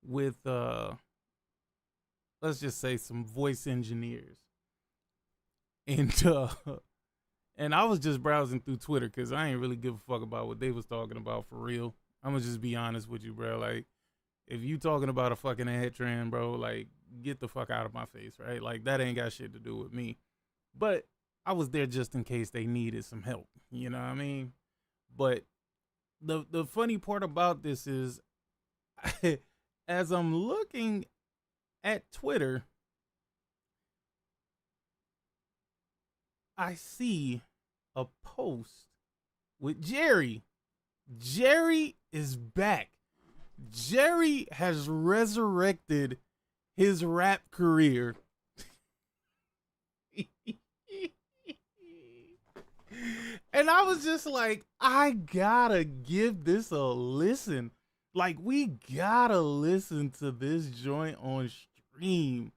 with let's just say some voice engineers. And and I was just browsing through Twitter because I ain't really give a fuck about what they was talking about for real. I'm gonna just be honest with you, bro. Like, if you talking about a fucking head trend, bro, like, get the fuck out of my face, right? Like, that ain't got shit to do with me. But I was there just in case they needed some help. You know what I mean? But the funny part about this is, as I'm looking at Twitter, I see a post with Jerry. Jerry is back. Jerry has resurrected his rap career. And I was just like, I gotta give this a listen. Like, we gotta listen to this joint on stream.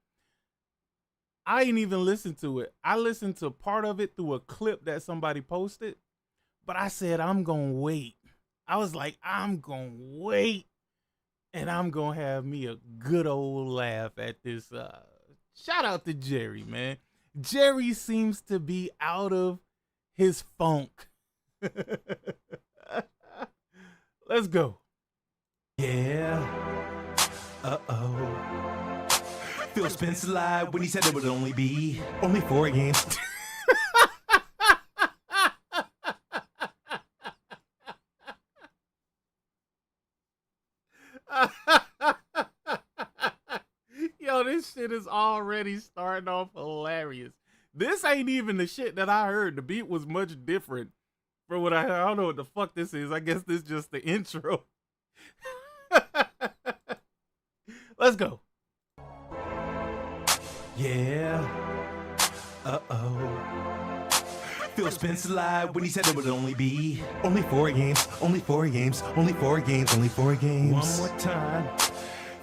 I ain't even listened to it. I listened to part of it through a clip that somebody posted, but I said, I'm gonna wait. I was like, I'm gonna wait, and I'm gonna have me a good old laugh at this. Shout out to Jerry, man. Jerry seems to be out of his funk. Let's go. Yeah. Uh-oh. Phil Spencer lied when he said it would only be 4 games. Yo, this shit is already starting off hilarious. This ain't even the shit that I heard. The beat was much different from what I heard. I don't know what the fuck this is. I guess this is just the intro. Let's go. Yeah. Uh-oh. Phil Spencer lied when he said it would only be 4 games. Only 4 games. Only 4 games. Only 4 games. One more time.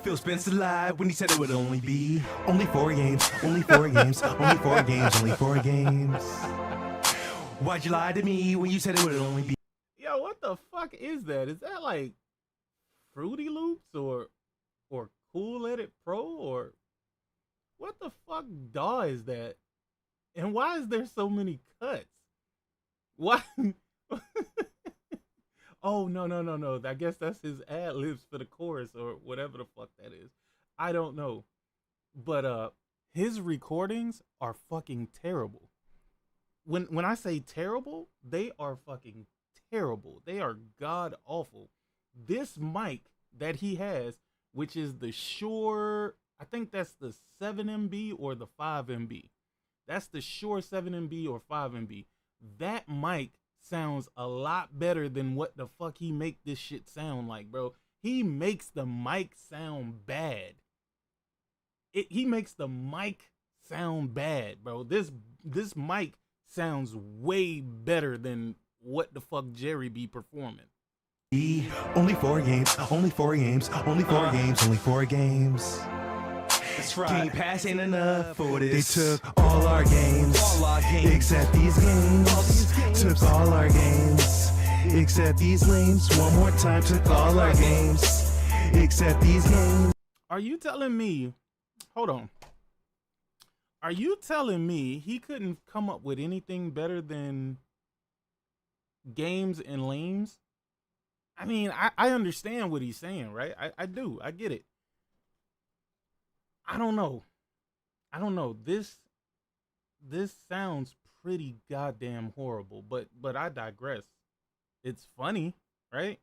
Phil Spencer lied when he said it would only be 4 games. Only 4 games. Only 4 games. Only 4 games. Why'd you lie to me when you said it would only be? Yo, what the fuck is that? Is that like Fruity Loops or Cool Edit Pro or what the fuck DAW is that? And why is there so many cuts? Why? Oh, no. I guess that's his ad libs for the chorus or whatever the fuck that is. I don't know. But his recordings are fucking terrible. When I say terrible, they are fucking terrible. They are god awful. This mic that he has, which is the Shure, I think that's the 7MB or the 5MB. That's the Shure 7MB or 5MB. That mic sounds a lot better than what the fuck he make this shit sound like, bro. He makes the mic sound bad. He makes the mic sound bad, bro. This mic sounds way better than what the fuck Jerry be performing. Only 4 games. Only 4 games. Only 4 games. Only 4 games. That's right. Game Pass ain't enough for this. They took all our games. Except these games. Took all our games. Except these lanes. One more time. Took all our games. Except these games. Are you telling me? Hold on. Are you telling me he couldn't come up with anything better than games and lanes? I mean, I understand what he's saying, right? I do. I get it. I don't know. This sounds pretty goddamn horrible, but I digress. It's funny, right?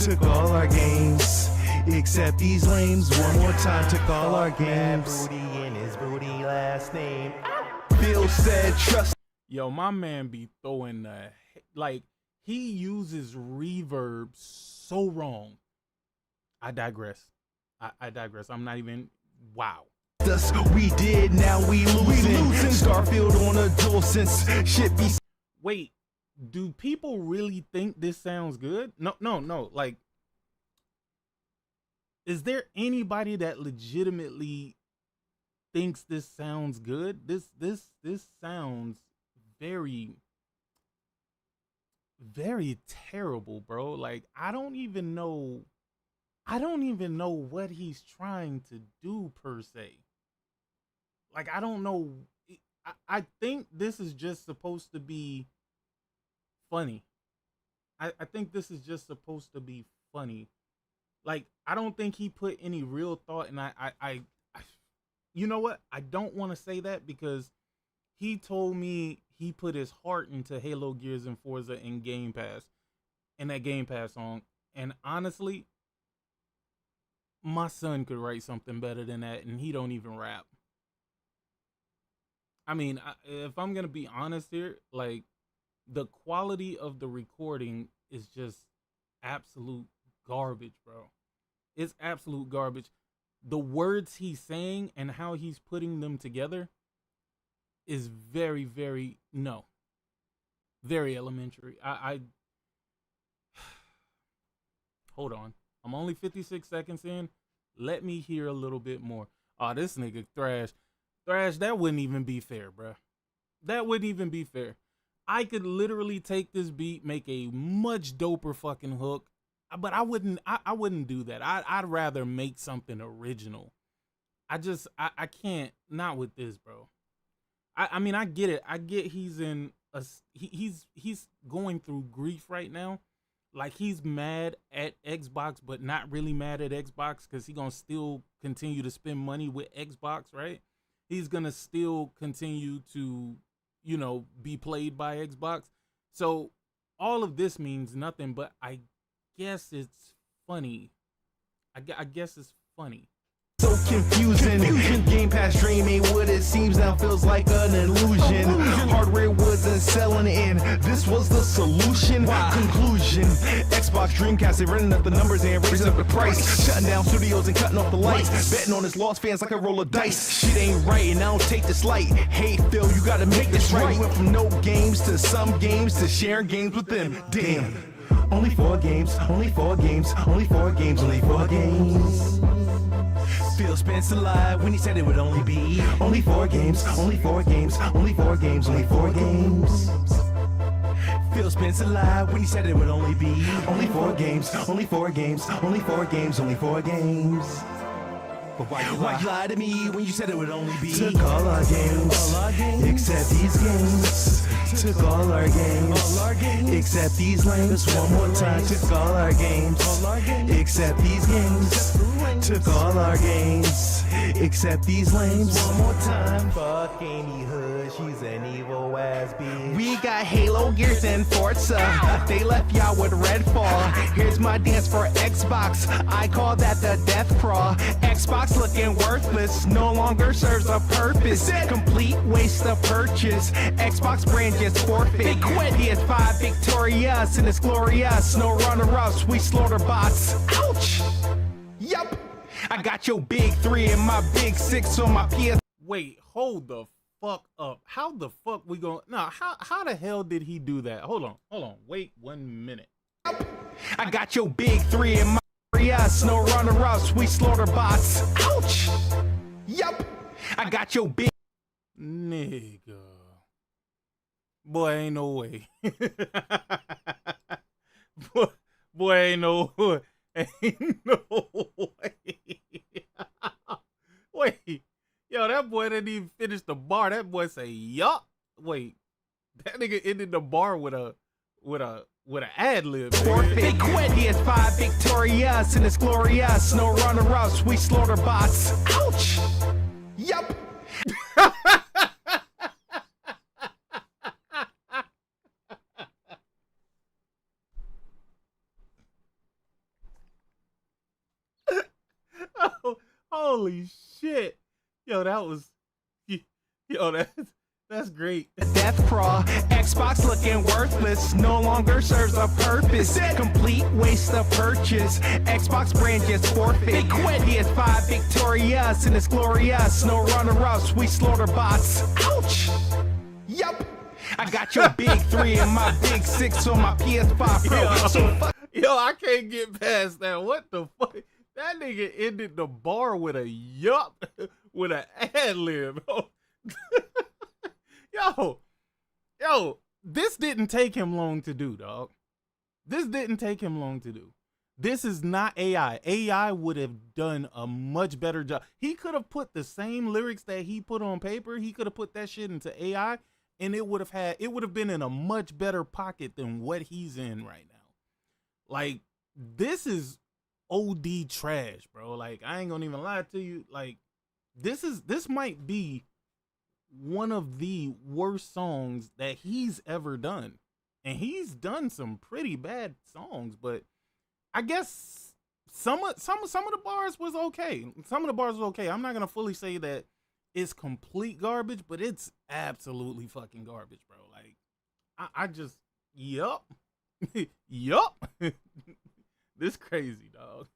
Took all our games, except these lanes. One more time, took all our games. Booty in his booty last name. Bill said trust. Yo, my man be throwing the, like, he uses reverb so wrong. I digress. I digress. I'm not even, wow. We did, now we losing. Starfield on a dual sense. Shit be. Wait, do people really think this sounds good? No. Like, is there anybody that legitimately thinks this sounds good? This sounds very, very terrible, bro. Like, I don't even know I don't even know what he's trying to do per se. Like, I don't know. I think this is just supposed to be funny. I think this is just supposed to be funny. Like, I don't think he put any real thought, and I you know what? I don't want to say that because he told me he put his heart into Halo, Gears, and Forza and Game Pass, and that Game Pass song. And honestly, my son could write something better than that, and he don't even rap. I mean, if I'm gonna be honest here, like, the quality of the recording is just absolute garbage, bro. It's absolute garbage. The words he's saying and how he's putting them together is very, very very elementary. I hold on. I'm only 56 seconds in. Let me hear a little bit more. Oh, this nigga Thrash. Thrash, that wouldn't even be fair, bruh. That wouldn't even be fair. I could literally take this beat, make a much doper fucking hook, but I wouldn't do that. I'd rather make something original. I can't, not with this, bro. I mean, I get it. I get he's in he's going through grief right now. Like, he's mad at Xbox, but not really mad at Xbox because he's gonna still continue to spend money with Xbox, right? He's gonna still continue to, be played by Xbox. So all of this means nothing, but I guess it's funny. I guess it's funny. So confusing. Game Pass dream ain't what it seems now, feels like an illusion. Hardware wasn't selling and this was the solution. Conclusion, Xbox Dreamcast, they running up the numbers and raising up the price, shutting down studios and cutting off the lights, betting on his lost fans like a roll of dice. Shit ain't right and I don't take this light. Hey Phil, you gotta make this right. Went from no games to some games to sharing games with them. Damn. Only 4 games, only 4 games, only 4 games, only 4 games. Phil Spencer lied when he said it would only be only 4 games, only 4 games, only 4 games, only 4 games. Phil Spencer lied when he said it would only be only 4 games, only 4 games, only 4 games, only 4 games. But why'd you lie to me when you said it would only be? Took all our games, except these games. Took all our games, except these lanes. One more time. Took all our games, except these games. Took all our games, except these lanes. One more time. Fuck Amy Hood, she's an evil ass bitch. We got Halo, Gears, and Forza. They left y'all with Redfall. Here's my dance for Xbox. I call that the death crawl. Xbox looking worthless, no longer serves a purpose. Complete waste of purchase. Xbox brand just forfeit. Big quit, PS5 victorious and it's glorious. No runner-ups, we slaughter bots. Ouch! Yup. I got your big 3 and my big 6 on my PS. Wait, hold the fuck up. How the fuck we going? No, how the hell did he do that? Hold on. Wait 1 minute. Yup. I got your big 3 and my yes, no runner-ups, we slaughter bots. Ouch! Yup. I got your big nigga. Boy, ain't no way. boy, ain't no way. Ain't no way. Wait, yo, that boy didn't even finish the bar. That boy say, yup. Wait, that nigga ended the bar with an ad lib. Big quit, PS5 victorious and it's glorious. No runner-ups, we slaughter bots. Ouch! Yup. Oh, holy shit. Yo, that's great. Death crawl, Xbox looking worthless, no longer serves a purpose. Complete waste of purchase. Xbox brand just forfeit. Big quit, PS5 victorious and it's glorious. No runner-ups, we slaughter bots. Ouch! Yup. I got your big 3 and my big 6 on my PS5 Pro. Yo, I can't get past that. What the fuck? That nigga ended the bar with a yup, with an ad lib. Yo, this didn't take him long to do, dog. This didn't take him long to do. This is not AI. AI would have done a much better job. He could have put the same lyrics that he put on paper. He could have put that shit into AI, and it would have been in a much better pocket than what he's in right now. Like, this is OD trash, bro. Like, I ain't gonna even lie to you. Like, this might be one of the worst songs that he's ever done. And he's done some pretty bad songs, but I guess some of the bars was okay. Some of the bars was okay. I'm not gonna fully say that it's complete garbage, but it's absolutely fucking garbage, bro. Like, I just, yup. Yup. This crazy, dog.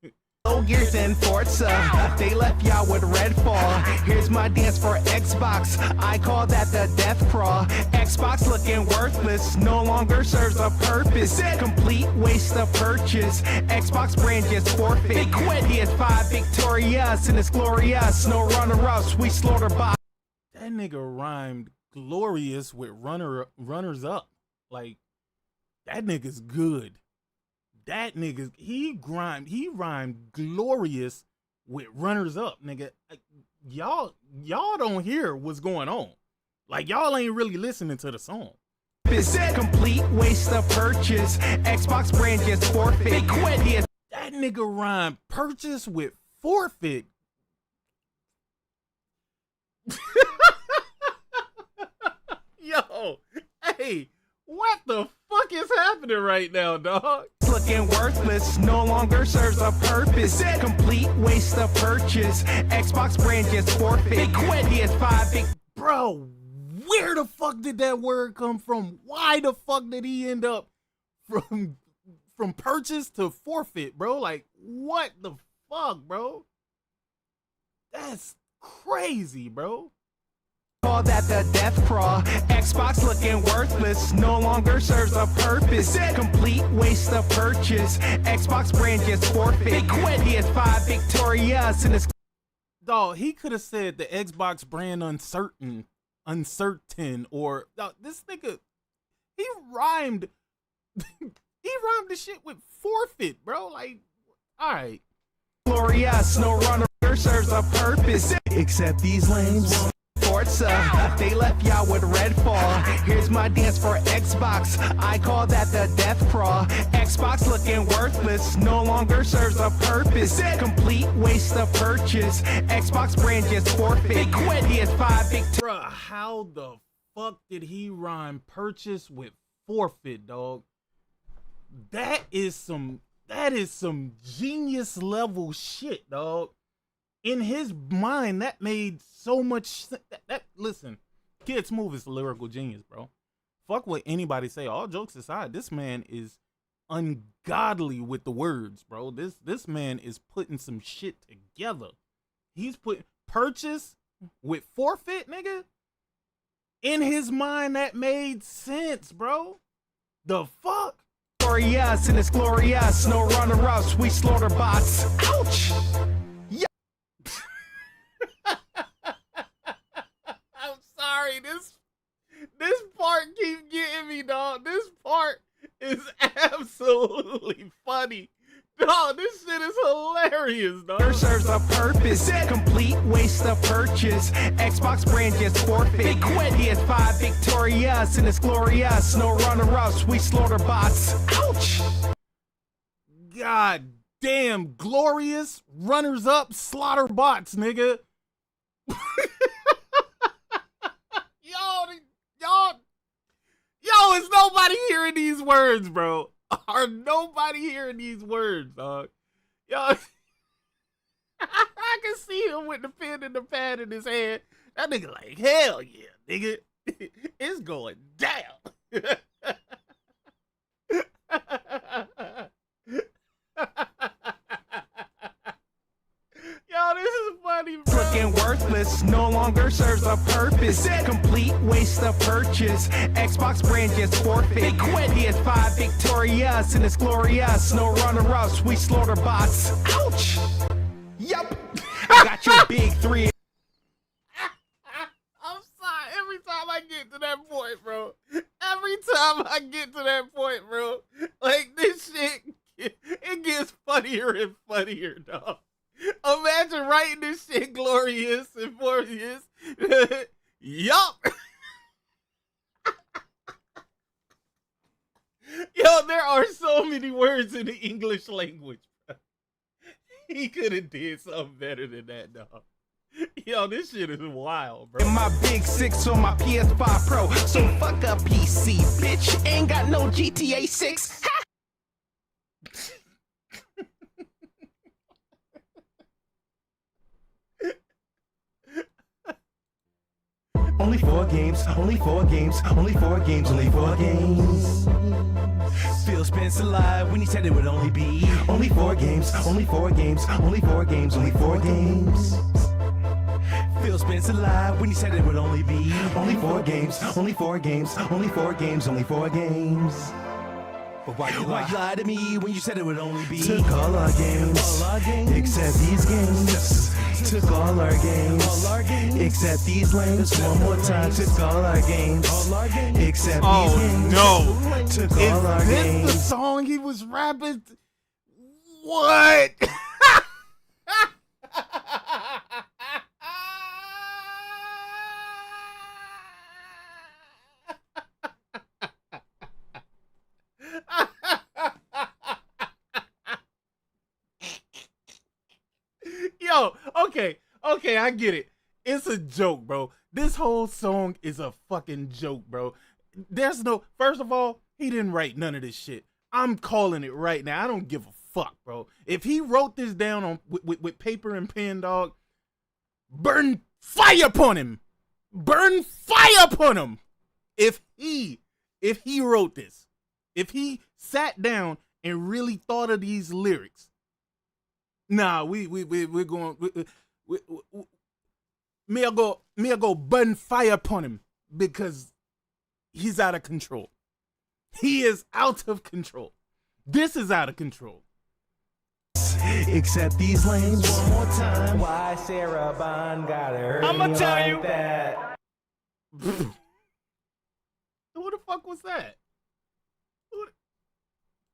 Years in Forza, they left y'all with Redfall. Here's my dance for Xbox, I call that the death crawl. Xbox looking worthless, no longer serves a purpose. Complete waste of purchase, Xbox brand just forfeit. They quit, PS5 victorious and it's glorious. No runner-ups, we slaughter bots. That nigga rhymed glorious with runners up. Like, that nigga's good. That nigga, he rhymed glorious with runners up, nigga. Y'all don't hear what's going on. Like, y'all ain't really listening to the song. Complete waste of purchase, Xbox brand just forfeit. They quit here. That nigga rhymed purchase with forfeit. Yo, hey, what the fuck is happening right now, dog? Looking worthless, no longer serves a purpose. Complete waste of purchase, Xbox brand just forfeit. They quit PS5 big. Bro, where the fuck did that word come from? Why the fuck did he end up from purchase to forfeit, bro? Like, what the fuck, bro? That's crazy, bro. Call that the death crawl. Xbox looking worthless, no longer serves a purpose. Complete waste of purchase, Xbox brand just forfeit. They quit PS5 victorious and it's. Dog, he could have said the Xbox brand uncertain, or dog, this nigga, he rhymed the shit with forfeit, bro. Like, all right. Glorious, no runner serves a purpose. Except these lames. Forza, they left y'all with Redfall. Here's my dance for Xbox, I call that the death crawl. Xbox looking worthless, no longer serves a purpose. Complete waste of purchase, Xbox brand just forfeit. They quit PS5 victory. Bruh, how the fuck did he rhyme purchase with forfeit, dog? That is some genius level shit, dog. In his mind, that made so much sense. Listen, Kid Smooth is a lyrical genius, bro. Fuck what anybody say. All jokes aside, this man is ungodly with the words, bro. This man is putting some shit together. He's putting purchase with forfeit, nigga. In his mind, that made sense, bro. The fuck? Glorious and it's glorious. No runner-ups, we slaughter bots. Ouch! This part keeps getting me, dog. This part is absolutely funny. Dog, this shit is hilarious, dog. Serves a purpose, complete waste of purchase. Xbox brand just forfeit. They quit PS5 victorious and it's glorious. No runner-ups, we slaughter bots. Ouch! God damn, glorious runners up, slaughter bots, nigga. Yo, is nobody hearing these words, bro? Are nobody hearing these words, dog? Yo, I can see him with the pen and the pad in his hand. That nigga like, hell yeah, nigga. It's going down. Yo, this is funny, bro. Looking worthless, no longer serves a purpose. Complete waste of purchase, Xbox brand just forfeit. They quit PS5 victorious and it's glorious. No runner-ups, we slaughter bots. Ouch! Yup, I got your big three. I'm sorry, every time I get to that point, bro. Every time I get to that point, bro. Like, this shit, it gets funny. dog. Imagine writing this shit glorious and glorious. Yup. Yo, there are so many words in the English language, bro. He could have did something better than that, dog. Yo, this shit is wild, bro. And my big 6 on my PS5 Pro. So fuck a PC, bitch. Ain't got no GTA 6. Only 4 games, only 4 games, only 4 games, only 4 games. Phil Spencer live when he said it would only be only 4 games, only 4 games, only 4 games, only 4 games. Phil Spencer live when he said it would only be only 4 games, only 4 games, only 4 games, only 4 games. But why you lie to me when you said it would only be took all our games, except these games. Took all our games, except these lanes. One more time, took all our games, except these games. No, Took all our is this games. the song he was rapping? What? Yo, okay, I get it. It's a joke, bro. This whole song is a fucking joke, bro. There's no, first of all, he didn't write none of this shit. I'm calling it right now. I don't give a fuck, bro. If he wrote this down on with paper and pen, dog, burn fire upon him. Burn fire upon him. If he wrote this, if he sat down and really thought of these lyrics, nah, we're going. Me I go burn fire upon him because he's out of control. He is out of control. This is out of control. Except these lanes. One more time. Why Sarah Bond got her? I'ma tell like you. That. Who the fuck was that?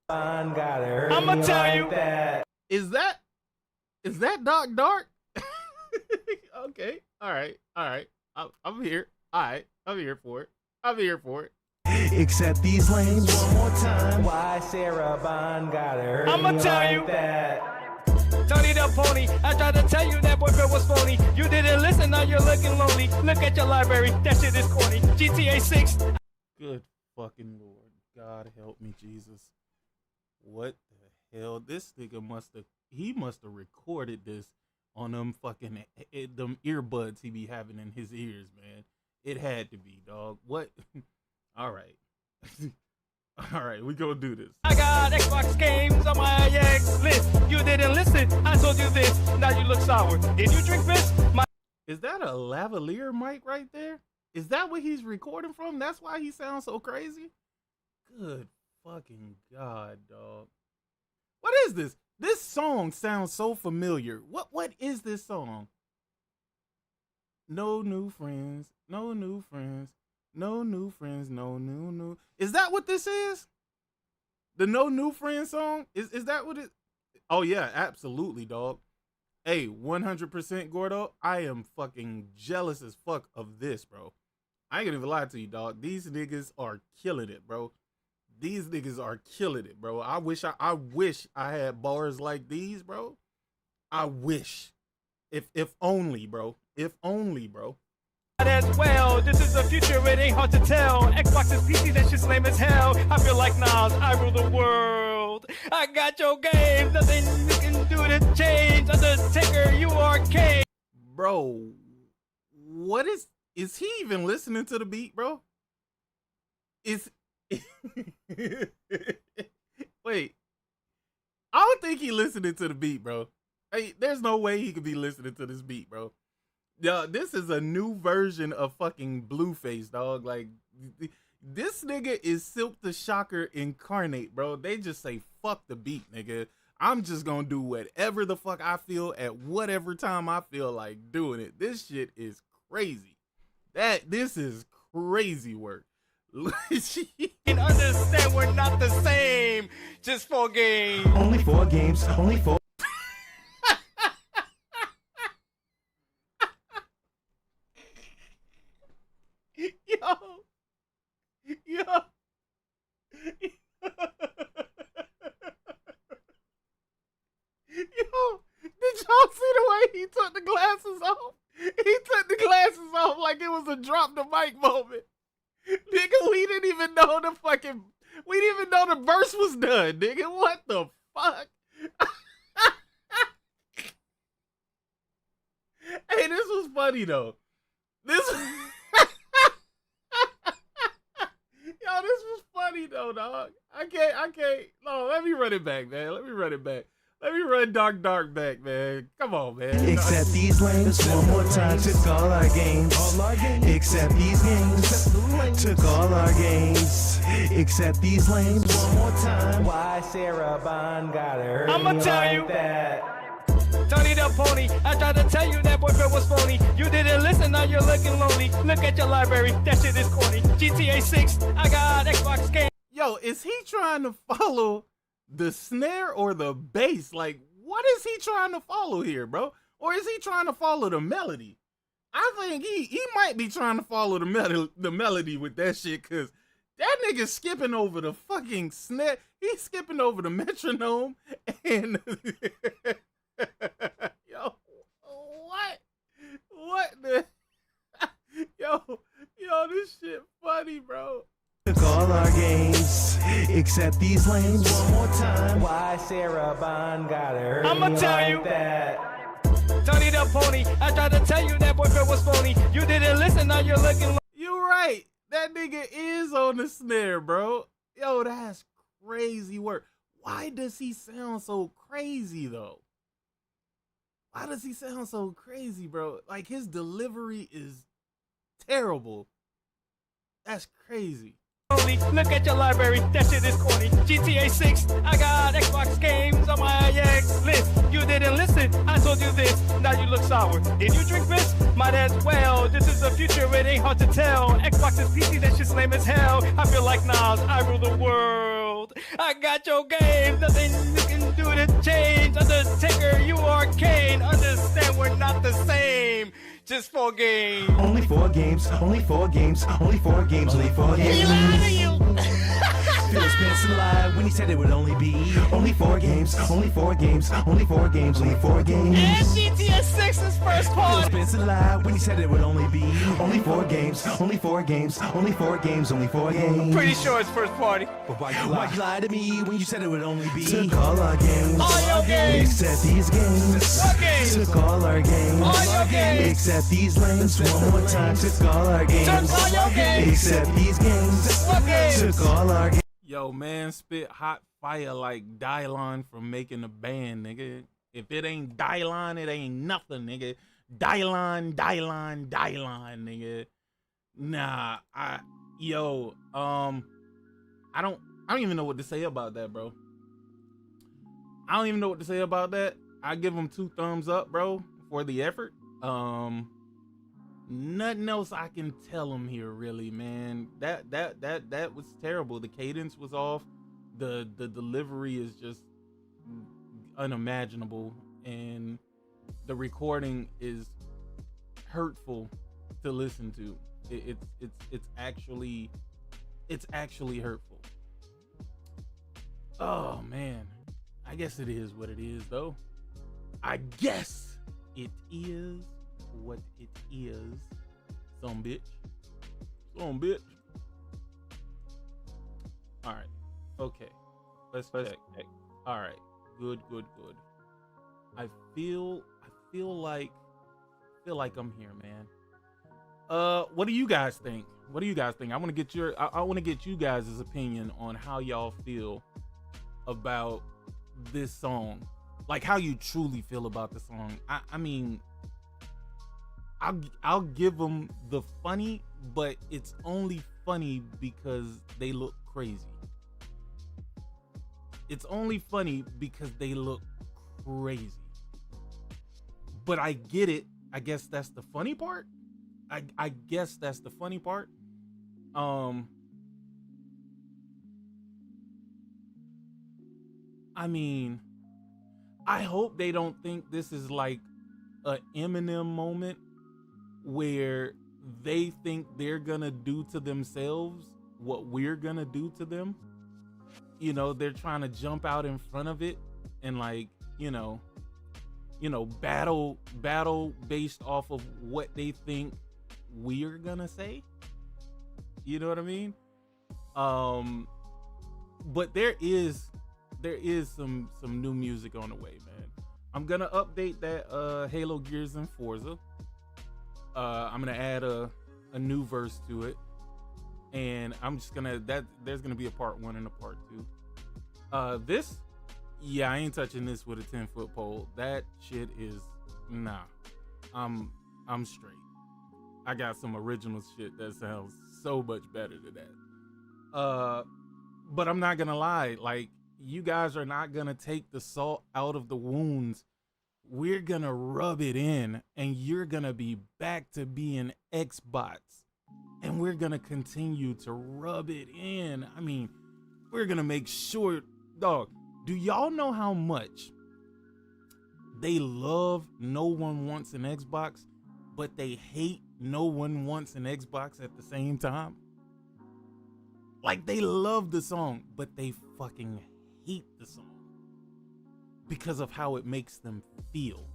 Bond got her. I'ma tell like you. That. Is that Doc Dark? Okay, all right. I'm here. All right, I'm here for it. Except these lanes. One more time. Why Sarah Bond got her? I'ma tell like you. That. Tony the Pony, I tried to tell you that boyfriend was phony. You didn't listen, now you're looking lonely. Look at your library, that shit is corny. GTA 6. Good fucking Lord. God help me, Jesus. What the hell? This nigga must have recorded this on them fucking them earbuds he be having in his ears, man. It had to be, dog. What? All right. All right, we gonna do this. I got Xbox games on my X list. You didn't listen, I told you this. Now you look sour. Did you drink piss? Is that a lavalier mic right there? Is that what he's recording from? That's why he sounds so crazy? Good fucking God, dog. What is this? This song sounds so familiar. What is this song? No new friends, no new friends, no new friends, no new. Is that what this is? The No New Friends song? Is that what it? Oh yeah, absolutely, dog. Hey, 100% Gordo, I am fucking jealous as fuck of this, bro. I ain't gonna even lie to you, dog. These niggas are killing it, bro. These niggas are killing it, bro. I wish I had bars like these, bro. I wish. If only, bro. If only, bro. As well, this is the future, it ain't hard to tell. Xbox is PC, that shit's lame as hell. I feel like Nas, I rule the world. I got your game, nothing you can do to change. Undertaker, you are king. Bro, what is he even listening to the beat, bro? Is wait, I don't think he listening to the beat, bro. Hey, there's no way he could be listening to this beat, bro. Yeah, this is a new version of fucking Blueface, dog. Like, this nigga is Silk the Shocker incarnate, bro. They just say, fuck the beat, nigga. I'm just gonna do whatever the fuck I feel at whatever time I feel like doing it. This shit is crazy. This is crazy work. And understand we're not the same. Just 4 games. Only 4 games. Only 4. He took the glasses off. He took the glasses off like it was a drop the mic moment. Nigga, we didn't even know the verse was done, nigga. What the fuck? Hey, this was funny though. This Yo, this was funny though, dog. I can't. No, let me run it back, man. Let me run Dark back, man. Come on, man. Accept these lanes one more time. Took all our games. Accept these games. Took all our games. Accept these lanes one more time. Why Sarah Bond got her? I'ma tell you that. Tony the Pony, I tried to tell you that boyfriend was phony. You didn't listen, now you're looking lonely. Look at your library, that shit is corny. GTA 6, I got Xbox game. Yo, is he trying to follow the snare or the bass? Like, what is he trying to follow here, bro? Or is he trying to follow the melody? I think he might be trying to follow the melody with that shit, because that nigga's skipping over the fucking snare. He's skipping over the metronome and... Yo, what the yo, this shit funny, bro. Took all our games, except these lanes one more time. Why Sarah Bond got her? I'ma tell like you that. Tony the Pony, I tried to tell you that boyfriend was phony. You didn't listen, now you're looking. You right. That nigga is on the snare, bro. Yo, that's crazy work. Why does he sound so crazy though? Why does he sound so crazy, bro? Like, his delivery is terrible. That's crazy. Look at your library, that shit is corny. GTA 6, I got Xbox games on my X list. You didn't listen, I told you this, now you look sour. Did you drink this? Might as well. This is the future, it ain't hard to tell. Xbox is PC, that shit's lame as hell. I feel like Nas, I rule the world. I got your game, nothing you can do to change. Undertaker, you are Kane. Understand we're not the same. Just 4 games. Only 4 games, only 4 games, only 4 games, only 4 games. He lied to you. Phil Spencer lied when he said it would only be only 4 games, only 4 games, only 4 games, only 4 games. And GTA 6's first Phil part. Spencer lied when he said it would only be only 4 games, only 4 games, only 4 games, only 4 games. Pretty sure it's first party. But why you lie to me when you said it would only be took all our games, All your games. except these games. What games? Took all our games, All your games. except these lanes one more time. Took all our games, Took all your games. except these games. What games? Took all our games. Yo, man, spit hot fire like Dylon from making a band, nigga. If it ain't Dylon, it ain't nothing, nigga. Dylon, nigga. Nah, I don't even know what to say about that, bro. I don't even know what to say about that. I give him 2 thumbs up, bro, for the effort. Nothing else I can tell him here, really, man. That was terrible. The cadence was off. The delivery is just unimaginable, and the recording is hurtful to listen to. It's actually hurtful. Oh man, I guess it is what it is, though. I guess it is what it is. Some bitch. All right. Okay. Let's check. All right. Good. I feel like I'm here, man. What do you guys think? I want to get you guys' opinion on how y'all feel about this song. Like, how you truly feel about the song. I mean, I'll give them the funny, but it's only funny because they look crazy. It's only funny because they look crazy. But I get it. I guess that's the funny part. I guess that's the funny part. I mean, I hope they don't think this is like a Eminem moment where they think they're gonna do to themselves what we're gonna do to them. You know, they're trying to jump out in front of it and, like, you know, battle based off of what they think we're gonna say. You know what I mean? But there is some new music on the way, man. I'm gonna update that Halo, Gears, and Forza. I'm gonna add a new verse to it, and I'm just gonna there's gonna be a part 1 and a part 2. This, yeah, I ain't touching this with a 10-foot pole. That shit is nah. I'm straight. I got some original shit that sounds so much better than that. But I'm not gonna lie, like, you guys are not gonna take the salt out of the wounds. We're gonna rub it in, and you're gonna be back to being Xbox, and we're gonna continue to rub it in. I mean, we're gonna make sure, dog. Do y'all know how much they love No One Wants an Xbox, but they hate No One Wants an Xbox at the same time? Like, they love the song, but they fucking hate the song because of how it makes them feel.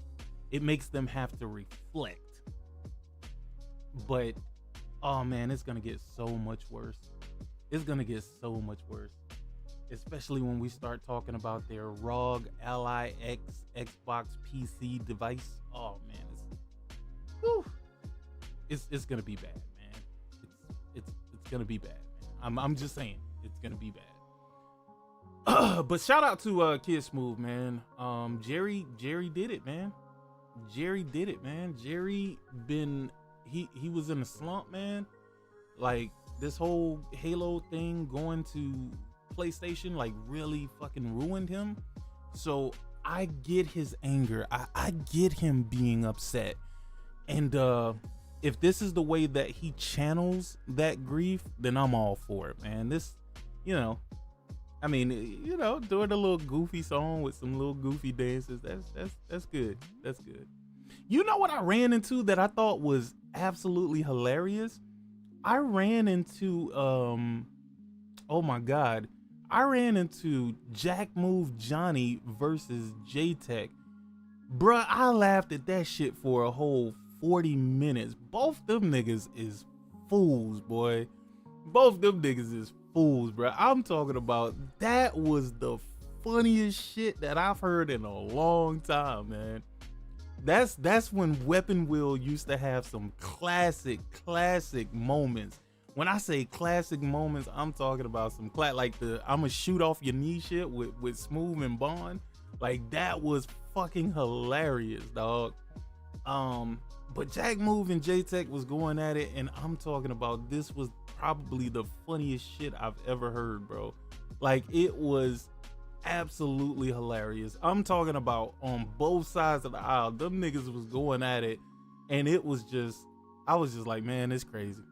It makes them have to reflect. But, oh man, it's gonna get so much worse. It's gonna get so much worse. Especially when we start talking about their ROG Ally X Xbox PC device. Oh man, it's gonna be bad, man. It's gonna be bad, man. I'm just saying, it's gonna be bad. But shout out to Kid Smooth, man. Jerry did it, man. Jerry did it, man. Jerry he was in a slump, man. Like, this whole Halo thing going to PlayStation like really fucking ruined him. So I get his anger. I get him being upset. And if this is the way that he channels that grief, then I'm all for it, man. This, doing a little goofy song with some little goofy dances, that's good. That's good. You know what I ran into that I thought was absolutely hilarious? I ran into oh my god. I ran into Jack Move Johnny versus J-Tech. Bruh, I laughed at that shit for a whole 40 minutes. Both them niggas is fools, boy. Both them niggas is fools, bruh. I'm talking about, that was the funniest shit that I've heard in a long time, man. That's when Weapon Wheel used to have some classic moments. When I say classic moments, I'm talking about some like the I'ma shoot off your knee shit with Smooth and Bond. Like, that was fucking hilarious, dog. But Jack Move and J-Tech was going at it, and I'm talking about, this was probably the funniest shit I've ever heard, bro. Like, it was absolutely hilarious. I'm talking about on both sides of the aisle. Them niggas was going at it, and it was just, I was just like, man, it's crazy.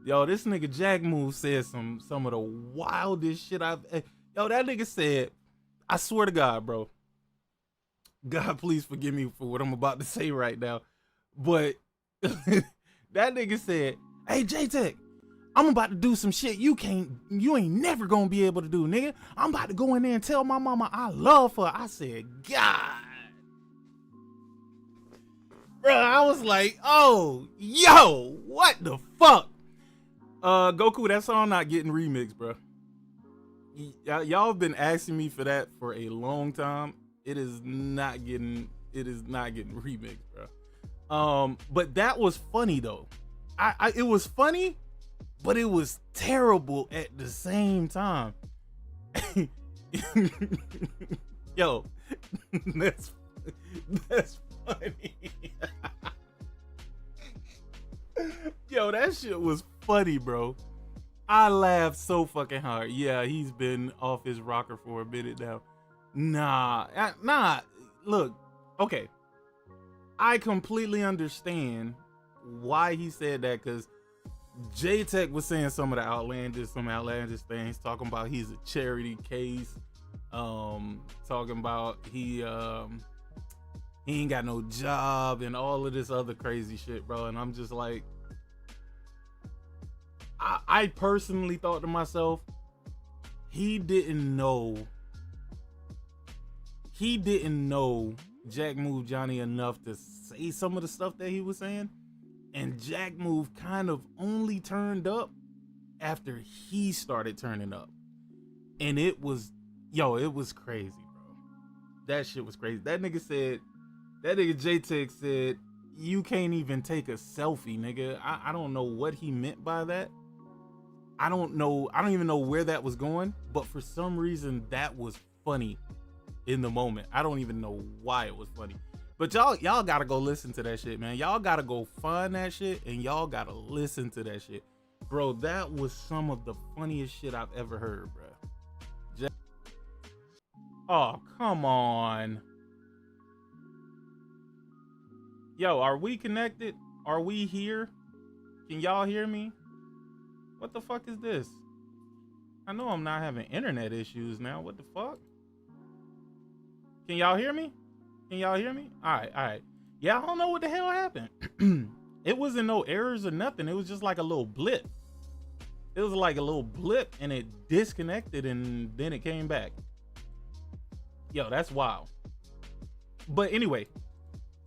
Yo, this nigga Jack Move said some of the wildest shit that nigga said, I swear to God, bro. God, please forgive me for what I'm about to say right now. But that nigga said, hey, J-Tech, I'm about to do some shit you ain't never gonna be able to do, nigga. I'm about to go in there and tell my mama I love her. I said, God. Bro, I was like, oh, yo, what the fuck? Goku, that song not getting remixed, bro. Y'all have been asking me for that for a long time. It is not getting remixed, bro. But that was funny though. It was funny, but it was terrible at the same time. Yo, that's funny. Yo, that shit was funny, bro. I laughed so fucking hard. Yeah, he's been off his rocker for a minute now. Nah. Look, okay. I completely understand why he said that, because J-Tech was saying some outlandish things, talking about he's a charity case, talking about he ain't got no job and all of this other crazy shit, bro. And I'm just like, I personally thought to myself, he didn't know Jack moved Johnny enough to say some of the stuff that he was saying, and Jack Move kind of only turned up after he started turning up. And it was crazy, bro. That shit was crazy. That nigga J-Tech said, you can't even take a selfie, nigga. I don't know what he meant by that. I don't even know where that was going, but for some reason that was funny in the moment. I don't even know why it was funny. But y'all gotta go listen to that shit, man. Y'all gotta go find that shit and y'all gotta listen to that shit. Bro, that was some of the funniest shit I've ever heard, bro. Oh, come on. Yo, are we connected? Are we here? Can y'all hear me? What the fuck is this? I know I'm not having internet issues now. What the fuck? Can y'all hear me? Can y'all hear me? All right. Yeah, I don't know what the hell happened. It wasn't no errors or nothing. It was just like a little blip. It was like a little blip and it disconnected and then it came back. Yo, that's wild. But anyway,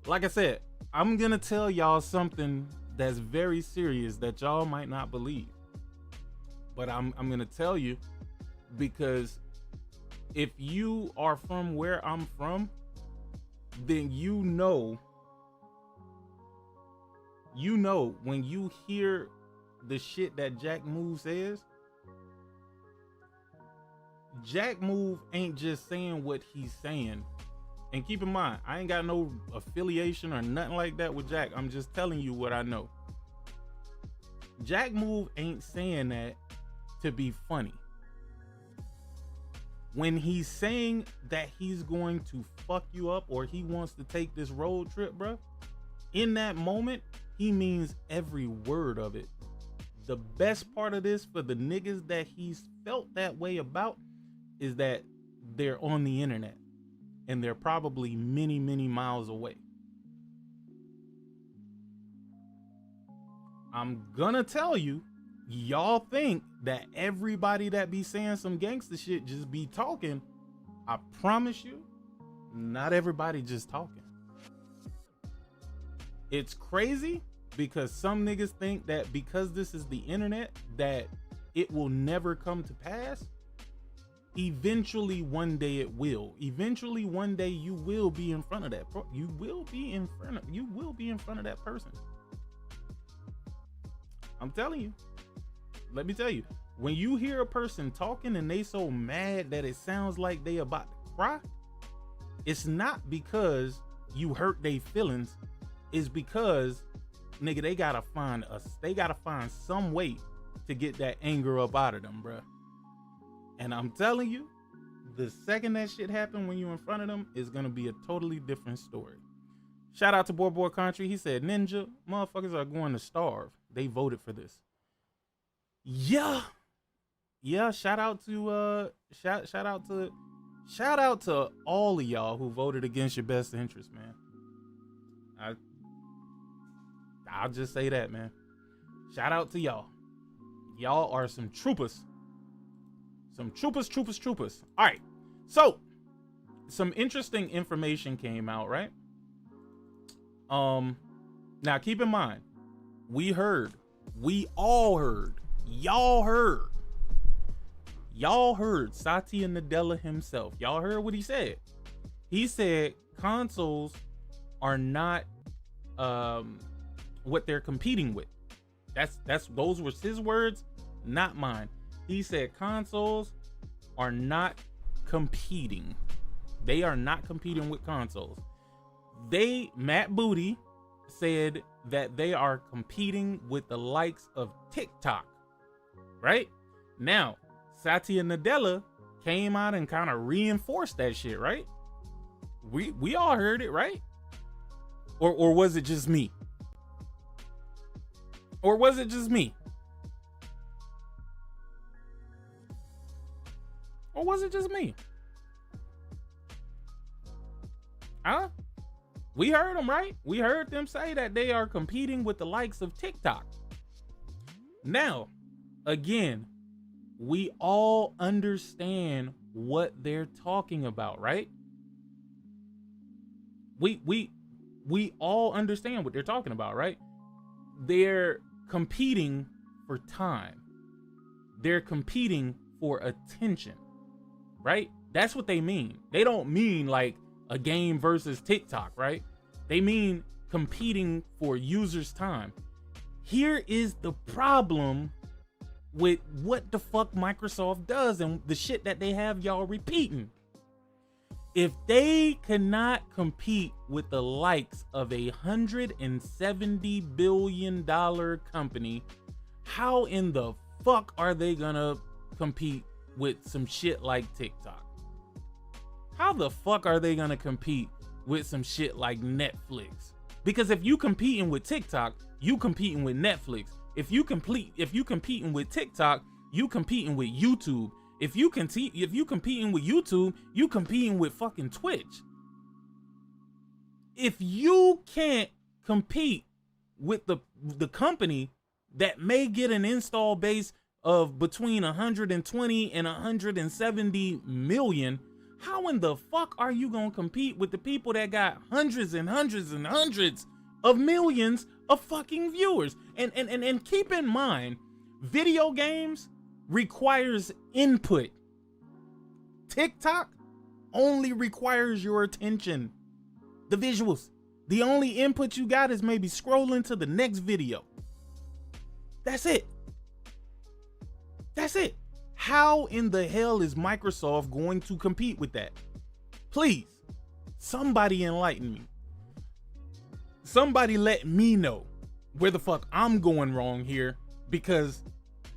like I said, I'm gonna tell y'all something that's very serious that y'all might not believe. But I'm gonna tell you because if you are from where I'm from, then you know when you hear the shit that Jack Move says, Jack Move ain't just saying what he's saying. And keep in mind, I ain't got no affiliation or nothing like that with Jack. I'm just telling you what I know. Jack Move ain't saying that to be funny. When he's saying that he's going to fuck you up or he wants to take this road trip, bro, in that moment, he means every word of it. The best part of this for the niggas that he's felt that way about is that they're on the internet and they're probably many, many miles away. I'm gonna tell you, y'all think that everybody that be saying some gangster shit just be talking. I promise you, not everybody just talking. It's crazy because some niggas think that because this is the internet that it will never come to pass. Eventually one day it will. Eventually one day you will be in front of that you will be in front of that person. I'm telling you. Let me tell you, when you hear a person talking and they so mad that it sounds like they about to cry, it's not because you hurt their feelings. It's because, nigga, they gotta find some way to get that anger up out of them, bruh. And I'm telling you, the second that shit happen when you in front of them is gonna be a totally different story. Shout out to Boy Country. He said, Ninja, motherfuckers are going to starve. They voted for this. Yeah. Shout out to all of y'all who voted against your best interest, man. I'll just say that, man. Shout out to y'all. Y'all are some troopers. Some troopers. All right. So, some interesting information came out, right? Now keep in mind, we all heard, y'all heard Satya Nadella himself. Y'all heard what he said. He said consoles are not what they're competing with. Those were his words, not mine. He said consoles are not competing. They are not competing with consoles. Matt Booty said that they are competing with the likes of TikTok, right? Now, Satya Nadella came out and kind of reinforced that shit, right? We all heard it, right? Or was it just me? Or was it just me? Or was it just me? Huh? We heard them, right? We heard them say that they are competing with the likes of TikTok. Now, again, we all understand what they're talking about, right? we all understand what they're talking about, right? They're competing for time. They're competing for attention, right? That's what they mean. They don't mean like a game versus TikTok, right? They mean competing for users' time. Here is the problem with what the fuck Microsoft does and the shit that they have y'all repeating. If they cannot compete with the likes of a $170 billion company, how in the fuck are they gonna compete with some shit like TikTok? How the fuck are they gonna compete with some shit like Netflix? Because if you competing with TikTok, you competing with Netflix. If you competing with TikTok, you competing with YouTube. If you competing with YouTube, you competing with fucking Twitch. If you can't compete with the company that may get an install base of between 120 and 170 million, how in the fuck are you gonna compete with the people that got hundreds and hundreds and hundreds of millions of fucking viewers? And keep in mind, video games requires input. TikTok only requires your attention. The visuals. The only input you got is maybe scrolling to the next video. That's it. That's it. How in the hell is Microsoft going to compete with that? Please, somebody enlighten me. Somebody let me know where the fuck I'm going wrong here, because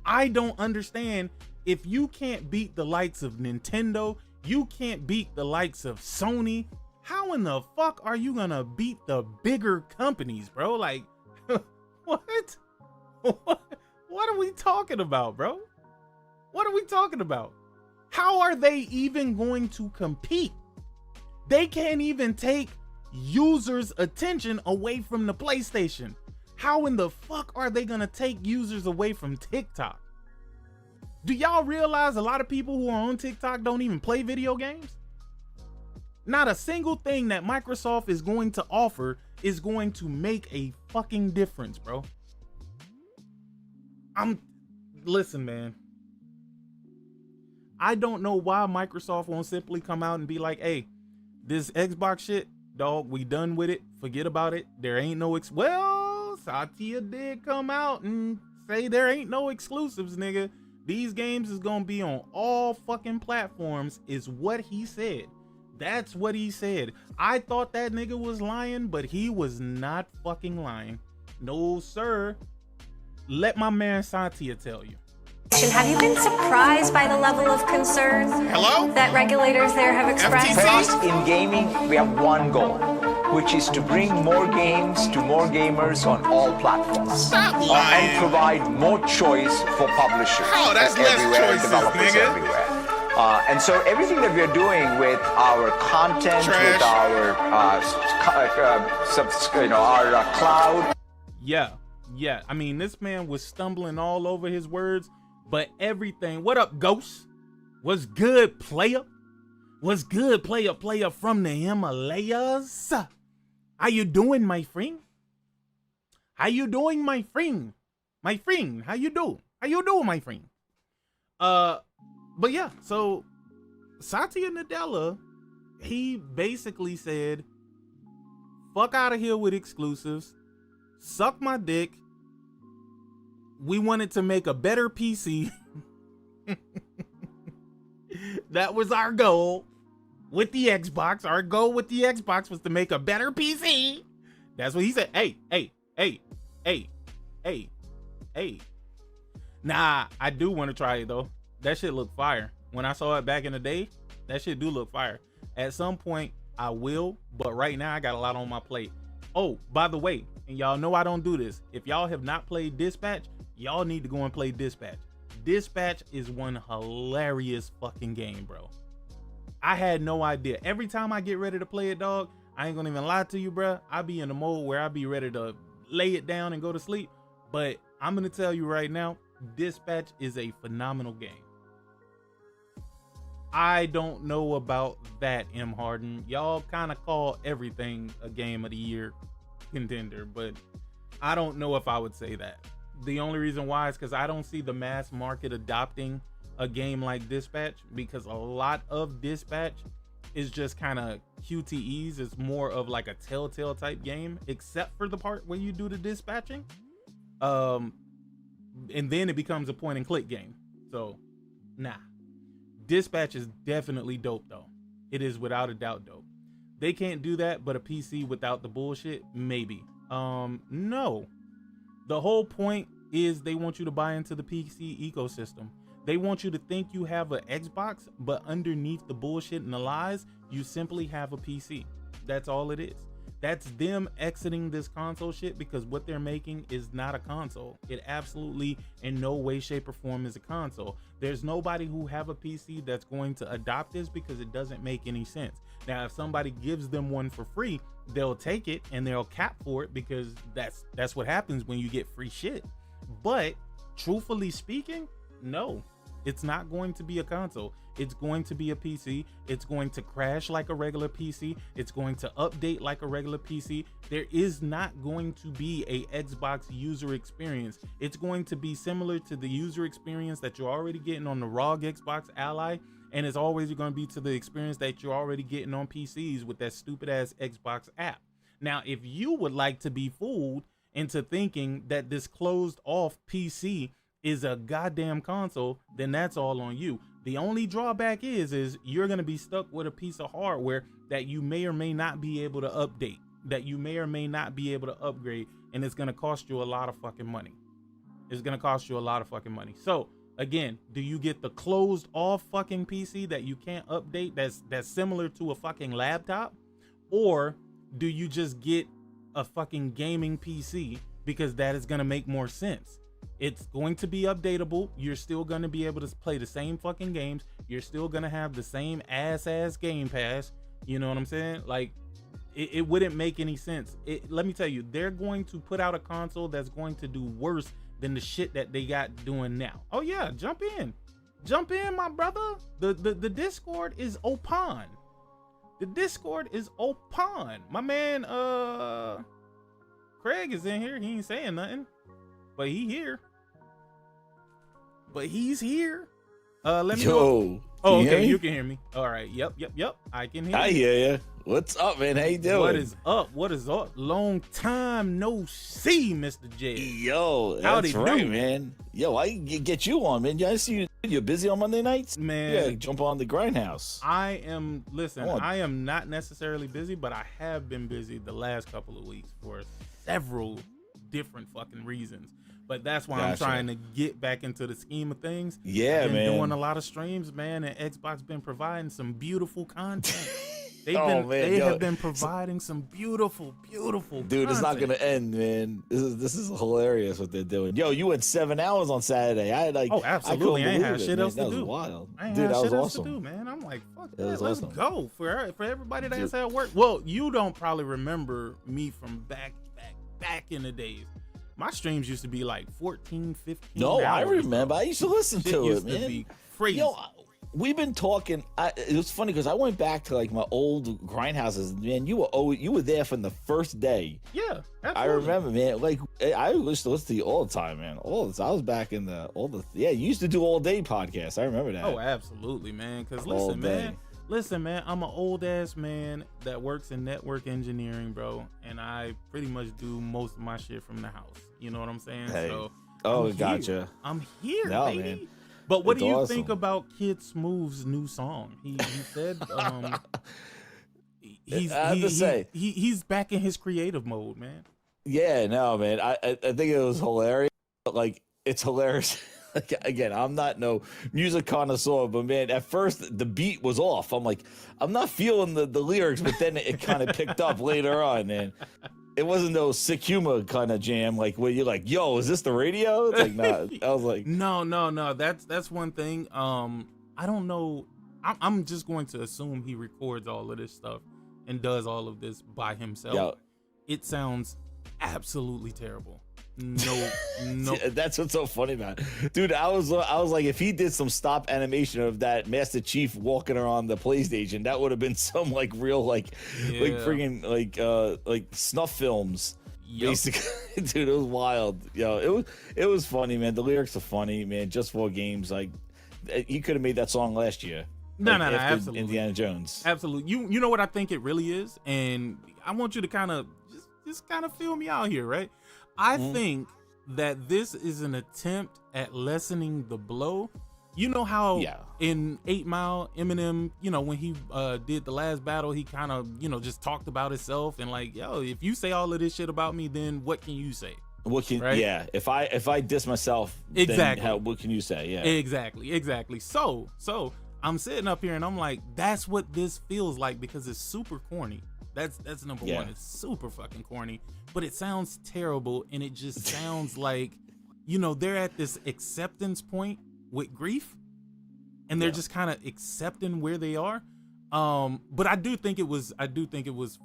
I don't understand. If you can't beat the likes of Nintendo, you can't beat the likes of Sony, how in the fuck are you gonna beat the bigger companies, bro? Like, what? What are we talking about, bro? What are we talking about? How are they even going to compete? They can't even take users' attention away from the PlayStation. How in the fuck are they gonna take users away from TikTok? Do y'all realize a lot of people who are on TikTok don't even play video games? Not a single thing that Microsoft is going to offer is going to make a fucking difference, bro. Listen, man. I don't know why Microsoft won't simply come out and be like, hey, this Xbox shit, dog, we done with it. Forget about it. There ain't no well, Satya did come out and say there ain't no exclusives, nigga. These games is gonna be on all fucking platforms, is what he said. That's what he said. I thought that nigga was lying, but he was not fucking lying. No, sir. Let my man Satya tell you. Have you been surprised by the level of concern that regulators there have expressed? For us in gaming, we have one goal, which is to bring more games to more gamers on all platforms. And provide more choice for publishers everywhere, developers everywhere. And so everything that we are doing with our content, with our our cloud. Yeah. I mean, this man was stumbling all over his words, but everything. What up, Ghost? What's good, player? What's good, player from the Himalayas? How you doing, my friend? How you doing, my friend? My friend, how you do? How you doing, my friend? But yeah, so Satya Nadella, he basically said, fuck out of here with exclusives, suck my dick. We wanted to make a better PC. That was our goal with the Xbox. Our goal with the Xbox was to make a better PC. That's what he said. Hey. Nah, I do want to try it though. That shit look fire. When I saw it back in the day, that shit do look fire. At some point, I will, but right now I got a lot on my plate. Oh, by the way, and y'all know I don't do this. If y'all have not played Dispatch, y'all need to go and play Dispatch. Dispatch is one hilarious fucking game, bro. I had no idea. Every time I get ready to play it, dog, I ain't gonna even lie to you, bro. I be in the mode where I be ready to lay it down and go to sleep. But I'm gonna tell you right now, Dispatch is a phenomenal game. I don't know about that, M. Harden. Y'all kind of call everything a game of the year contender, but I don't know if I would say that. The only reason why is because I don't see the mass market adopting a game like Dispatch, because a lot of Dispatch is just kind of QTEs. It's more of like a Telltale type game, except for the part where you do the dispatching. And then it becomes a point and click game. So, nah. Dispatch is definitely dope though. It is without a doubt dope. They can't do that, but a PC without the bullshit, maybe. No. The whole point is they want you to buy into the PC ecosystem. They want you to think you have an Xbox, but underneath the bullshit and the lies, you simply have a PC. That's all it is. That's them exiting this console shit, because what they're making is not a console. It absolutely in no way, shape, or form is a console. There's nobody who have a PC that's going to adopt this, because it doesn't make any sense. Now, if somebody gives them one for free, they'll take it and they'll cap for it, because that's what happens when you get free shit. But truthfully speaking, no, it's not going to be a console. It's going to be a PC. It's going to crash like a regular PC. It's going to update like a regular PC. There is not going to be a Xbox user experience. It's going to be similar to the user experience that you're already getting on the ROG Xbox Ally, and it's always going to be to the experience that you're already getting on PCs with that stupid ass Xbox app. Now, if you would like to be fooled into thinking that this closed off PC is a goddamn console, then that's all on you. The only drawback is you're going to be stuck with a piece of hardware that you may or may not be able to update, that you may or may not be able to upgrade, and it's going to cost you a lot of fucking money. It's going to cost you a lot of fucking money. So again, do you get the closed off fucking PC that you can't update, that's similar to a fucking laptop, or do you just get a fucking gaming PC, because that is going to make more sense? It's going to be updatable. You're still going to be able to play the same fucking games. You're still going to have the same ass Game Pass. You know what I'm saying? Like, it wouldn't make any sense. Let me tell you, they're going to put out a console that's going to do worse than the shit that they got doing now. Oh yeah, jump in, my brother. The Discord is open. The Discord is open. My man, Craig is in here. He ain't saying nothing, but he's here. Let me know. Oh, okay, you can hear me. All right. Yep. I can hear you. I hear you. What's up, man? How you doing? What is up? Long time no see, Mr. J. Yo, that's right, man. Yo, I get you on, man. I see you're busy on Monday nights, man. Yeah, jump on the Grindhouse. I am not necessarily busy, but I have been busy the last couple of weeks for several different fucking reasons. But that's why I'm trying to get back into the scheme of things. Yeah, I've been man. doing a lot of streams, man, and Xbox been providing some beautiful content. They have been providing some beautiful content. Dude, it's not gonna end, man. This is hilarious what they're doing. Yo, you went 7 hours on Saturday. Absolutely. I ain't had shit else to do. That was wild. Dude, that was shit else awesome. to do, man. I'm like, fuck That was that. Let's awesome. go for everybody that's at work. Well, you don't probably remember me from back in the days. My streams used to be like 14, 15 No, hours, I remember. bro. I used to listen Shit to used it, man. To be crazy. Yo, we've been talking. It was funny because I went back to like my old grindhouses. Man, you were there from the first day. Yeah, absolutely. I remember, man. Like I used to listen to you all the time, man. I was back in you used to do all day podcasts. I remember that. Oh, absolutely, man. Because listen, man, I'm an old ass man that works in network engineering, bro, and I pretty much do most of my shit from the house. You know what I'm saying? Hey. So, Gotcha. I'm here, No, baby. man. But what It's do you awesome. think about Kid Smooth's new song? He said he's back in his creative mode, man. Yeah, no, man. I think it was hilarious. Like, it's hilarious. Like, again, I'm not no music connoisseur, but man, at first the beat was off. I'm like, I'm not feeling the lyrics, but then it kind of picked up later on, man. It wasn't no sick humor kind of jam, like where you're like, yo, is this the radio? It's like, nah. I was like, no. That's one thing. I don't know. I'm just going to assume he records all of this stuff and does all of this by himself. Yo. It sounds absolutely terrible. No. That's what's so funny about it. Dude, I was like, if he did some stop animation of that Master Chief walking around the PlayStation, that would have been some like real like freaking like snuff films. Yep. Basically, dude, it was wild. It was funny, man. The lyrics are funny, man. Just for games, like he could have made that song last year. No, absolutely. Indiana Jones. Absolutely. You know what I think it really is, and I want you to kind of just kind of feel me out here, right? I think that this is an attempt at lessening the blow. You know how in 8 Mile, Eminem, when he did the last battle, he kind of, just talked about himself and like, yo, if you say all of this shit about me, then what can you say? Yeah, if I diss myself, exactly. Then what can you say? Yeah, exactly. So I'm sitting up here and I'm like, that's what this feels like, because it's super corny. That's number one. It's super fucking corny, but it sounds terrible, and it just sounds like, they're at this acceptance point with grief, and they're just kind of accepting where they are. But I do think it was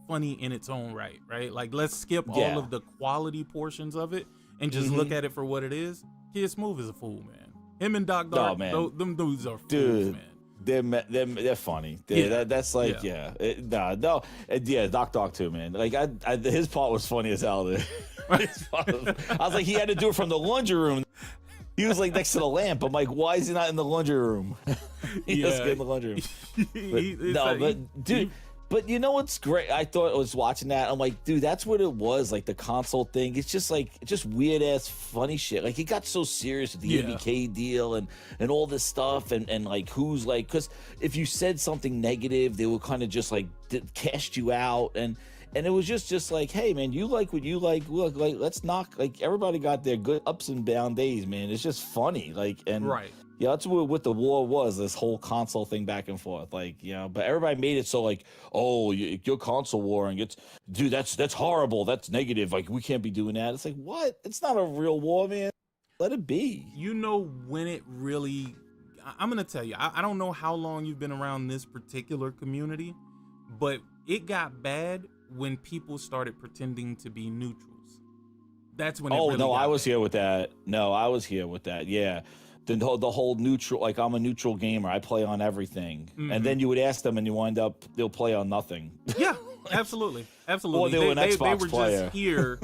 funny in its own right? Like, let's skip all of the quality portions of it and just look at it for what it is. Kid Smooth is a fool, man. Him and Doc Dog, them dudes are fools, man. They're funny. That's like Doc Dog too, man. Like his part was funny as hell. I was like, he had to do it from the laundry room. He was like next to the lamp. I'm like, why is he not in the laundry room? He has to get in the laundry room. Dude. But you know what's great? I thought I was watching that. I'm like, dude, that's what it was. Like the console thing. It's just like weird ass funny shit. Like it got so serious with the ABK deal and all this stuff and like who's like, because if you said something negative, they would kind of just like cast you out and it was just like, hey man, you like what you like. Look, like let's knock. Like everybody got their good ups and down days, man. It's just funny. Like right. Yeah, that's what the war was, this whole console thing back and forth. Like, but everybody made it so like, oh, your console war, and dude, that's horrible. That's negative. Like, we can't be doing that. It's like, what? It's not a real war, man. Let it be. When it really, I'm going to tell you, I don't know how long you've been around this particular community, but it got bad when people started pretending to be neutrals. That's when it really got I was bad. here with that. No, I was here with that. Yeah. The whole neutral, like I'm a neutral gamer. I play on everything. And then you would ask them and you wind up, they'll play on nothing. Yeah, absolutely. Or they were an Xbox player.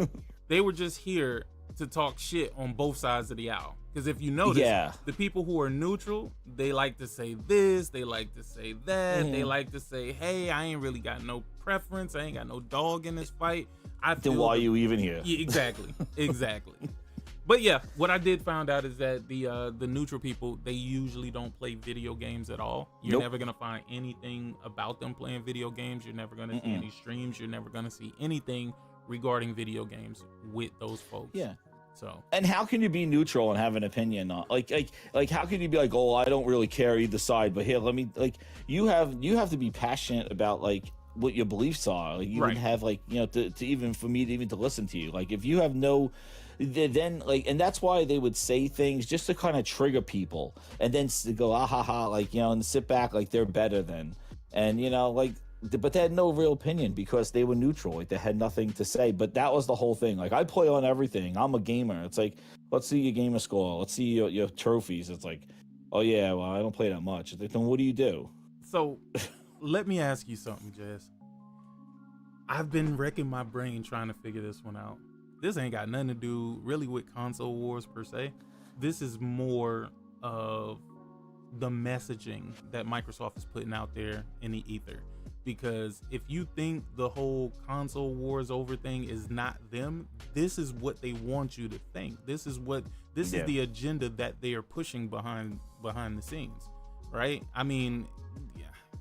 They were just here to talk shit on both sides of the aisle. Because if you notice, the people who are neutral, they like to say this, they like to say that, they like to say, hey, I ain't really got no preference, I ain't got no dog in this fight. Then why are you even here? Yeah, exactly. But yeah, what I did find out is that the neutral people, they usually don't play video games at all. You're never gonna find anything about them playing video games. You're never gonna see any streams. You're never gonna see anything regarding video games with those folks. Yeah. So. And how can you be neutral and have an opinion on like how can you be like, oh, I don't really care either side, but here, let me like you have to be passionate about like what your beliefs are. Like, you even have like to even for me to even to listen to you. Like if you have no. Then like, and that's why they would say things just to kind of trigger people, and then go like and sit back like they're better than, and like, but they had no real opinion because they were neutral, like they had nothing to say. But that was the whole thing. Like I play on everything. I'm a gamer. It's like, let's see your gamer score. Let's see your trophies. It's like, oh yeah, well I don't play that much. It's like, then what do you do? So let me ask you something, Jess. I've been wrecking my brain trying to figure this one out. This ain't got nothing to do really with console wars per se. This is more of the messaging that Microsoft is putting out there in the ether. Because if you think the whole console wars over thing is not them, this is what they want you to think. This is the agenda that they are pushing behind the scenes, right? I mean,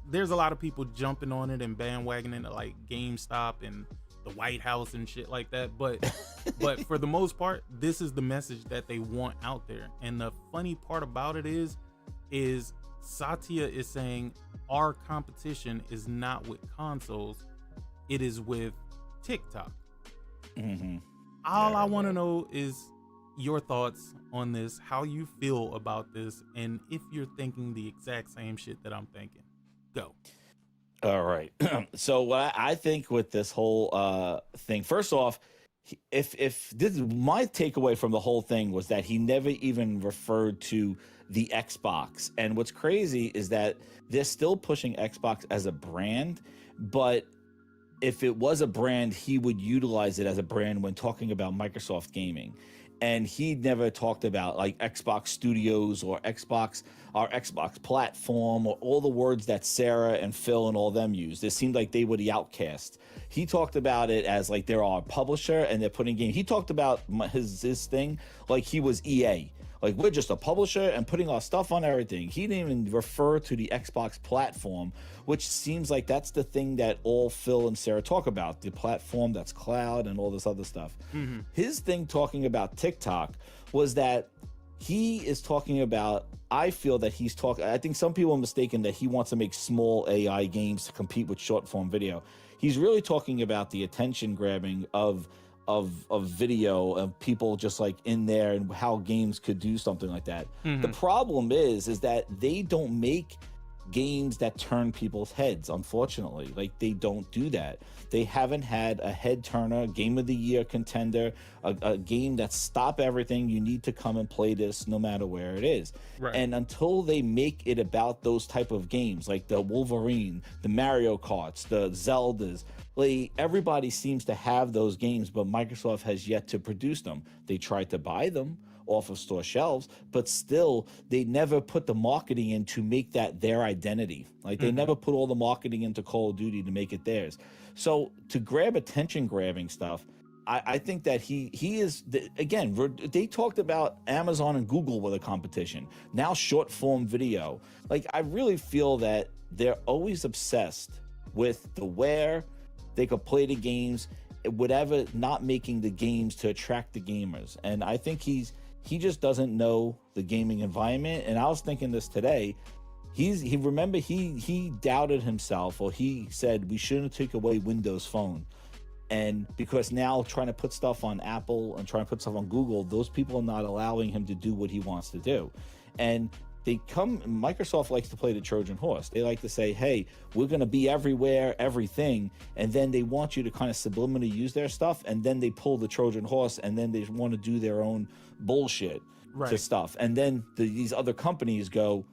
there's a lot of people jumping on it and bandwagoning it, like GameStop and the White House and shit like that, but for the most part, this is the message that they want out there. And the funny part about it is Satya is saying our competition is not with consoles, it is with TikTok. All I want to know is your thoughts on this, how you feel about this, and if you're thinking the exact same shit that I'm thinking. Go. All right. So what I think with this whole thing, first off, if this is my takeaway from the whole thing was that he never even referred to the Xbox. And what's crazy is that they're still pushing Xbox as a brand, but if it was a brand, he would utilize it as a brand when talking about Microsoft gaming. And he never talked about like Xbox Studios or Xbox platform or all the words that Sarah and Phil and all them used. It seemed like they were the outcast. He talked about it as like they're our publisher and they're putting game. He talked about his thing like he was EA. Like, we're just a publisher and putting our stuff on everything. He didn't even refer to the Xbox platform, which seems like that's the thing that all Phil and Sarah talk about, the platform that's cloud and all this other stuff. Mm-hmm. His thing talking about TikTok was that he is talking about, I feel that he's talking, I think some people are mistaken that he wants to make small AI games to compete with short form video. He's really talking about the attention grabbing of video of people just like in there and how games could do something like that. Mm-hmm. The problem is that they don't make games that turn people's heads, unfortunately. Like, they don't do that. They haven't had a head turner, game of the year contender, a game that stop everything. You need to come and play this no matter where it is. Right. And until they make it about those type of games, like the Wolverine, the Mario Karts, the Zeldas, like, everybody seems to have those games, but Microsoft has yet to produce them. They tried to buy them off of store shelves, but still they never put the marketing in to make that their identity. Like, they never put all the marketing into Call of Duty to make it theirs. So to grab attention grabbing stuff, I think that he is, again, they talked about Amazon and Google with a competition. Now short form video. Like, I really feel that they're always obsessed with the where they could play the games, whatever, not making the games to attract the gamers. And I think he just doesn't know the gaming environment. And I was thinking this today. He doubted himself, or he said we shouldn't take away Windows Phone. And because now trying to put stuff on Apple and trying to put stuff on Google, those people are not allowing him to do what he wants to do. And Microsoft likes to play the Trojan horse. They like to say, hey, we're going to be everywhere, everything. And then they want you to kind of subliminally use their stuff. And then they pull the Trojan horse and then they want to do their own bullshit to stuff. And then these other companies go,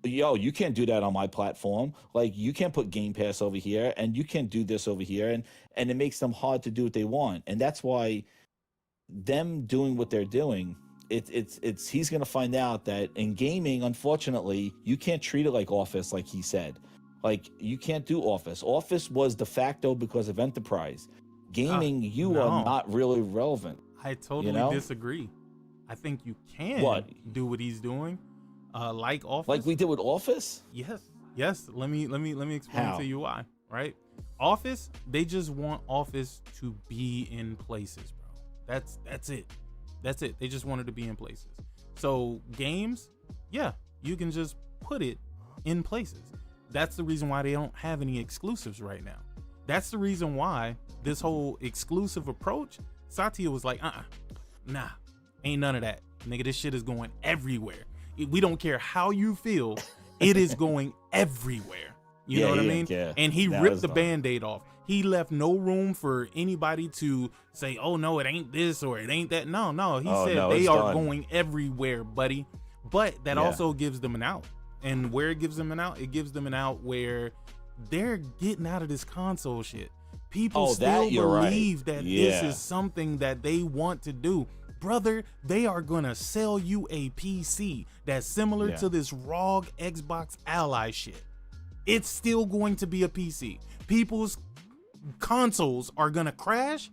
yo, you can't do that on my platform. Like, you can't put Game Pass over here and you can't do this over here. And it makes them hard to do what they want. And that's why them doing what they're doing, he's going to find out that in gaming, unfortunately, you can't treat it like Office, like he said. Like, you can't do Office. Office was de facto because of Enterprise. Gaming, are not really relevant. I totally disagree. I think you can do what he's doing, like Office. Like we did with Office? Yes. Let me explain to you why. Right? Office, they just want Office to be in places, bro. That's it. That's it. They just wanted to be in places. So games, you can just put it in places. That's the reason why they don't have any exclusives right now. That's the reason why this whole exclusive approach, Satya was like, nah, ain't none of that. Nigga, this shit is going everywhere. We don't care how you feel. It is going everywhere. You know what I mean? Yeah. And he ripped the Band-Aid off. He left no room for anybody to say, oh, no, it ain't this or it ain't that. No. He said they are going everywhere, buddy. But that also gives them an out. And where it gives them an out, it gives them an out where they're getting out of this console shit. People still believe that this is something that they want to do. Brother, they are going to sell you a PC that's similar to this ROG Xbox Ally shit. It's still going to be a PC. People's consoles are going to crash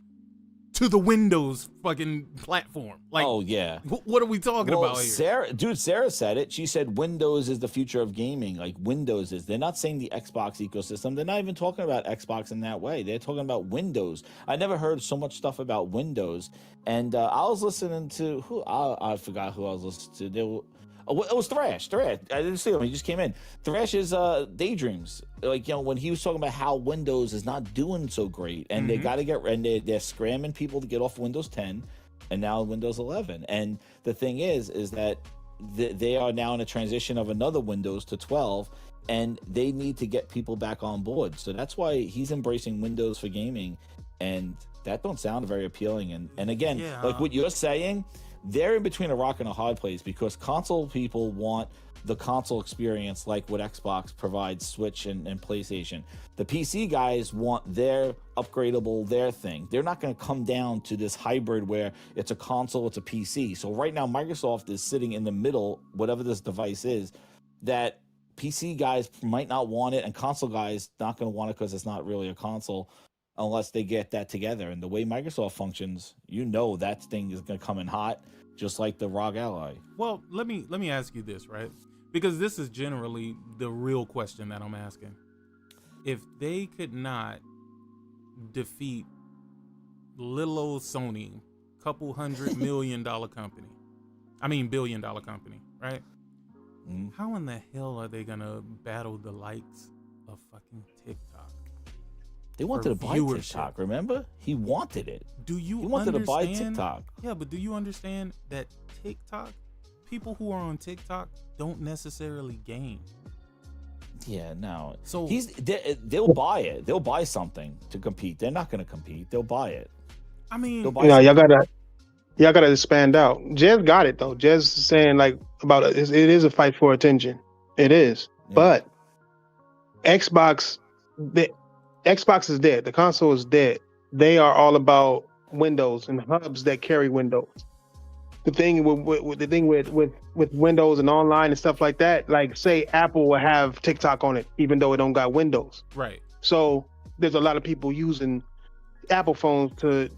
to the Windows fucking platform. Like, what are we talking about here? Sarah said it. She said Windows is the future of gaming. Like, Windows is. They're not saying the Xbox ecosystem. They're not even talking about Xbox in that way. They're talking about Windows. I never heard so much stuff about Windows. And I was listening to I forgot who I was listening to. It was Thrash. I didn't see him. He just came in. Thrash is Daydreams. Like, when he was talking about how Windows is not doing so great, and they got to they're scramming people to get off Windows 10, and now Windows 11. And the thing is that they are now in a transition of another Windows to 12, and they need to get people back on board. So that's why he's embracing Windows for gaming. And That don't sound very appealing. And again, Yeah. like what you're saying, they're in between a rock and a hard place because console people want the console experience like what Xbox provides, Switch and PlayStation. The PC guys want their upgradable, their thing. They're not going to come down to this hybrid where it's a console, it's a PC. So right now, Microsoft is sitting in the middle, whatever this device is, that PC guys might not want it and console guys not going to want it because it's not really a console unless they get that together. And the way Microsoft functions, that thing is going to come in hot, just like the ROG Ally. Well, let me ask you this, right? Because this is generally the real question that I'm asking. If they could not defeat little old Sony, couple $100 million company, billion dollar company, right? Mm-hmm. How in the hell are they gonna battle the likes of fucking TikTok? They wanted to buy TikTok, remember? He wanted it. He wanted to buy TikTok. Yeah, but do you understand that TikTok, people who are on TikTok don't necessarily game? Yeah, no. So they'll buy it. They'll buy something to compete. They're not going to compete. They'll buy it. I mean, y'all gotta expand out. Jez got it though. Jez is saying like about it is a fight for attention. It is, but Xbox is dead. The console is dead. They are all about Windows and hubs that carry Windows. The thing with Windows and online and stuff like that, like say Apple will have TikTok on it, even though it don't got Windows. Right. So there's a lot of people using Apple phones to,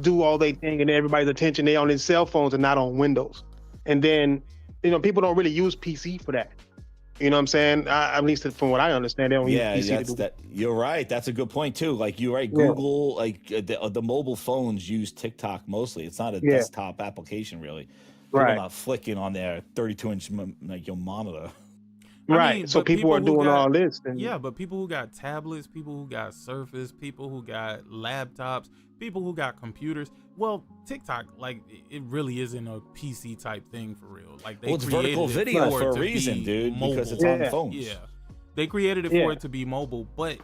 do all they thing, and everybody's attention, they on their cell phones and not on Windows. And then, people don't really use PC for that. You know what I'm saying? At least from what I understand, they don't use PC to do that. You're right. That's a good point too. Like you're right. Google, like the mobile phones use TikTok mostly. It's not a desktop application really. People not flicking on their 32-inch monitor. Right. So people are doing all this. Yeah, but people who got tablets, people who got Surface, people who got laptops, people who got computers. Well, TikTok, like, it really isn't a PC type thing for real. Like, they it's vertical video for a reason, dude, because it's on phones. Yeah, they created it for it to be mobile. But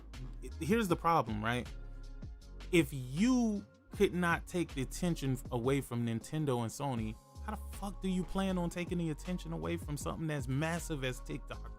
here's the problem, right? If you could not take the attention away from Nintendo and Sony, how the fuck do you plan on taking the attention away from something as massive as TikTok?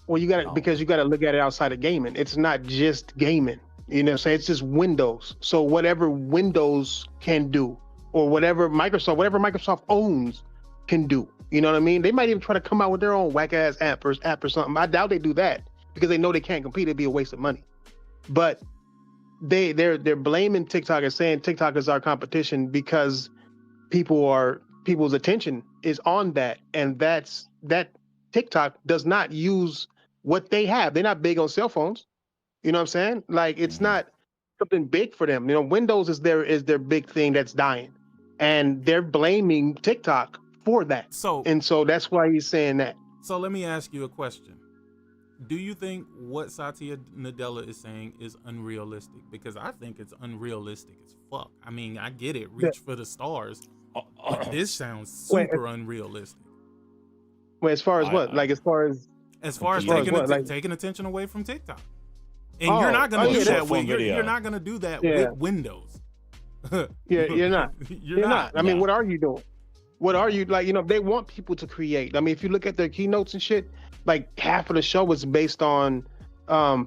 Well, because you got to look at it outside of gaming. It's not just gaming. You know what I'm saying? It's just Windows. So whatever Windows can do, or whatever Microsoft owns can do. You know what I mean? They might even try to come out with their own whack ass app or something. I doubt they do that because they know they can't compete. It'd be a waste of money. But they're blaming TikTok and saying TikTok is our competition because people's attention is on that, and that TikTok does not use what they have. They're not big on cell phones. You know what I'm saying? Like, it's not something big for them. Windows is their big thing that's dying, and they're blaming TikTok for that. So that's why he's saying that. So let me ask you a question. Do you think what Satya Nadella is saying is unrealistic? Because I think it's unrealistic as fuck. I mean, I get it. Reach for the stars. But this sounds super unrealistic. Wait, as far as what? Like, as far as taking attention away from TikTok. And you're not going to do that with you're not going to do that with Windows. You're not. You're not. I mean, what are you doing? What are you like? They want people to create. I mean, if you look at their keynotes and shit, like half of the show is based on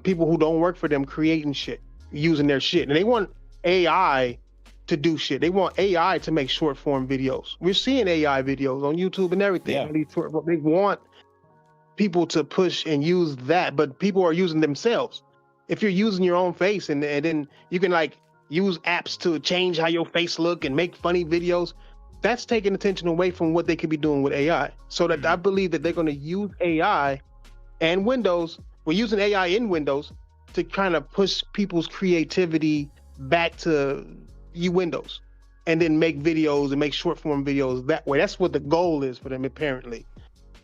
people who don't work for them creating shit, using their shit, and they want AI to do shit. They want AI to make short form videos. We're seeing AI videos on YouTube and everything. Yeah. They want people to push and use that, but people are using themselves. If you're using your own face and then you can like use apps to change how your face look and make funny videos, that's taking attention away from what they could be doing with AI. So that I believe that they're going to use AI and Windows. We're using AI in Windows to kind of push people's creativity back to Windows, and then make videos and make short form videos that way. That's what the goal is for them, apparently.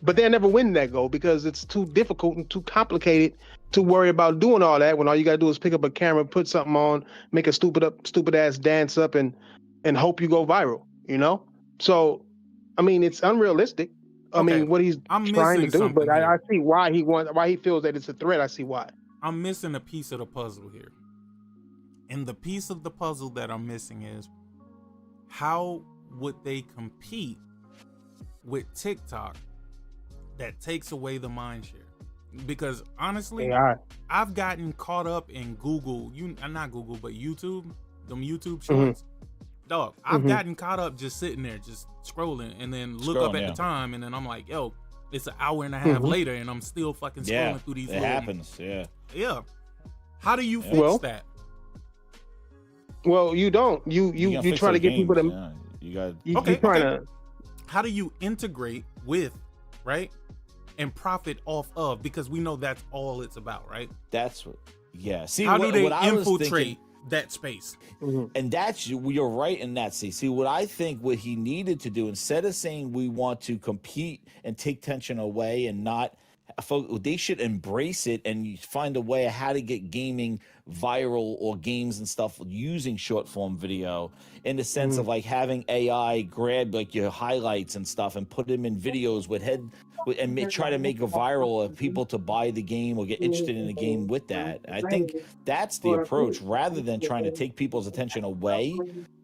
But they'll never win that goal because it's too difficult and too complicated to worry about doing all that when all you gotta do is pick up a camera, put something on, make a stupid ass dance up, and hope you go viral. So I mean, it's unrealistic. I mean, what he's trying to do, but I see why he feels that it's a threat. I see why. I'm missing a piece of the puzzle here. And the piece of the puzzle that I'm missing is how would they compete with TikTok that takes away the mind share? Because honestly, I've gotten caught up in Google, not Google, but YouTube, them YouTube shorts. Dog, I've gotten caught up just sitting there, just scrolling, and then look up at the time, and then I'm like, yo, it's an hour and a half later, and I'm still fucking scrolling through these. It happens, yeah. How do you fix that? Well, you don't. You try to get people to. You got. You trying to. How do you integrate with, right, and profit off of? Because we know that's all it's about, right? That's what. Yeah. See, how do they infiltrate that space? And that's, you're right in that. See what I think what he needed to do, instead of saying we want to compete and take tension away and not, they should embrace it and find a way of how to get gaming viral or games and stuff using short form video, in the sense of like having AI grab like your highlights and stuff and put them in videos and try to make it viral of people to buy the game or get interested in the game with that. I think that's the approach, rather than trying to take people's attention away.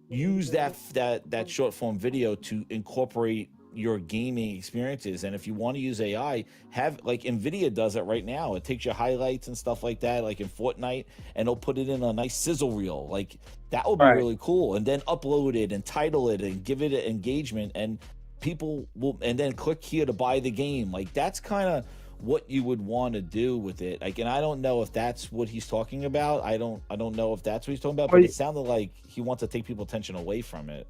Use that short form video to incorporate your gaming experiences. And if you want to use AI, have like Nvidia does it right now. It takes your highlights and stuff like that, like in Fortnite, and it'll put it in a nice sizzle reel. Like that would be really cool. And then upload it and title it and give it an engagement, and people will, and then click here to buy the game. Like that's kind of what you would want to do with it. Like, and I don't know if that's what he's talking about. I don't know if that's what he's talking about, but it sounded like he wants to take people's attention away from it.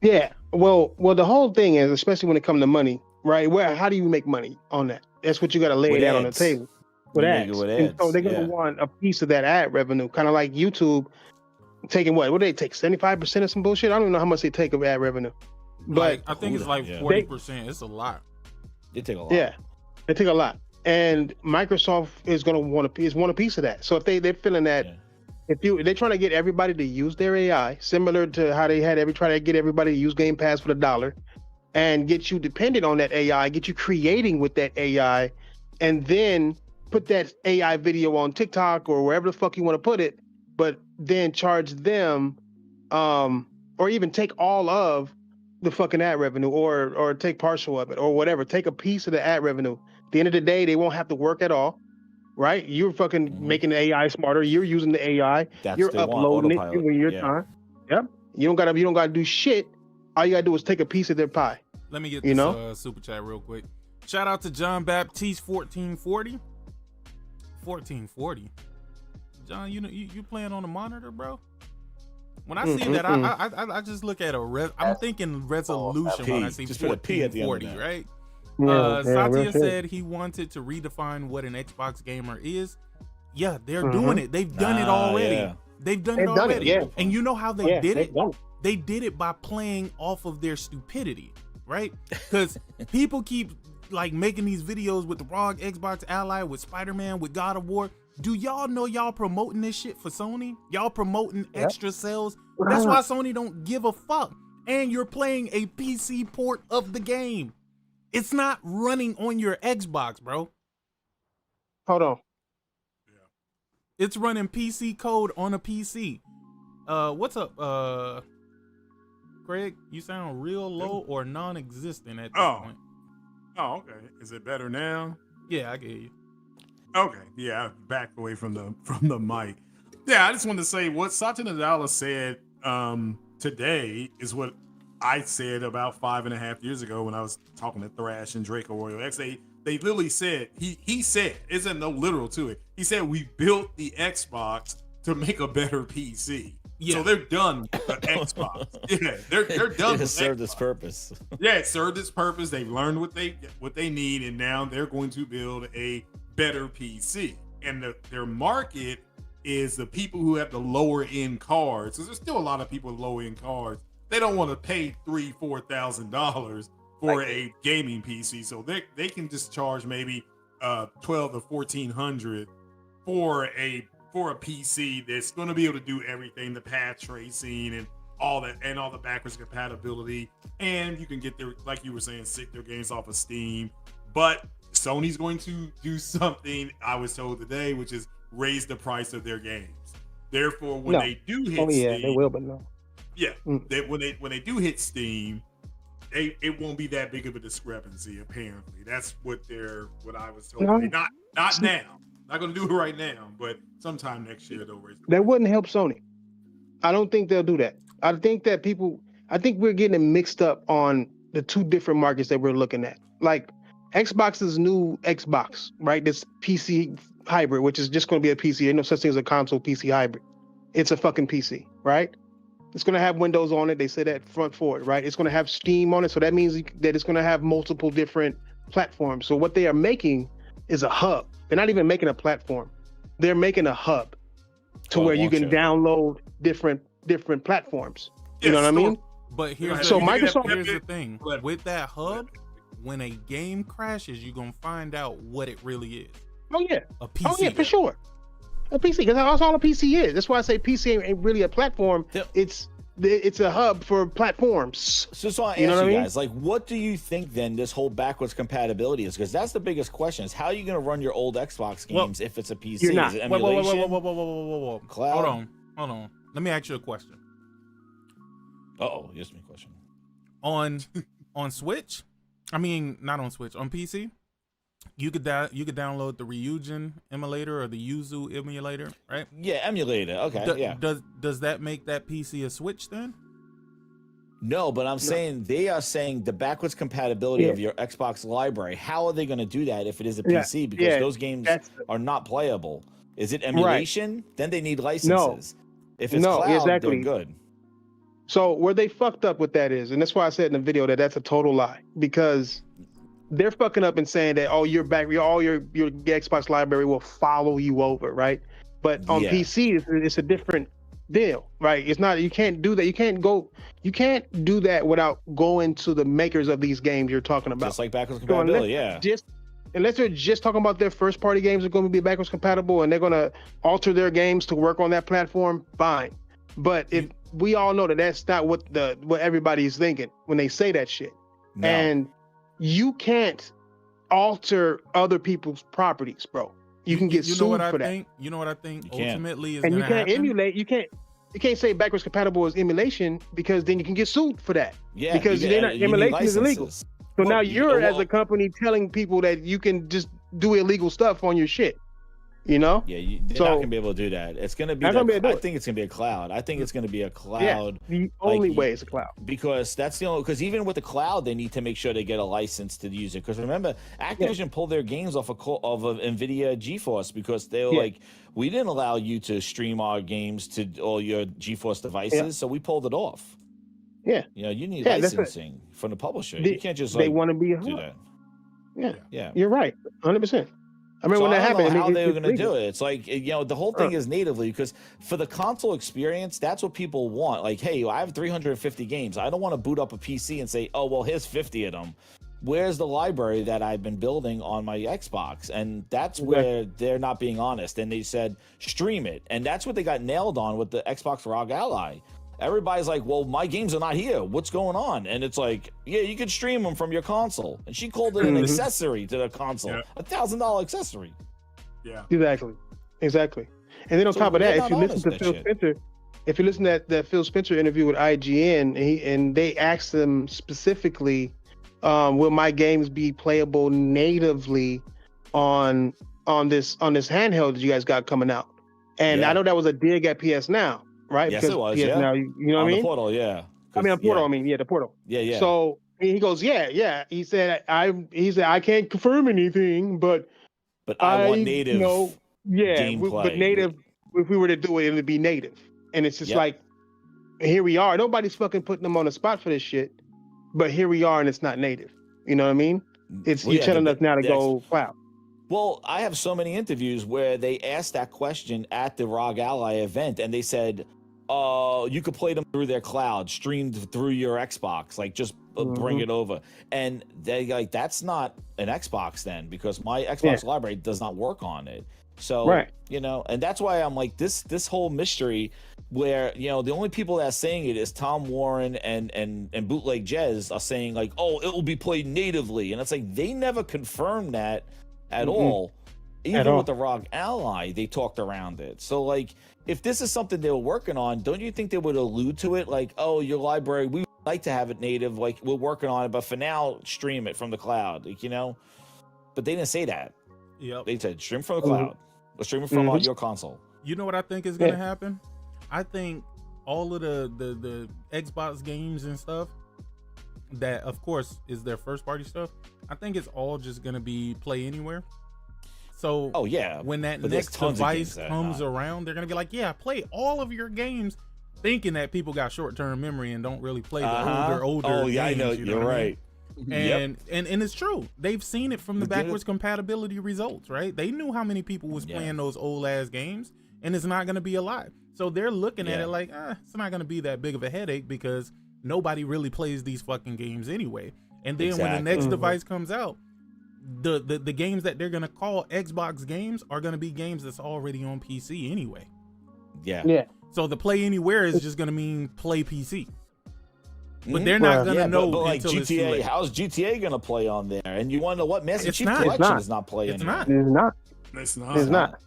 Yeah, well, the whole thing is, especially when it comes to money, right? How do you make money on that? That's what you got to lay it out on the table with ads. And so they're gonna want a piece of that ad revenue, kind of like YouTube taking what do they take, 75% of some bullshit? I don't know how much they take of ad revenue, but I think it's like 40%. It's a lot. They take a lot. Yeah, they take a lot, and Microsoft is gonna want a piece of that. So if they're feeling that. Yeah. If they're trying to get everybody to use their AI, similar to how they had try to get everybody to use Game Pass for $1, and get you dependent on that AI, get you creating with that AI, and then put that AI video on TikTok or wherever the fuck you want to put it, but then charge them, or even take all of the fucking ad revenue, or take partial of it, or whatever. Take a piece of the ad revenue. At the end of the day, they won't have to work at all. Right, you're fucking making the AI smarter. You're using the AI. You're uploading it when your time. Yep. You don't gotta do shit. All you gotta do is take a piece of their pie. Let me get this super chat real quick. Shout out to John Baptiste 1440. 1440. John, you playing on a monitor, bro? When I see that, I just look at I'm thinking resolution when I see 1440, right? Satya said he wanted to redefine what an Xbox gamer is. Yeah, they're doing it. They've done it already. Yeah. They've done it already. And you know how they did it? They did it by playing off of their stupidity, right? Because people keep like making these videos with the ROG Xbox Ally, with Spider-Man, with God of War. Do y'all know y'all promoting this shit for Sony? Y'all promoting extra sales? That's why Sony don't give a fuck. And you're playing a PC port of the game. It's not running on your Xbox, bro. Hold on. Yeah. It's running PC code on a PC. What's up, Craig? You sound real low or non-existent at this point. Oh, okay. Is it better now? Yeah, I get you. Okay. Yeah, I backed away from the mic. Yeah, I just wanted to say what Satya Nadella said today is what I said about 5.5 years ago when I was talking to Thrash and Draco Royal X. They literally said, he said, isn't no literal to it. He said, we built the Xbox to make a better PC. Yeah. So they're done with the Xbox. Yeah, they're done. It served its purpose. Yeah, it served its purpose. They've learned what they need, and now they're going to build a better PC. And their market is the people who have the lower end cards. So there's still a lot of people with low end cards. They don't want to pay $3,000-$4,000 for a gaming PC, so they can just charge maybe $1,200 to $1,400 for a PC that's going to be able to do everything, the path tracing and all that, and all the backwards compatibility. And you can get their, like you were saying, their games off of Steam. But Sony's going to do something I was told today, which is raise the price of their games. Therefore, when they do hit Steam, they will, but no. Yeah, when they do hit Steam, it won't be that big of a discrepancy. Apparently, that's what I was told. No. Not now. Not going to do it right now, but sometime next year they'll raise. That wouldn't help Sony. I don't think they'll do that. I think we're getting it mixed up on the two different markets that we're looking at. Like Xbox's new Xbox, right? This PC hybrid, which is just going to be a PC. Ain't no such thing as a console PC hybrid. It's a fucking PC, right? It's going to have Windows on it. They say that front forward, right? It's going to have Steam on it. So that means that it's going to have multiple different platforms. So what they are making is a hub. They're not even making a platform. They're making a hub to where you can download different platforms. You know what I mean? But here's the thing. With that hub, when a game crashes, you're going to find out what it really is. Oh, yeah. A PC. Oh, yeah, for sure. A PC, because that's all a PC is. That's why I say PC ain't really a platform. It's a hub for platforms. So I ask you guys, like, what do you think then this whole backwards compatibility is? Because that's the biggest question: is how are you going to run your old Xbox games if it's a PC? You're not. Is it emulation? Whoa. Cloud? Hold on. Let me ask you a question. You asked me a question. On Switch, I mean not on Switch, on PC. You could download the Ryujin emulator or the Yuzu emulator, right? Yeah, emulator. Okay, Does that make that PC a Switch then? No, but I'm saying they are saying the backwards compatibility of your Xbox library. How are they going to do that if it is a PC? Because those games are not playable. Is it emulation? Right. Then they need licenses. If it's cloud, they're good. So where they fucked up with that is, and that's why I said in the video that that's a total lie, because they're fucking up and saying that all your Xbox library will follow you over, right? But on PC, it's a different deal, right? It's not. You can't do that. You can't do that without going to the makers of these games you're talking about. Just like backwards compatibility, Unless they're just talking about their first party games are going to be backwards compatible and they're going to alter their games to work on that platform, fine. But if we all know that that's not what everybody's thinking when they say that shit. No. And you can't alter other people's properties, bro. You can get sued for that. You know what I think ultimately is and you can't emulate. You can't say backwards compatible is emulation because then you can get sued for that. Yeah, because emulation is illegal. So now you're as a company telling people that you can just do illegal stuff on your shit. You know? Yeah, they're not gonna be able to do that. It's gonna be. I think it's gonna be a cloud. I think it's gonna be a cloud. Yeah, the only way is a cloud. Because that's the only. Because even with the cloud, they need to make sure they get a license to use it. Because remember, Activision pulled their games off of NVIDIA GeForce because they were like, we didn't allow you to stream our games to all your GeForce devices, so we pulled it off. Yeah. You know, you need licensing from the publisher. You can't just they want to be a do that. Yeah. You're right, 100%. I mean, when that happened, how they were going to do it. It's like, the whole thing is natively, because for the console experience, that's what people want. Like, hey, I have 350 games. I don't want to boot up a PC and say, oh, well, here's 50 of them. Where's the library that I've been building on my Xbox? And that's where they're not being honest. And they said, stream it. And that's what they got nailed on with the Xbox ROG Ally. Everybody's like, well, my games are not here. What's going on? And it's like, yeah, you can stream them from your console. And she called it an accessory to the console, $1,000 accessory. Yeah, exactly. And then on top of that, if you listen to Phil Spencer, that Phil Spencer interview with IGN, and they asked him specifically, will my games be playable natively on this handheld that you guys got coming out? And I know that was a dig at PS Now. Right? Yes, because it was. Now, you know what I mean? The Portal, yeah. I mean, the Portal. Yeah. So he goes, yeah. He said, I can't confirm anything, but I want native. Gameplay. But native. If we were to do it, it would be native. And it's just like, here we are. Nobody's fucking putting them on the spot for this shit, but here we are, and it's not native. You know what I mean? You're telling us now to go cloud. Well, I have so many interviews where they asked that question at the ROG Ally event, and they said, you could play them through their cloud, streamed through your Xbox, like just bring it over. And they like, that's not an Xbox then, because my Xbox library does not work on it. So, and that's why I'm like, this whole mystery where, the only people that are saying it is Tom Warren and Bootleg Jez are saying like, oh, it will be played natively. And it's like, they never confirmed that at all. Even with the ROG Ally, they talked around it. So like, if this is something they were working on, don't you think they would allude to it? Like, oh, your library, we would like to have it native. Like, we're working on it, but for now, stream it from the cloud. Like, you know, but they didn't say that. Yep. They said stream from the cloud, or stream it from your console. You know what I think is gonna happen? I think all of the Xbox games and stuff that, of course, is their first party stuff. I think it's all just gonna be play anywhere. So when that next device comes around, they're gonna be like, yeah, play all of your games, thinking that people got short-term memory and don't really play the older Oh yeah, games, I know. you know You're what I right. mean? And it's true. They've seen it from the backwards compatibility results, right? They knew how many people was playing those old ass games, and it's not gonna be a lot. So they're looking at it like, it's not gonna be that big of a headache because nobody really plays these fucking games anyway. And then when the next device comes out, the games that they're gonna call Xbox games are gonna be games that's already on PC anyway. Yeah. So the play anywhere is just gonna mean play PC. But they're not gonna know but like until it's too GTA. late. How's GTA gonna play on there? And you want to know what? Master Chief not. Collection is not playing. It's not. It's not.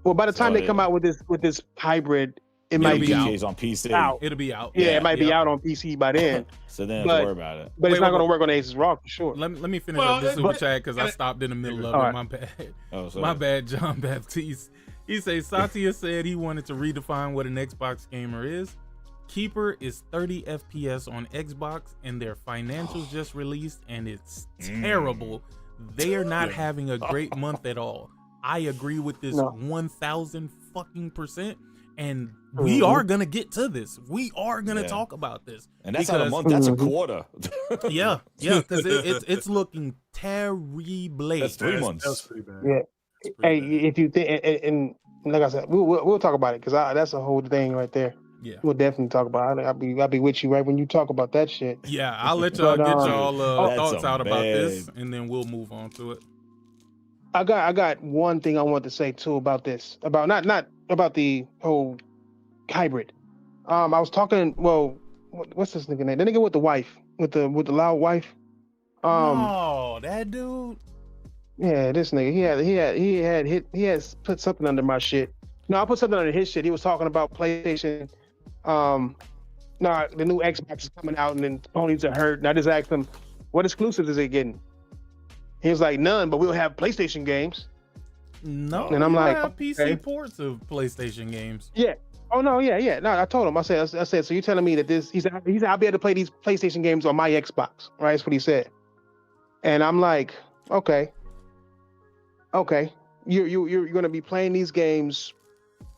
Well, by the time they come out with this hybrid, it might be GTA's on PC. out. It'll be out. Yeah, it might be out on PC by then. So then don't worry about it. But it's not going to work on Aces Rock for sure. Let me finish up this super chat because I stopped in the middle of it. My bad. My bad, John Baptiste. He says Satya said he wanted to redefine what an Xbox gamer is. Keeper is 30 FPS on Xbox, and their financials just released, and it's terrible. They are not having a great month at all. I agree with this 1,000 fucking %. And we are gonna get to this. We are gonna talk about this. And that's not a month. That's a quarter. yeah, because it's looking terrible. That's 3 months. That's pretty bad. Yeah. Hey, if you think, and like I said, we'll talk about it because that's a whole thing right there. Yeah, we'll definitely talk about it. I'll be with you right when you talk about that shit. Yeah, I'll let y'all get y'all thoughts out about this, and then we'll move on to it. I got one thing I want to say too about this, about not about the whole hybrid. I was talking. Well, what's this nigga name? The nigga with the wife, with the loud wife. Oh, that dude. Yeah, this nigga. He had put something under my shit. No, I put something under his shit. He was talking about PlayStation. The new Xbox is coming out, and then ponies are hurt. And I just asked him, what exclusives is it getting? He was like, none, but we'll have PlayStation games. No, and I'm like, have PC ports of PlayStation games. Yeah. Oh no, yeah. No, I told him. I said, so you're telling me that this? He said, I'll be able to play these PlayStation games on my Xbox, right? That's what he said. And I'm like, okay. You're gonna be playing these games,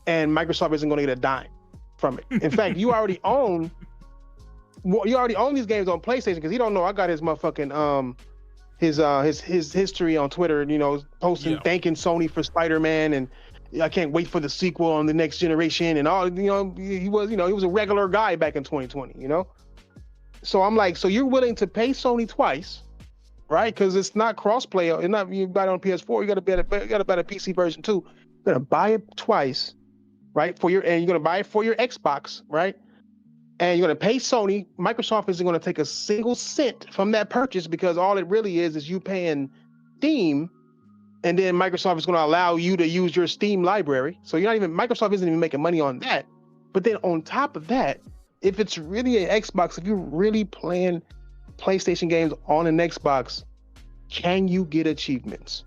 and Microsoft isn't gonna get a dime from it. In fact, you already own these games on PlayStation because he don't know I got his motherfucking his history on Twitter, posting thanking Sony for Spider-Man, and I can't wait for the sequel on the next generation, and all. He was a regular guy back in 2020. So I'm like, so you're willing to pay Sony twice, right? Because it's not cross-play. It's not, you buy it on PS4. You got to buy a PC version too. You're gonna buy it twice, right? And you're gonna buy it for your Xbox, right? And you're going to pay Sony. Microsoft isn't going to take a single cent from that purchase because all it really is you paying Steam, and then Microsoft is going to allow you to use your Steam library. So Microsoft isn't even making money on that. But then on top of that, if it's really an Xbox, if you're really playing PlayStation games on an Xbox, can you get achievements?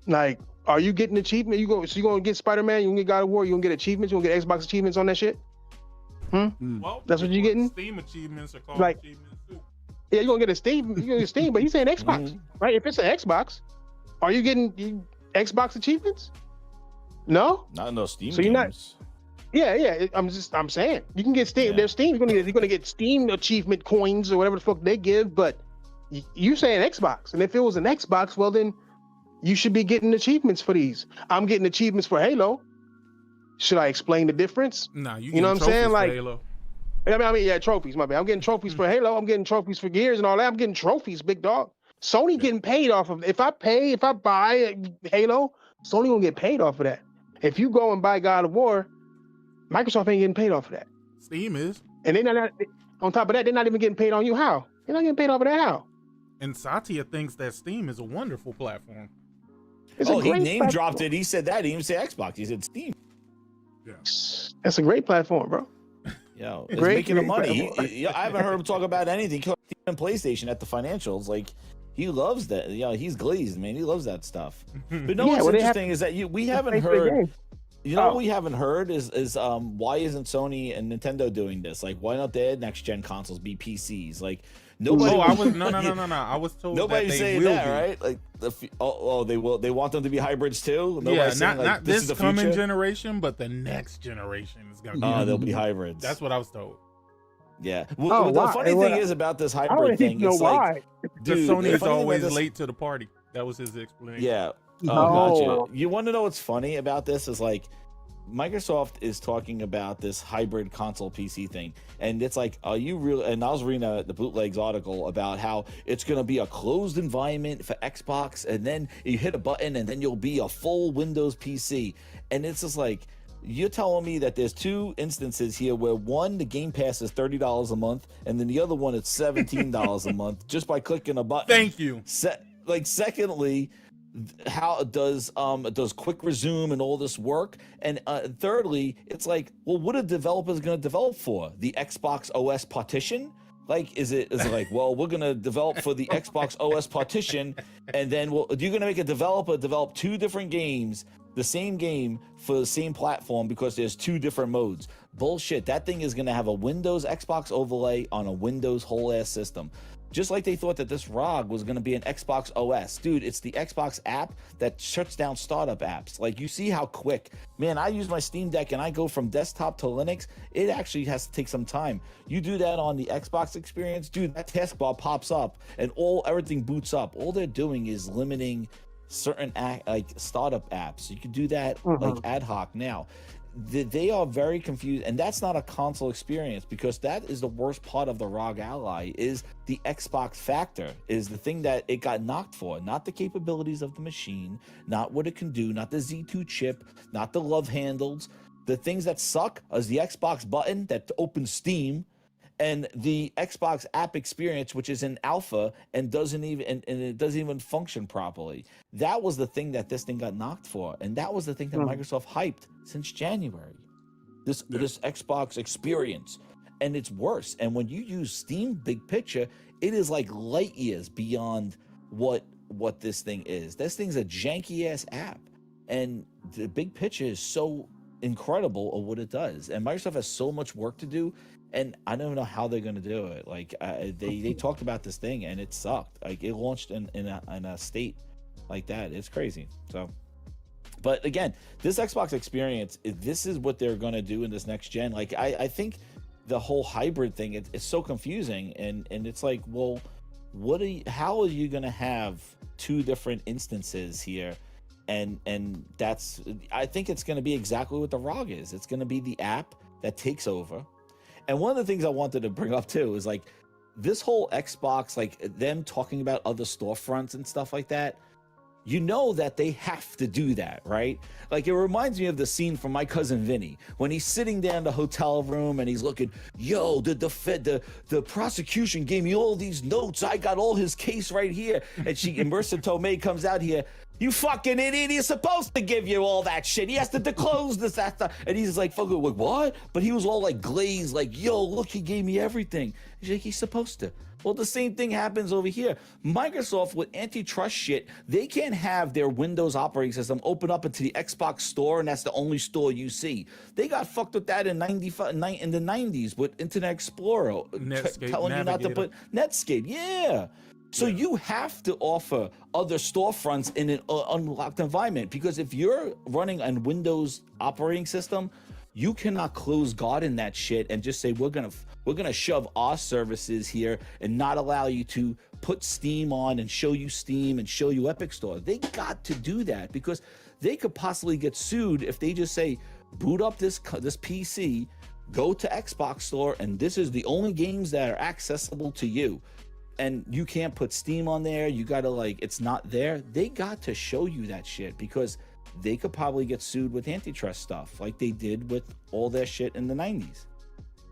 Like, are you getting achievement? You're going to get Spider-Man, you're going to get God of War, you're going to get achievements, you're going to get Xbox achievements on that shit? Well, that's what you're getting. Steam achievements are called achievements too. Yeah, you're gonna get a Steam, but he's saying Xbox, right? If it's an Xbox, are you getting Xbox achievements? No, not no Steam. So you're games. not. Yeah. I'm saying you can get Steam. There's Steam. You're gonna get Steam achievement coins or whatever the fuck they give. But you saying Xbox, and if it was an Xbox, well then you should be getting achievements for these. I'm getting achievements for Halo. Should I explain the difference? Nah, you know what I'm saying? Like, Halo. I mean, trophies. My bad. I'm getting trophies for Halo. I'm getting trophies for Gears and all that. I'm getting trophies, big dog. Sony getting paid off of. If I buy Halo, Sony gonna get paid off of that. If you go and buy God of War, Microsoft ain't getting paid off of that. Steam is. And they're not. On top of that, they're not even getting paid on you. How? They're not getting paid off of that. How? And Satya thinks that Steam is a wonderful platform. He name dropped it. He said that. He didn't even say Xbox. He said Steam. Yeah. That's a great platform, bro. Yeah, it's making the money. I haven't heard him talk about anything. Even PlayStation at the financials, like he loves that. He's glazed, man. He loves that stuff. But what's interesting is that we haven't heard. What we haven't heard is why isn't Sony and Nintendo doing this? Like, why not their next gen consoles be PCs? Like, nobody. No. I was told nobody's saying that, right? Like, they will. They want them to be hybrids too. Nobody's saying, not this coming generation, but the next generation is gonna be. They'll be hybrids. That's what I was told. Yeah. The funny thing is about this hybrid thing, it's like, dude, Sony is always late to the party. That was his explanation. Yeah. Gotcha. You want to know what's funny about this is like Microsoft is talking about this hybrid console PC thing, and it's like, are you real? And I was reading the Bootlegs article about how it's going to be a closed environment for Xbox, and then you hit a button, and then you'll be a full Windows PC, and it's just like, you're telling me that there's two instances here where one, the Game Pass is $30 a month, and then the other one it's $17 a month just by clicking a button. Thank you. Secondly, how does quick resume and all this work? And thirdly, it's like, well, what are developers going to develop for? The Xbox OS partition? Like, is it like, well, we're going to develop for the Xbox OS partition, and then you're going to make a developer develop two different games, the same game for the same platform because there's two different modes. Bullshit. That thing is going to have a Windows Xbox overlay on a Windows whole ass system. Just like they thought that this ROG was going to be an Xbox OS. Dude, it's the Xbox app that shuts down startup apps. Like, you see how quick. Man, I use my Steam Deck and I go from desktop to Linux. It actually has to take some time. You do that on the Xbox experience, dude, that taskbar pops up and everything boots up. All they're doing is limiting certain startup apps. You can do that like ad hoc now. They are very confused, and that's not a console experience, because that is the worst part of the ROG Ally, is the Xbox factor, is the thing that it got knocked for, not the capabilities of the machine, not what it can do, not the Z2 chip, not the love handles. The things that suck is the Xbox button that opens Steam, and the Xbox app experience, which is in alpha and it doesn't even function properly. That was the thing that this thing got knocked for, and that was the thing that Microsoft hyped since January. This Xbox experience, and it's worse. And when you use Steam Big Picture, it is like light years beyond what this thing is. This thing's a janky ass app, and the Big Picture is so incredible of what it does. And Microsoft has so much work to do. And I don't know how they're going to do it. Like, they talked about this thing and it sucked. Like, it launched in a state like that. It's crazy. So, but again, this Xbox experience, this is what they're going to do in this next gen. Like, I think the whole hybrid thing, it's so confusing. And it's like, well, how are you going to have two different instances here? And I think it's going to be exactly what the ROG is. It's going to be the app that takes over. And one of the things I wanted to bring up too is like this whole Xbox, like them talking about other storefronts and stuff like that. You know that they have to do that, right? Like, it reminds me of the scene from My Cousin Vinny when he's sitting there in the hotel room and he's looking, yo, the prosecution gave me all these notes. I got all his case right here. And Marissa Tomei comes out here. You fucking idiot, he's supposed to give you all that shit. He has to disclose this, that stuff. And he's like, fucking, like, what? But he was all like glazed, like, yo, look, he gave me everything. He's like, he's supposed to. Well, the same thing happens over here. Microsoft, with antitrust shit, they can't have their Windows operating system open up into the Xbox store, and that's the only store you see. They got fucked with that in the 90s with Internet Explorer, telling you not to put Netscape. Yeah. So you have to offer other storefronts in an unlocked environment, because if you're running a Windows operating system, you cannot close God in that shit and just say we're gonna shove our services here and not allow you to put Steam on and show you Steam and show you Epic Store. They got to do that, because they could possibly get sued if they just say boot up this PC, go to Xbox Store, and this is the only games that are accessible to you. And you can't put Steam on there. You gotta, like, it's not there. They got to show you that shit, because they could probably get sued with antitrust stuff like they did with all their shit in the 90s.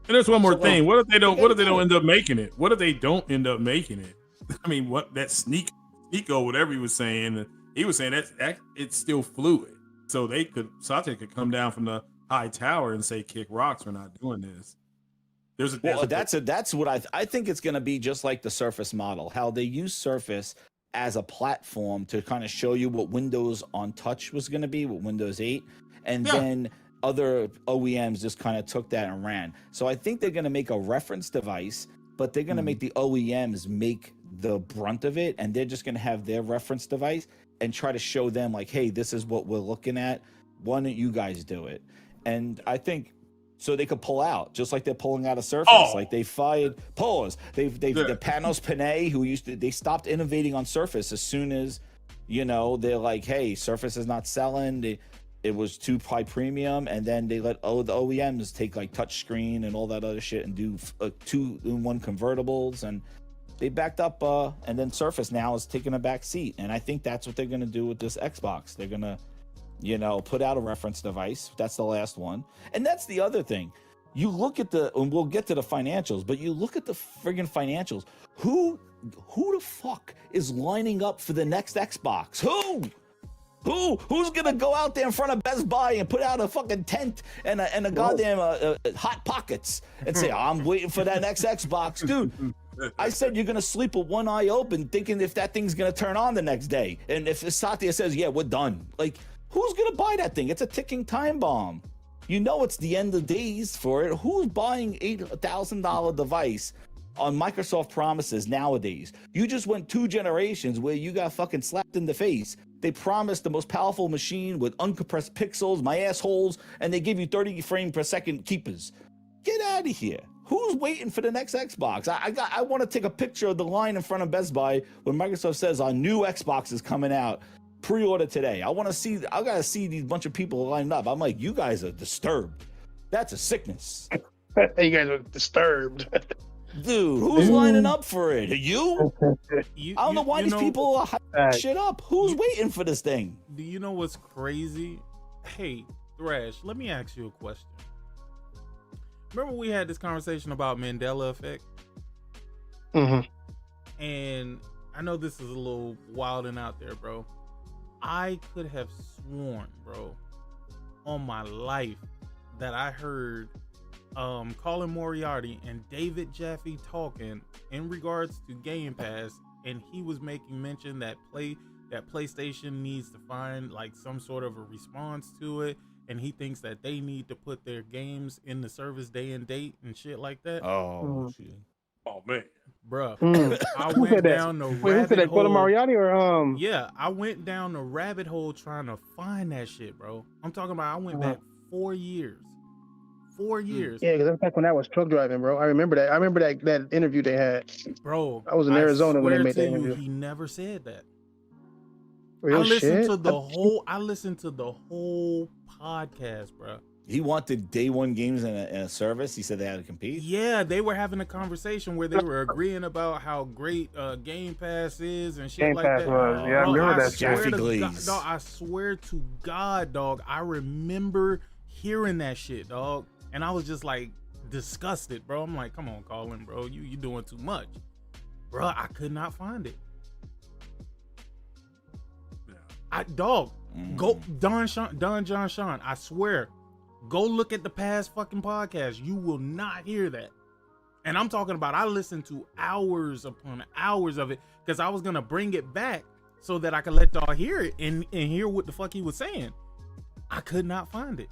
And there's one more thing. What if they don't end up making it? What if they don't end up making it? I mean, what that Sneeko, whatever he was saying that it's still fluid. So Satya could come down from the high tower and say kick rocks. We're not doing this. That's what I think it's going to be, just like the Surface model, how they use Surface as a platform to kind of show you what Windows on touch was going to be with Windows 8. And then other OEMs just kind of took that and ran. So I think they're going to make a reference device, but they're going to make the OEMs make the brunt of it. And they're just going to have their reference device and try to show them like, hey, this is what we're looking at. Why don't you guys do it? And I think so they could pull out, just like they're pulling out of Surface. Like they fired the Panos Panay, who they stopped innovating on Surface as soon as, they're like, hey, Surface is not selling. It was too high premium, and then they let the OEMs take like touchscreen and all that other shit and do 2-in-1 convertibles, and they backed up. And then Surface now is taking a back seat, and I think that's what they're gonna do with this Xbox. They're gonna put out a reference device. That's the last one. And that's the other thing. You look at and we'll get to the financials, but you look at the friggin' financials. Who the fuck is lining up for the next Xbox? Who's gonna go out there in front of Best Buy and put out a fucking tent and a goddamn Hot Pockets and say, I'm waiting for that next Xbox, dude? I said you're gonna sleep with one eye open, thinking if that thing's gonna turn on the next day, and if Satya says, yeah, we're done, like, who's gonna buy that thing? It's a ticking time bomb. It's the end of days for it. Who's buying $8,000 device on Microsoft promises nowadays? You just went 2 generations where you got fucking slapped in the face. They promised the most powerful machine with uncompressed pixels, my assholes, and they give you 30 frames per second keepers. Get out of here. Who's waiting for the next Xbox? I want to take a picture of the line in front of Best Buy when Microsoft says our new Xbox is coming out. Pre-order today. I gotta see these bunch of people lined up. I'm like, you guys are disturbed. That's a sickness. You guys are disturbed. Dude, who's lining up for it? You? I don't know why these people are hyping shit up. Who's waiting for this thing? Do you know what's crazy? Hey, Thrash, let me ask you a question. Remember we had this conversation about Mandela effect? Mm-hmm. And I know this is a little wild and out there, bro. I could have sworn, bro, on my life that I heard Colin Moriarty and David Jaffe talking in regards to Game Pass, and he was making mention that PlayStation needs to find like some sort of a response to it, and he thinks that they need to put their games in the service day and date and shit like that. Oh, shit. Oh man, bruh. I went down the rabbit hole. Colin Moriarty or Yeah, I went down the rabbit hole trying to find that shit, bro. I'm talking about I went back 4 years. 4 years. Yeah, because that's back when I was truck driving, bro. I remember that. I remember that interview they had. Bro, I was in Arizona when they made that interview. He never said that. Real I listened shit? to the whole podcast, bro. He wanted day one games in a service. He said they had to compete. Yeah, they were having a conversation where they were agreeing about how great Game Pass is and shit Game like Pass that. was. Yeah, I remember that shit. Dog, I swear to God, dog, I remember hearing that shit, dog. And I was just like disgusted, bro. I'm like, come on, Colin, bro. You doing too much. Bro, I could not find it. Go Don John Sean, I swear. Go look at the past fucking podcast. You will not hear that. And I'm talking about I listened to hours upon hours of it because I was going to bring it back so that I could let y'all hear it and hear what the fuck he was saying. I could not find it.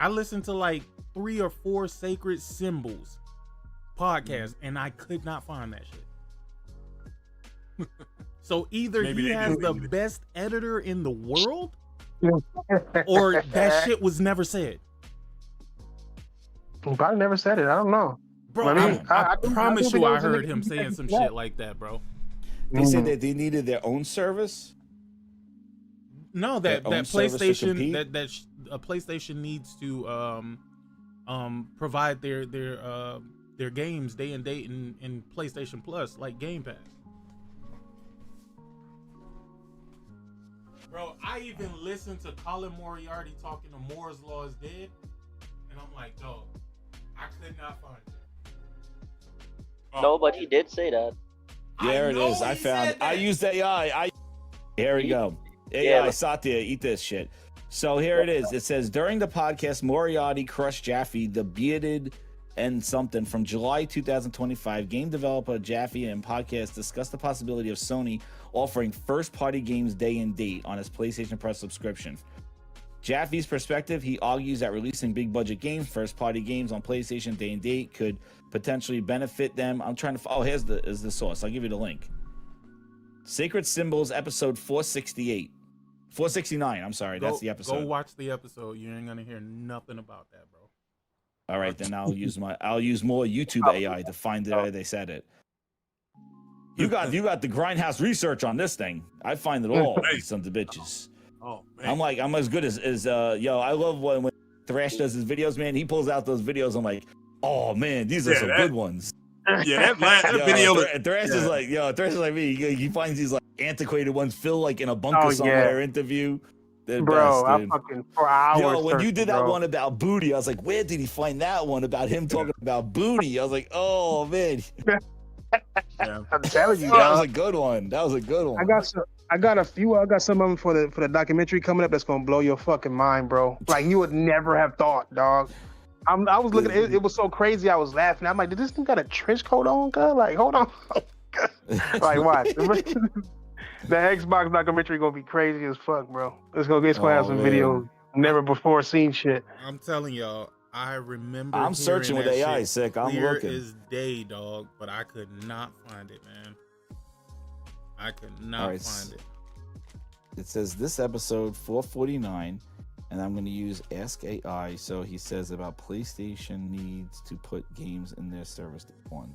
I listened to like 3 or 4 Sacred Symbols podcasts and I could not find that shit. So either he has the best editor in the world or that shit was never said. He probably never said it. I don't know. Bro, I promise you I heard him saying some shit like that, bro. They said that they needed their own service? No, that PlayStation that PlayStation needs to provide their games day and date in PlayStation Plus, like Game Pass. Bro, I even listened to Colin Moriarty talking to Moore's Law is Dead, and I'm like, dog, I could not find it. No, but he did say that. There it is. I found. I used AI. Here we go. AI, Satya, eat this shit. So here it is. It says, during the podcast, Moriarty crushed Jaffe, the bearded and something, from July 2025. Game developer Jaffe and podcast discussed the possibility of Sony offering first-party games day and date on its PlayStation Plus subscription. Jaffe's perspective, he argues that releasing big-budget games, first-party games on PlayStation day and date could potentially benefit them. I'm trying to... Oh, here's the source. I'll give you the link. Sacred Symbols, episode 468. 469, I'm sorry. That's the episode. Go watch the episode. You ain't gonna hear nothing about that, bro. All right, then I'll use more YouTube AI to find the way they said it. You got the grindhouse research on this thing. I find it all, sons of bitches. Oh man. I'm as good as yo. I love when Thrash does his videos, man. He pulls out those videos. I'm like, oh man, these are some good ones. Yeah, that video. Thrash is like, Thrash is like me. He finds these like antiquated ones. Phil like in a bunker somewhere interview. Bro, best, I fucking for hours. Yo, when you did that bro. one about booty, I was like, where did he find that one about him talking about booty? I was like, oh man. I'm telling you, that was a good one. I got some of them for the documentary coming up that's gonna blow your fucking mind, bro. Like you would never have thought, dog. I was looking at it, it was so crazy. I was laughing. I'm like, did this thing got a trench coat on, cuz? Like, hold on. Like, watch. The Xbox documentary gonna be crazy as fuck, bro. It's gonna have some videos never before seen shit. I'm telling y'all, I remember. I'm searching with AI, sick. I'm looking. Clear as day, dog, but I could not find it, man. I could not find it. It says this episode 449, and I'm going to use Ask AI. So he says about PlayStation needs to put games in their service. One.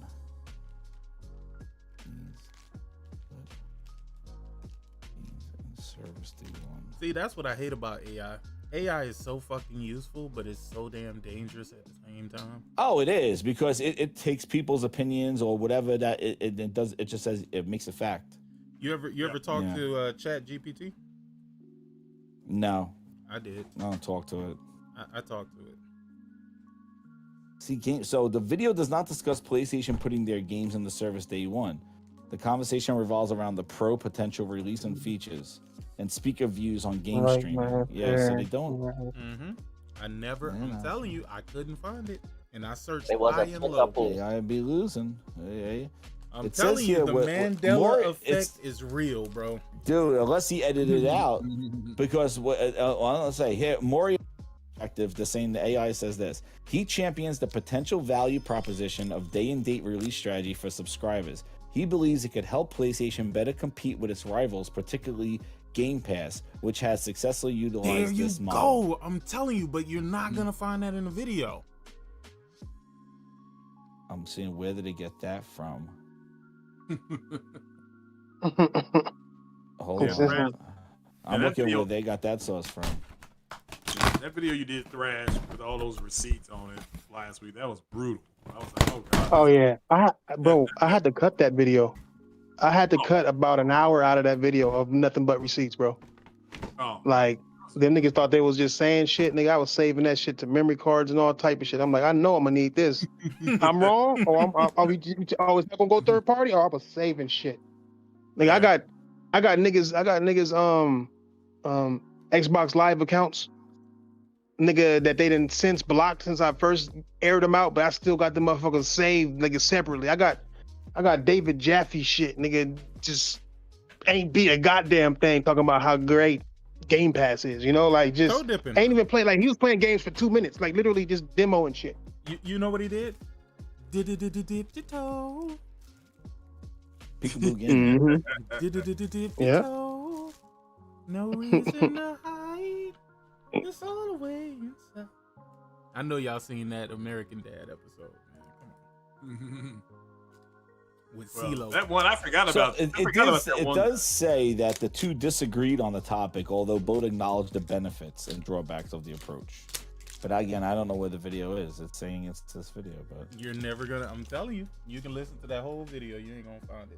Service day one. See, that's what I hate about AI. AI is so fucking useful, but it's so damn dangerous at the same time. Oh, it is, because it takes people's opinions or whatever that it does. It just says it makes a fact. You ever talk to Chat GPT? No, I did. I don't talk to it. I talked to it. See, so the video does not discuss PlayStation putting their games in the service day one. The conversation revolves around the pro potential release and features and speaker views on game streaming. Yeah, so they don't. Mm-hmm. I'm telling you, I couldn't find it, and I searched It high and low. AI be losing. Hey. I'm telling you, the Mandela effect is real, bro. Dude, unless he edited it out, because let's say here, Mori perspective, the same. The AI says this: he champions the potential value proposition of day and date release strategy for subscribers. He believes it could help PlayStation better compete with its rivals, particularly Game Pass, which has successfully utilized this model. There you go. I'm telling you, but you're not gonna find that in the video. I'm seeing, where did they get that from? Hold on. I'm looking where they got that source from. That video you did, Thrash, with all those receipts on it last week, that was brutal. I was like, oh god. Oh yeah, I had to cut that video. I had to cut about an hour out of that video of nothing but receipts, bro. Oh. Like them niggas thought they was just saying shit, nigga. I was saving that shit to memory cards and all type of shit. I'm like, I know I'm gonna need this. I'm wrong, or are we always not gonna go third party, or I was saving shit. Like I got niggas Xbox Live accounts, nigga, that they didn't since blocked since I first aired them out, but I still got the motherfuckers saved, nigga, separately. I got David Jaffe shit, nigga, just ain't beat a goddamn thing talking about how great Game Pass is, you know, like just ain't even playing. Like he was playing games for 2 minutes, like literally just demo and shit. You know what he did? Dip-toe. Peekaboo game. Yeah. No reason to hide. It's all the way inside. I know y'all seen that American Dad episode, man. Come on. With CeeLo. That one I forgot about. It does say that the two disagreed on the topic, although both acknowledged the benefits and drawbacks of the approach. But again, I don't know where the video is. It's saying it's this video, but you're never gonna. I'm telling you, you can listen to that whole video. You ain't gonna find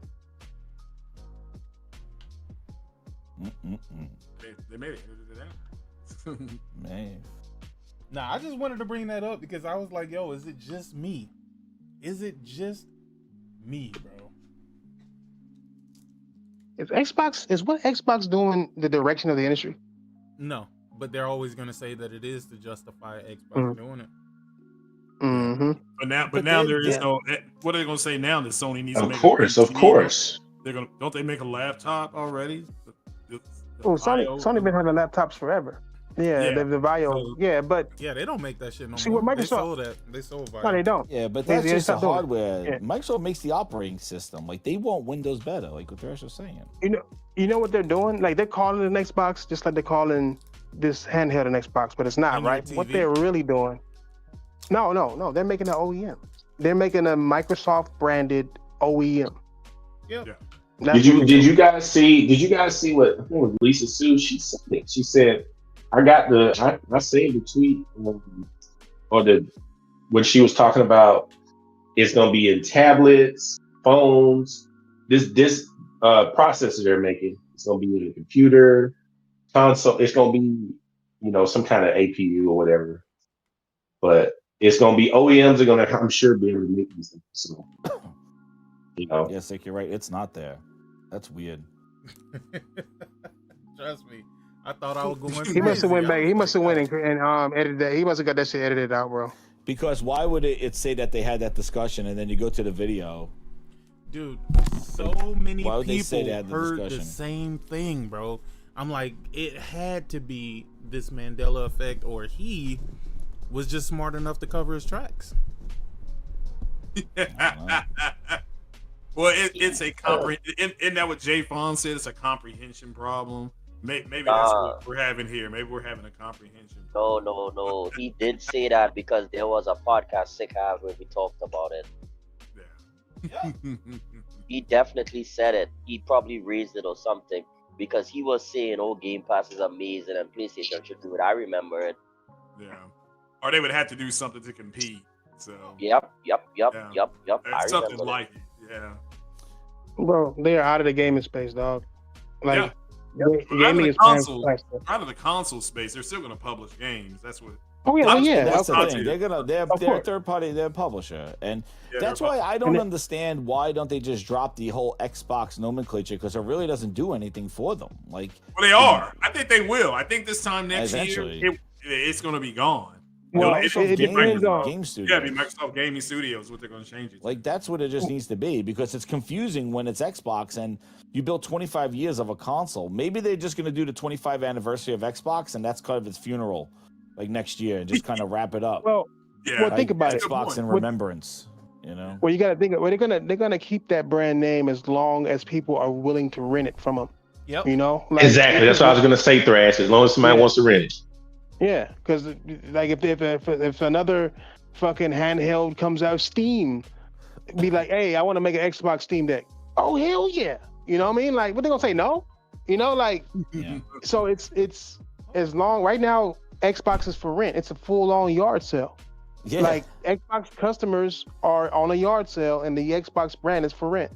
it. They made it. Man. Nah, I just wanted to bring that up because I was like, yo, is it just me? Is it just me, bro? Is what Xbox doing the direction of the industry? No. but they're always going to say that it is to justify Xbox doing it. Mm-hmm. But now there is no. What are they going to say now that Sony needs to make? Of course. They're gonna. Don't they make a laptop already? Sony been having laptops forever. Yeah, the Vio. So, but they don't make that shit no more. See what Microsoft? They sold Vio. No, they don't. Yeah, but that's just the hardware. Yeah. Microsoft makes the operating system. Like they want Windows better. Like what Thresh was saying. You know what they're doing? Like they're calling it an Xbox, just like they're calling this handheld an Xbox, but it's not, right? What they're really doing? No. They're making an OEM. They're making a Microsoft branded OEM. Yeah. Did you guys see what I think it was Lisa Sue? She said, I saved the tweet when she was talking about it's gonna be in tablets, phones. This processor they're making, it's gonna be in a computer, console. It's gonna be, some kind of APU or whatever. But it's gonna be OEMs are gonna, I'm sure, be able to make these things. So, Yes, Sick, you're right. It's not there. That's weird. Trust me. I thought I was going crazy. He must have went back. He must have went and edited that. He must have got that shit edited out, bro. Because why would it say that they had that discussion and then you go to the video? Dude, so many people heard the same thing, bro. I'm like, it had to be this Mandela effect, or he was just smart enough to cover his tracks. Well, it's a isn't that what Jay Fawn said? It's a comprehension problem. Maybe that's what we're having here. Maybe we're having a comprehension problem. No. He did say that because there was a podcast Sick have where we talked about it. Yeah. He definitely said it. He probably raised it or something because he was saying, "Oh, Game Pass is amazing and PlayStation should do it." I remember it. Yeah. Or they would have to do something to compete. So. Yep. Something like it. Yeah. Bro, they are out of the gaming space, dog. Like, gaming is out of the console space. They're still going to publish games. That's what. Oh yeah, that's the thing. They're a third party. They're a publisher, and that's why I don't understand why don't they just drop the whole Xbox nomenclature, because it really doesn't do anything for them. Like, well, they are. I think they will. I think this time next year it's going to be gone. Well, it depends on Game Studios. Yeah, it'd be Microsoft Gaming Studios. What they're going to change it to. Like, that's what it just needs to be, because it's confusing when it's Xbox and you built 25 years of a console. Maybe they're just going to do the 25th anniversary of Xbox, and that's kind of its funeral, like next year, and just kind of wrap it up. Well, think about it. Xbox in remembrance, Well, you got to think. Well, they're gonna keep that brand name as long as people are willing to rent it from them. Yep. Exactly. That's what I was gonna say, Thrash. As long as somebody wants to rent it. Yeah, because like if another fucking handheld comes out, Steam, be like, hey, I want to make an Xbox Steam Deck. Oh hell yeah! You know what I mean? Like, what they gonna say? No? So it's as long right now. Xbox is for rent. It's a full-on yard sale. Yeah. Like, Xbox customers are on a yard sale, and the Xbox brand is for rent.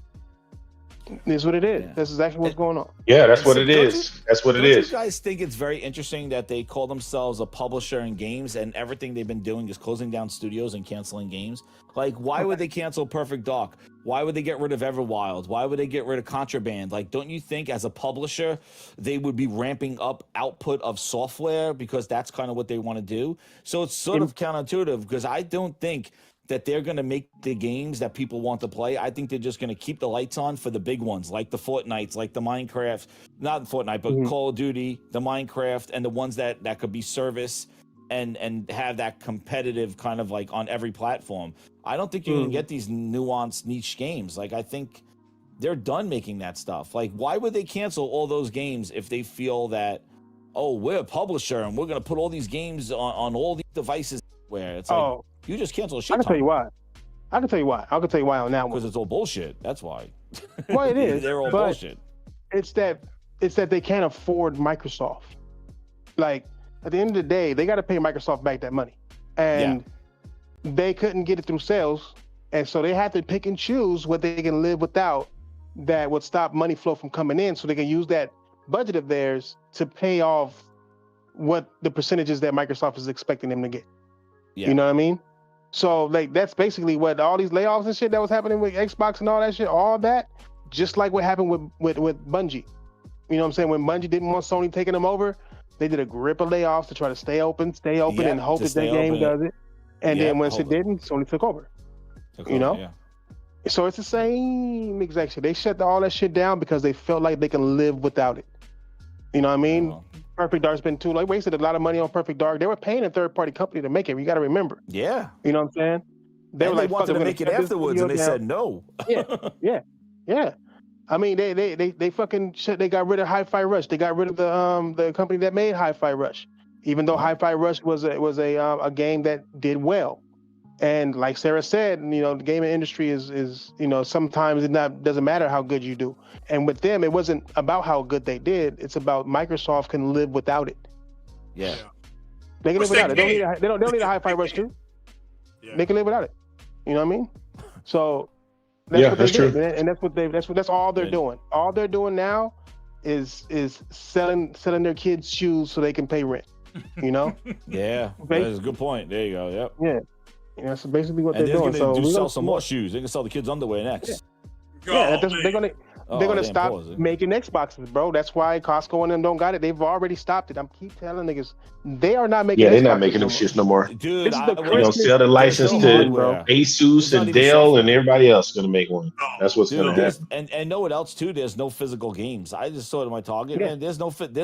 That's what it is. Yeah. That's exactly what's going on. Yeah, that's what it is. That's what it is. You guys think it's very interesting that they call themselves a publisher in games, and everything they've been doing is closing down studios and canceling games? Like, why would they cancel Perfect Dark? Why would they get rid of Everwild? Why would they get rid of Contraband? Like, don't you think as a publisher, they would be ramping up output of software because that's kind of what they want to do? So it's sort of counterintuitive, because I don't think that they're going to make the games that people want to play. I think they're just going to keep the lights on for the big ones, like the Fortnites, like the Minecraft, not Fortnite, but Call of Duty, the Minecraft, and the ones that could be service and have that competitive kind of like on every platform. I don't think you're going to get these nuanced niche games. Like, I think they're done making that stuff. Like, why would they cancel all those games if they feel that, oh, we're a publisher and we're going to put all these games on all these devices where it's like, you just cancel a shit. I can tell you why. I can tell you why on that one. Because it's all bullshit. That's why. Well, it is. They're all bullshit. It's that they can't afford Microsoft. Like, at the end of the day, they got to pay Microsoft back that money, and they couldn't get it through sales, and so they have to pick and choose what they can live without. That would stop money flow from coming in, so they can use that budget of theirs to pay off what the percentages that Microsoft is expecting them to get. Yeah. You know what I mean? So, like, that's basically what all these layoffs and shit that was happening with Xbox and all that shit, all that, just like what happened with Bungie. You know what I'm saying? When Bungie didn't want Sony taking them over, They did a grip of layoffs to try to stay open, and hope that their game does it. And then once it didn't, Sony took over. So it's the same exact shit. They shut all that shit down because they felt like they can live without it. You know what I mean? Perfect Dark's been too, like, wasted a lot of money on Perfect Dark. They were paying a third-party company to make it. You got to remember. Yeah. You know what I'm saying? They wanted to make it afterwards, and they said no. Yeah. I mean, they fucking shit. They got rid of Hi-Fi Rush. They got rid of the company that made Hi-Fi Rush, even though Hi-Fi Rush was a game that did well. And like Sarah said, you know, the gaming industry is you know, sometimes doesn't matter how good you do. And with them, it wasn't about how good they did. It's about Microsoft can live without it. Yeah. They can live without it. They don't need a Hi-Fi Rush too. Yeah. They can live without it. You know what I mean? So that's true. And that's all they're doing. All they're doing now is selling their kids shoes so they can pay rent. You know? Yeah. That's a good point. There you go. Yep. Yeah. Yeah, so basically what they're doing. So sell some more shoes. They can sell the kids underwear next. Yeah, they're gonna stop making Xboxes, bro. That's why Costco and them don't got it. They've already stopped it. I'm keep telling niggas they are not making. Yeah, they're not making them shits no more. Dude, they don't sell the license to Asus and Dell and everybody else gonna make one. That's what's gonna happen. And know what else too? There's no physical games. I just saw it in my Target, man. There's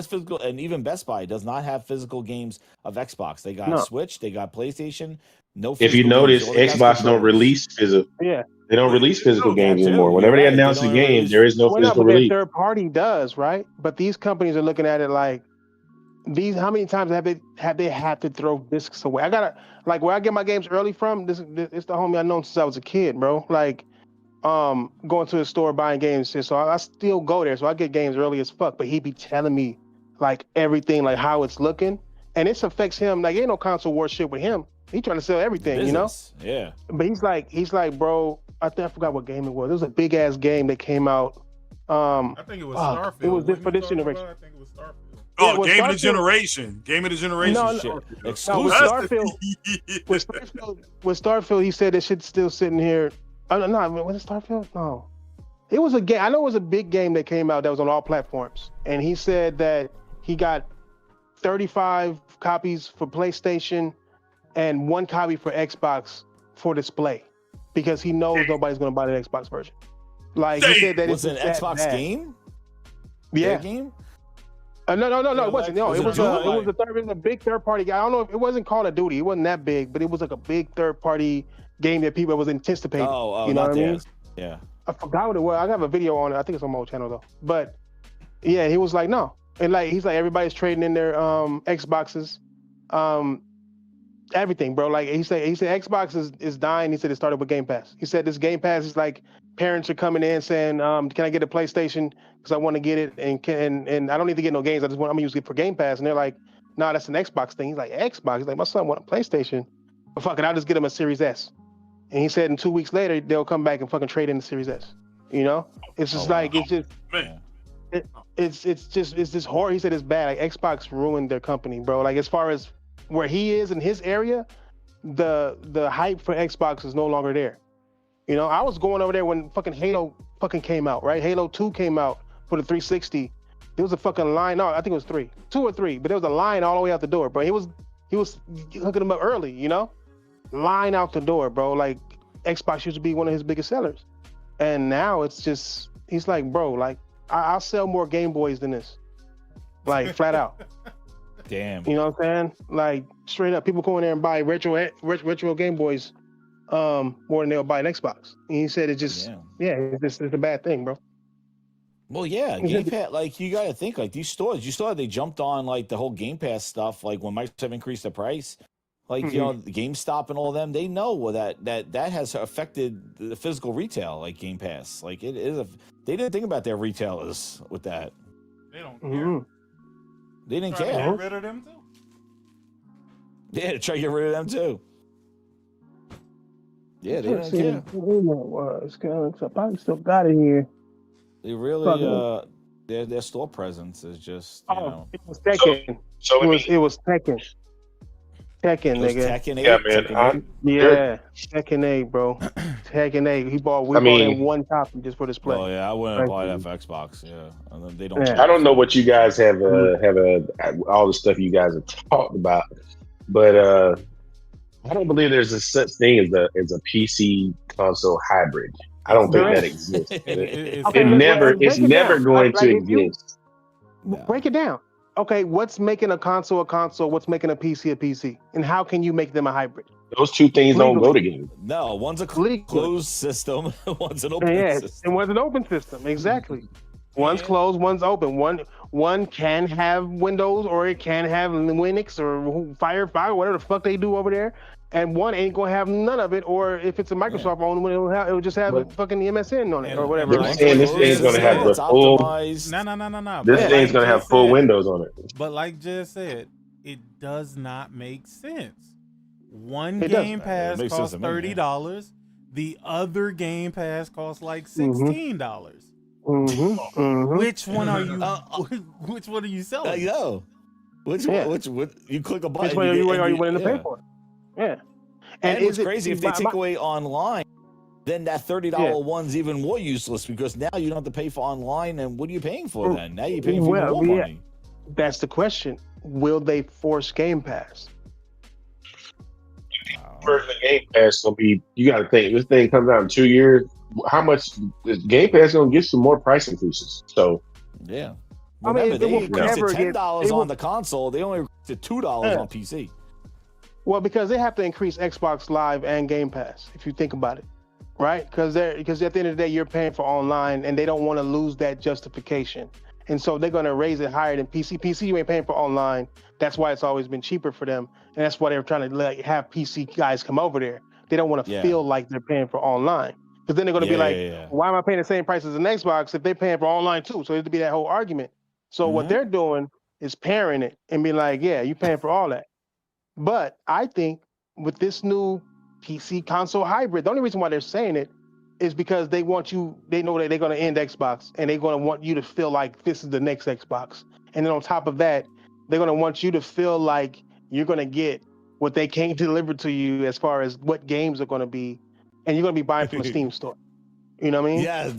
physical, and even Best Buy does not have physical games of Xbox. They got Switch, they got PlayStation. No. If you notice, Xbox don't release physical. Yeah. They don't release physical games anymore. Whenever they announce a game, there is no physical release. Third party does, right? But these companies are looking at it like these. How many times have they had to throw discs away? I gotta like where I get my games early from. This it's the homie I've known since I was a kid, bro. Like going to the store buying games. So I still go there. So I get games early as fuck. But he be telling me like everything, like how it's looking, and it affects him. Like ain't no console war shit with him. He trying to sell everything, business. You know? Yeah. But he's like, bro, I forgot what game it was. It was a big ass game that came out. I think it was Starfield. It was for this generation. I think it was Starfield. Oh, Game of the Generation. Game of the Generation. No, shit. Exclusive. With Starfield, he said that shit's still sitting here. No, was it Starfield? No. It was a game. I know it was a big game that came out that was on all platforms. And he said that he got 35 copies for PlayStation and 1 copy for Xbox for display because he knows nobody's going to buy the Xbox version. Like he said that was an Xbox game. Yeah. Game? No, it wasn't. No, it was a big third party. I don't know if it wasn't Call of Duty. It wasn't that big, but it was like a big third party game that people was anticipating. Oh, you know what I mean? Yeah. I forgot what it was. I have a video on it. I think it's on my old channel though. But yeah, he was like, no, and like he's like everybody's trading in their Xboxes. Everything, bro. Like he said Xbox is dying. He said it started with Game Pass. He said this Game Pass is like parents are coming in saying, can I get a PlayStation because I want to get it and I don't need to get no games. I'm gonna use it for Game Pass. And they're like, nah, that's an Xbox thing. He's like, Xbox. He's like, my son want a PlayStation. But fuck it, I'll just get him a Series S. And he said, 2 weeks later they'll come back and fucking trade in the Series S. You know, it's just it's just horror. He said it's bad. Like Xbox ruined their company, bro. Like as far as where he is in his area, the hype for Xbox is no longer there. You know, I was going over there when fucking Halo fucking came out, right? Halo 2 came out for the 360. There was a fucking line. No, I think it was 2 or 3, but there was a line all the way out the door, bro. He was hooking them up early, you know? Line out the door, bro. Like Xbox used to be one of his biggest sellers. And now it's just, he's like, bro, like I'll sell more Game Boys than this. Like flat out. Damn. You know what I'm saying? Like straight up, people go in there and buy retro Game Boys more than they'll buy an Xbox. And he said it's just it's a bad thing, bro. Well, yeah, Game Pass. Like you got to think like these stores. You saw they jumped on like the whole Game Pass stuff. Like when Microsoft increased the price, like you know, GameStop and all of them, they know that has affected the physical retail. Like Game Pass, like it is. They didn't think about their retailers with that. They don't care. They didn't care. Get rid of them too. Yeah, try to get rid of them too. Yeah, they didn't care. I probably still got it here. They really, their store presence is just. You know. It was Tekken. It was Tekken. Tekken, nigga. Tekken 8? Yeah, man. Yeah, Tekken 8, bro. Tekken 8. We bought in one copy just for display. Oh yeah, I wouldn't buy that for Xbox. Yeah, and then they don't. I don't know what you guys have all the stuff you guys have talked about, but I don't believe there's a such thing as a PC console hybrid. I don't think that exists. It's never going to exist. Break it down. Okay, what's making a console a console? What's making a PC a PC? And how can you make them a hybrid? Those two things don't go together. No, one's a closed system, one's an open system. And one's an open system, exactly. One's closed, one's open. One can have Windows, or it can have Linux or Firefly, whatever the fuck they do over there. And one ain't gonna have none of it, or if it's a Microsoft owned one, it'll just have fucking the MSN on it or whatever. This thing's gonna have the full. No. This thing's gonna have full Windows on it. But like Jez said, it does not make sense. One Game Pass costs $30. The other Game Pass costs like $16. Which one are you? Which one are you selling? I know. Which you click a button. Which one are you willing to pay for? Yeah. And it's crazy if they take away online, then that $30 one's even more useless, because now you don't have to pay for online. And what are you paying for then? Now you're paying for more money. That's the question. Will they force Game Pass? First, the Game Pass gonna be. You got to think, this thing comes out in 2 years. How much is Game Pass gonna get? Some more price increases. So yeah. Remember, they increased $10 on the console. They only increased $2 on PC. Well, because they have to increase Xbox Live and Game Pass, if you think about it, right? Because at the end of the day, you're paying for online, and they don't want to lose that justification. And so they're going to raise it higher than PC. PC, you ain't paying for online. That's why it's always been cheaper for them. And that's why they're trying to have PC guys come over there. They don't want to feel like they're paying for online. Because then they're going to be like, why am I paying the same price as an Xbox if they're paying for online too? So it'd be that whole argument. So what they're doing is pairing it and be like, yeah, you're paying for all that. But I think with this new PC console hybrid, the only reason why they're saying it is because they know that they're going to end Xbox, and they're going to want you to feel like this is the next Xbox. And then on top of that, they're going to want you to feel like you're going to get what they can't deliver to you as far as what games are going to be, and you're going to be buying from a Steam store. You know what I mean? Yeah,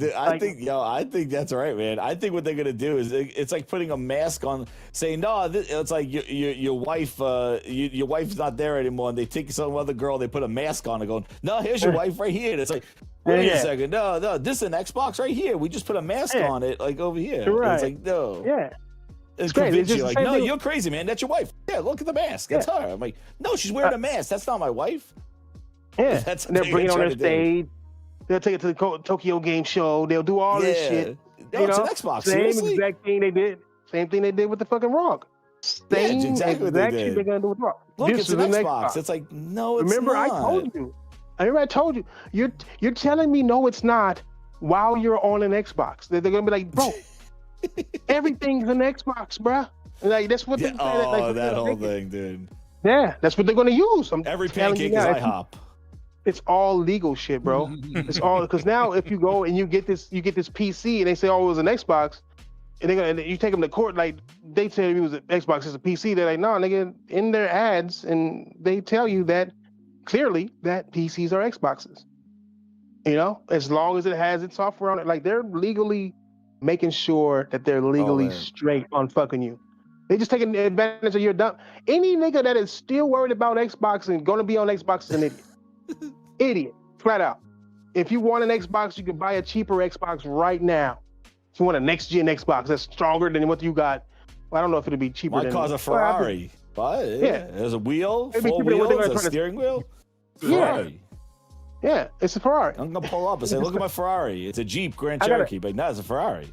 I think that's right, man. I think what they're gonna do is it's like putting a mask on, saying no. It's like your wife, your wife's not there anymore, and they take some other girl, they put a mask on, and going, no, here's your wife right here. And it's like, wait a second, no, this is an Xbox right here. We just put a mask on it, like over here. Right. It's like no, it's convince you, like, no, you're crazy, man. That's your wife. Yeah, look at the mask. That's her. I'm like, no, she's wearing a mask. That's not my wife. Yeah, and they're bringing on their stage. They'll take it to the Tokyo Game Show. They'll do all this shit. No, it's an Xbox. Same exact thing they did. Same thing they did with the fucking Rock. Same exactly what exact shit they're gonna do with Rock. Look, it's an Xbox. It's like, no, it's Remember, not. I told you. You're telling me no, it's not. While you're on an Xbox, they're gonna be like, bro, everything's an Xbox, bruh. Like that's what. That whole thing, dude. Yeah, that's what they're gonna use. Every pancake is IHOP. It's all legal shit, bro. It's all because now if you go and you get this PC and they say, oh, it was an Xbox, and you take them to court, like they tell you it was an Xbox, it's a PC. They're like, no, nigga, in their ads, and they tell you that clearly that PCs are Xboxes. You know, as long as it has its software on it, like they're legally making sure that they're legally straight on fucking you. They just taking advantage of your dumb. Any nigga that is still worried about Xbox and gonna be on Xbox is an idiot. Idiot, flat out. If you want an Xbox, you can buy a cheaper Xbox right now. If you want a next gen Xbox that's stronger than what you got, well, I don't know if it'll be cheaper. My car's a Ferrari. There's a wheel, 4 wheels, a steering wheel. Ferrari. Yeah, it's a Ferrari. I'm gonna pull up and say, look at my Ferrari. It's a Jeep Grand Cherokee, but no, it's a Ferrari.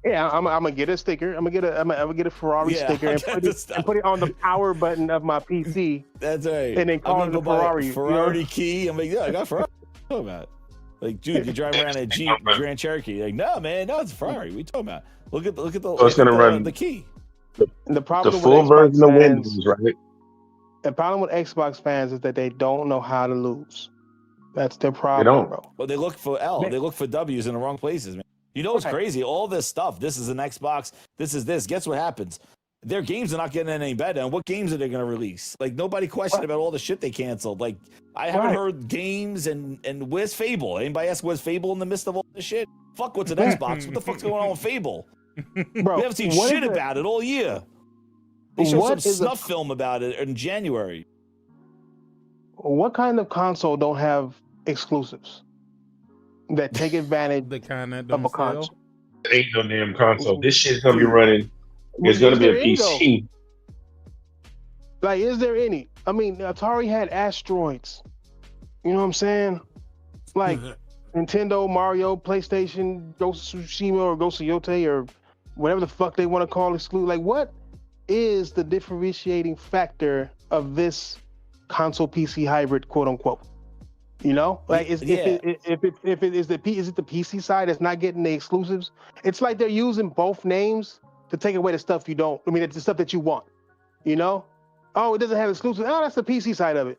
Yeah, I'm gonna get a sticker. I'm gonna get a Ferrari sticker and put it on the power button of my PC. That's right. And then call it a Ferrari. Ferrari key. I'm like, yeah, I got a Ferrari. What are you talking about? Like, dude, you drive around a Jeep Grand Cherokee. Like, no, man, no, it's a Ferrari. What are you talking about? Look at the. So it's gonna run the key. The problem. The full version of Windows, right? The problem with Xbox fans is that they don't know how to lose. That's their problem, bro. Well, they look for L. They look for W's in the wrong places, man. You know what's crazy? All this stuff. This is an Xbox. This is this. Guess what happens? their games are not getting any better. And what games are they going to release? Like, nobody questioned about all the shit they canceled. Like, I haven't heard games and where's Fable? Anybody ask where's Fable in the midst of all this shit? Fuck, what's an Xbox? What the fuck's going on with Fable? Bro, we haven't seen shit about it all year. They showed some snuff film about it in January. What kind of console don't have exclusives that take advantage the kind that of don't a console? sell? Ain't no damn console. This shit's gonna be running. It's gonna be a PC. Like, is there any? I mean, Atari had Asteroids. You know what I'm saying? Like Nintendo, Mario, PlayStation, Ghost of Tsushima or Ghost of Yote or whatever the fuck they want to call exclusive. Like, what is the differentiating factor of this console PC hybrid, quote unquote? You know, like if it is the PC side that's not getting the exclusives? It's like they're using both names to take away the stuff you don't. I mean, it's the stuff that you want. You know, oh, it doesn't have exclusives. Oh, that's the PC side of it.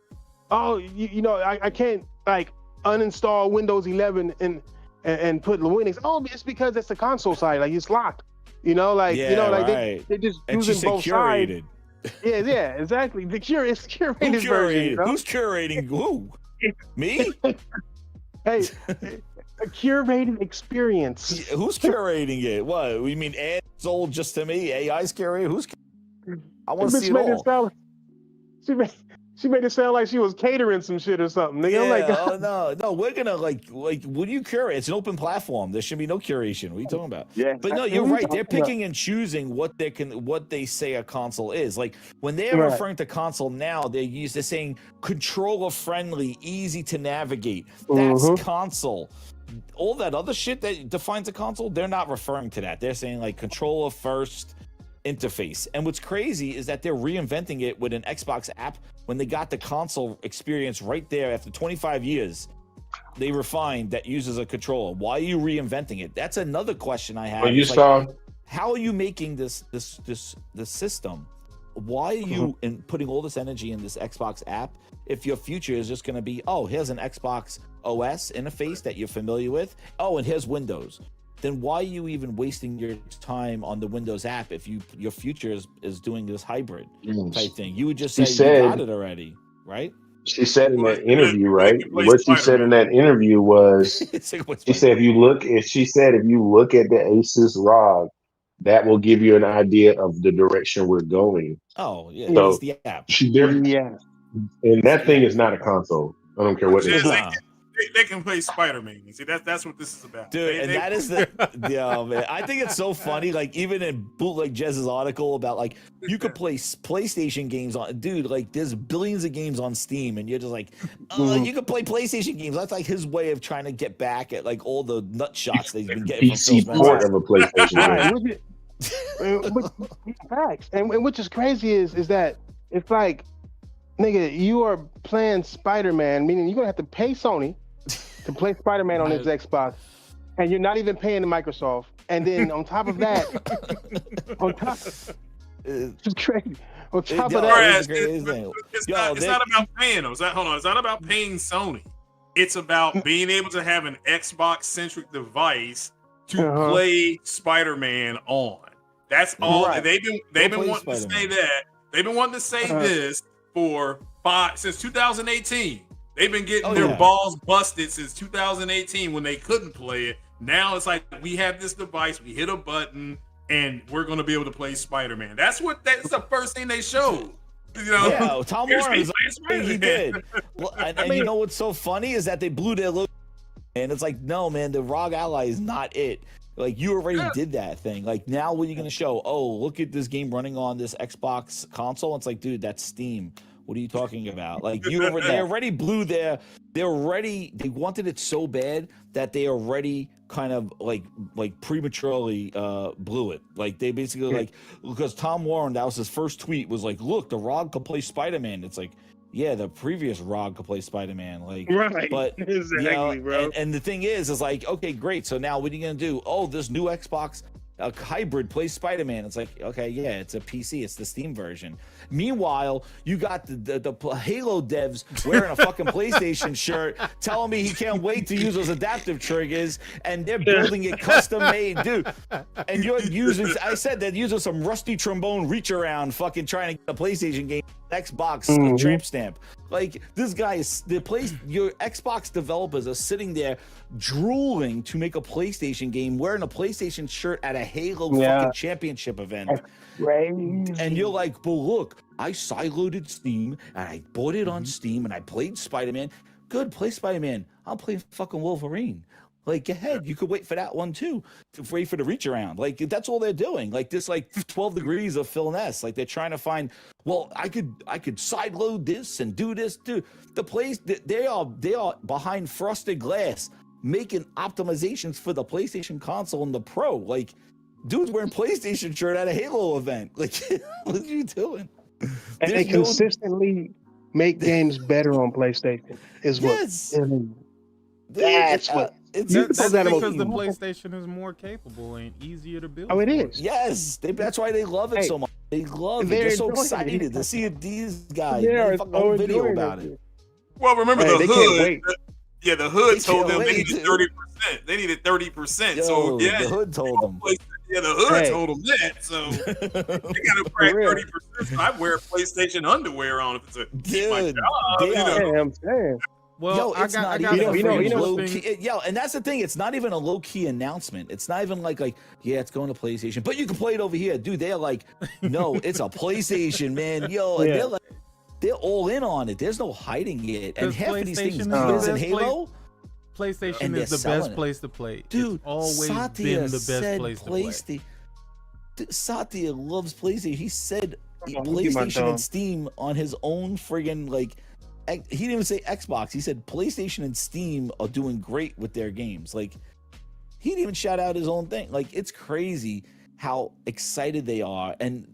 Oh, you know, I can't like uninstall Windows 11 and put Linux. Oh, it's because it's the console side. Like, it's locked. You know, like they're just using both curated. sides. Yeah, exactly. It's curated version. You know? Who's curating who? Me? Hey, a curated experience. Who's curating it? What? You mean Ed sold just to me? AI's curating? Who's? I want to see it all. She made it sound like she was catering some shit or something. Nigga. Yeah, I'm like, no, we're gonna like what do you curate? It's an open platform. There should be no curation. What are you talking about? Yeah, but no, you're right. They're picking and choosing what they say a console is. Like, when they're referring to console now, they're saying controller friendly, easy to navigate. That's console. All that other shit that defines a console, they're not referring to that. They're saying like controller first interface. And what's crazy is that they're reinventing it with an Xbox app when they got the console experience right there after 25 years. They refined that uses a controller. Why are you reinventing it? That's another question I have. Well, you saw how are you making this system? Why are you putting all this energy in this Xbox app if your future is just going to be, oh, here's an Xbox OS interface that you're familiar with. Oh, and here's Windows. Then why are you even wasting your time on the Windows app if your future is doing this hybrid type thing? You would just say you got it already, right? She said in that interview, right? What she said in that interview was, she said if you look at the Asus ROG, that will give you an idea of the direction we're going. Oh yeah, so it's the app. And that thing is not a console. I don't care what it is. They can play Spider-Man. See, that's what this is about, dude. That is the man. I think it's so funny. Like, even in Bootleg Jez's article about like you could play PlayStation games on, dude. Like, there's billions of games on Steam, and you're just like, you could play PlayStation games. That's like his way of trying to get back at like all the nut shots that he's been getting PC from port of a PlayStation game. Facts, and which is crazy is that it's like, nigga, you are playing Spider-Man, meaning you're gonna have to pay Sony to play Spider-Man on his Xbox, and you're not even paying Microsoft. And then on top of that, it's crazy. On top of that, it's not about paying them. It's not about paying Sony. It's about being able to have an Xbox-centric device to play Spider-Man on. That's all. Right. They've been wanting to say that. They've been wanting to say this since 2018. They've been getting their balls busted since 2018 when they couldn't play it. Now it's like, we have this device, we hit a button, and we're going to be able to play Spider-Man. That's the first thing they showed. You know? Yeah, Tom Warren is like, he did. Well, and you know what's so funny is that they blew their look, and it's like, no, man, the ROG Ally is not it. Like, you already did that thing. Like, now what are you going to show? Oh, look at this game running on this Xbox console. It's like, dude, that's Steam. What are you talking about? Like, they already blew they wanted it so bad that they already kind of like prematurely blew it. Like, they basically because Tom Warren, that was his first tweet, was like, look, the ROG can play Spider-Man. It's like, yeah, the previous ROG could play Spider-Man. Like, right. But exactly, bro. And the thing is like, okay, great. So now what are you gonna do? Oh, this new Xbox a hybrid plays Spider-Man. It's like, okay, yeah, it's a PC, it's the Steam version. Meanwhile, you got the Halo devs wearing a fucking PlayStation shirt, telling me he can't wait to use those adaptive triggers, and they're building it custom made, dude. And you're using, I said they're using some rusty trombone reach around, fucking trying to get a PlayStation game, Xbox tramp stamp. Like, this guy is your Xbox developers are sitting there drooling to make a PlayStation game, wearing a PlayStation shirt at a Halo fucking championship event. And you're like, but look, I sideloaded Steam and I bought it on Steam and I played Spider-Man. Good, play Spider-Man. I'll play fucking Wolverine. Like, go ahead. You could wait for that one too. Wait for the reach around. Like, that's all they're doing. Like, this, like 12 degrees of Phil Ness. Like, they're trying to find. Well, I could sideload this and do this. Dude, the place they are behind frosted glass making optimizations for the PlayStation console and the Pro. Like, dude's wearing PlayStation shirt at a Halo event. Like, what are you doing? And they consistently make games better on PlayStation. Is what? Yes. That's what. That's because the PlayStation is more capable and easier to build. Oh, it is. Yes, that's why they love it so much. They love it. They're so excited to see these guys. They fucking whole video about it. Well, remember the hood. Yeah, the hood told them they needed 30%. They needed 30%. So yeah, the hood told them. Yeah, the hood told them that. So they got to crack 30%. So I wear PlayStation underwear on if it's a my job. I'm saying. Well, it's not even yo, and that's the thing. It's not even a low key announcement. It's not even like yeah, it's going to PlayStation, but you can play it over here, dude. They're like, no, it's a PlayStation, man. Yo, and they're all in on it. There's no hiding it. And half of these things, Gears and Halo, PlayStation is the best place to play, dude. It's always Satya been the best place to play. Satya loves PlayStation. He said PlayStation and Steam on his own friggin' like. He didn't even say Xbox. He said PlayStation and Steam are doing great with their games. Like, he didn't even shout out his own thing. Like, it's crazy how excited they are. And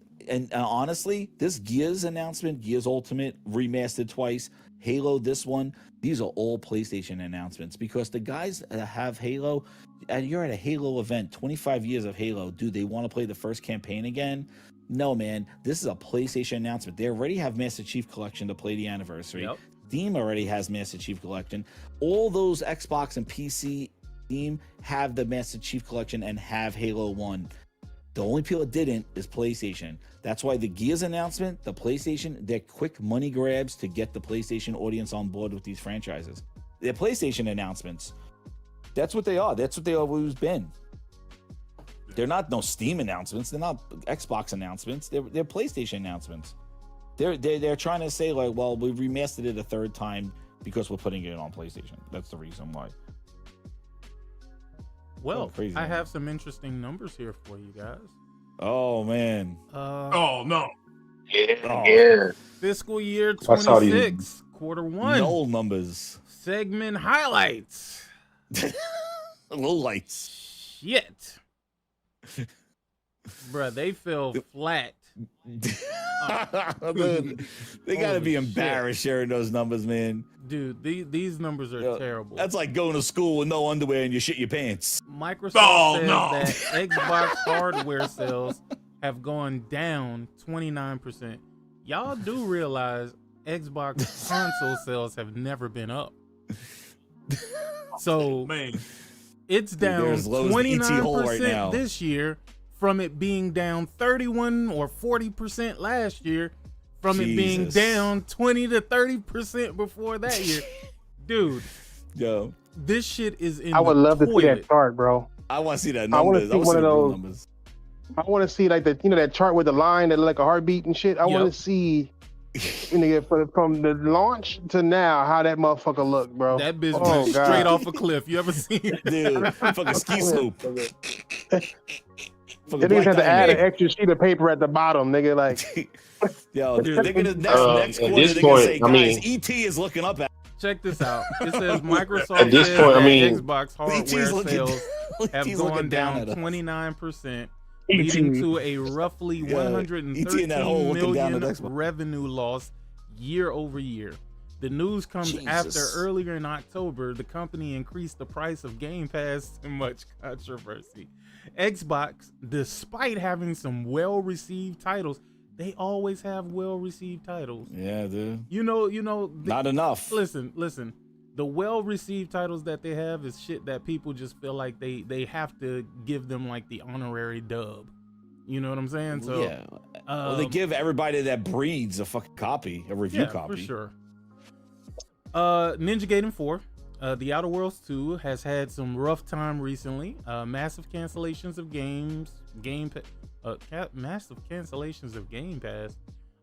honestly, this Gears announcement, Gears Ultimate, remastered twice, Halo, this one, these are all PlayStation announcements because the guys that have Halo, and you're at a Halo event, 25 years of Halo, dude, they want to play the first campaign again? No, man, this is a PlayStation announcement. They already have Master Chief Collection to play the anniversary. Yep. Steam already has Master Chief Collection. All those Xbox and PC Steam have the Master Chief Collection and have Halo 1. The only people that didn't is PlayStation. That's why the Gears announcement, the PlayStation, they're quick money grabs to get the PlayStation audience on board with these franchises. They're PlayStation announcements. That's what they are. That's what they always been. They're not no Steam announcements. They're not Xbox announcements. They're PlayStation announcements. They're trying to say like, well, we remastered it a third time because we're putting it on PlayStation. That's the reason why. Well, I have some interesting numbers here for you guys. Oh man. Oh no. Yeah. Fiscal year 26, quarter one. No numbers. Segment highlights. Low lights. Shit. Bruh, they fell flat. Dude, they gotta be embarrassed sharing those numbers, man. Dude, these numbers are terrible. That's like going to school with no underwear and you shit your pants. Microsoft says that Xbox hardware sales have gone down 29%. Y'all do realize Xbox console sales have never been up. So it's down 29% this year from it being down 31 or 40% last year, from it being down 20 to 30% before that year. Dude, yo, this shit is in I would love to see that chart, bro. I want to see that numbers. I want to see one of those numbers. I want to see like that chart with the line that like a heartbeat and shit. I want to see from the launch to now how that motherfucker look, bro. That bitch went straight off a cliff. You ever seen it? Dude, fucking ski slope. They didn't have to add an extra sheet of paper at the bottom, nigga. Like, yo, dude, they're gonna next quarter. They're gonna say, guys, ET is looking up at. Check this out. It says Microsoft says that Xbox hardware sales have gone down 29%, leading to a roughly $113 million revenue loss year over year. The news comes after Jesus. earlier in October, the company increased the price of Game Pass to much controversy. Xbox, despite having some well-received titles, they always have well-received titles. Yeah, dude. You know. Not enough. Listen. The well-received titles that they have is shit that people just feel like they have to give them like the honorary dub. You know what I'm saying? So yeah. Well, they give everybody that breeds a fucking copy, a review copy. for sure. Ninja Gaiden 4, The Outer Worlds 2 has had some rough time recently. Massive cancellations of massive cancellations of Game Pass.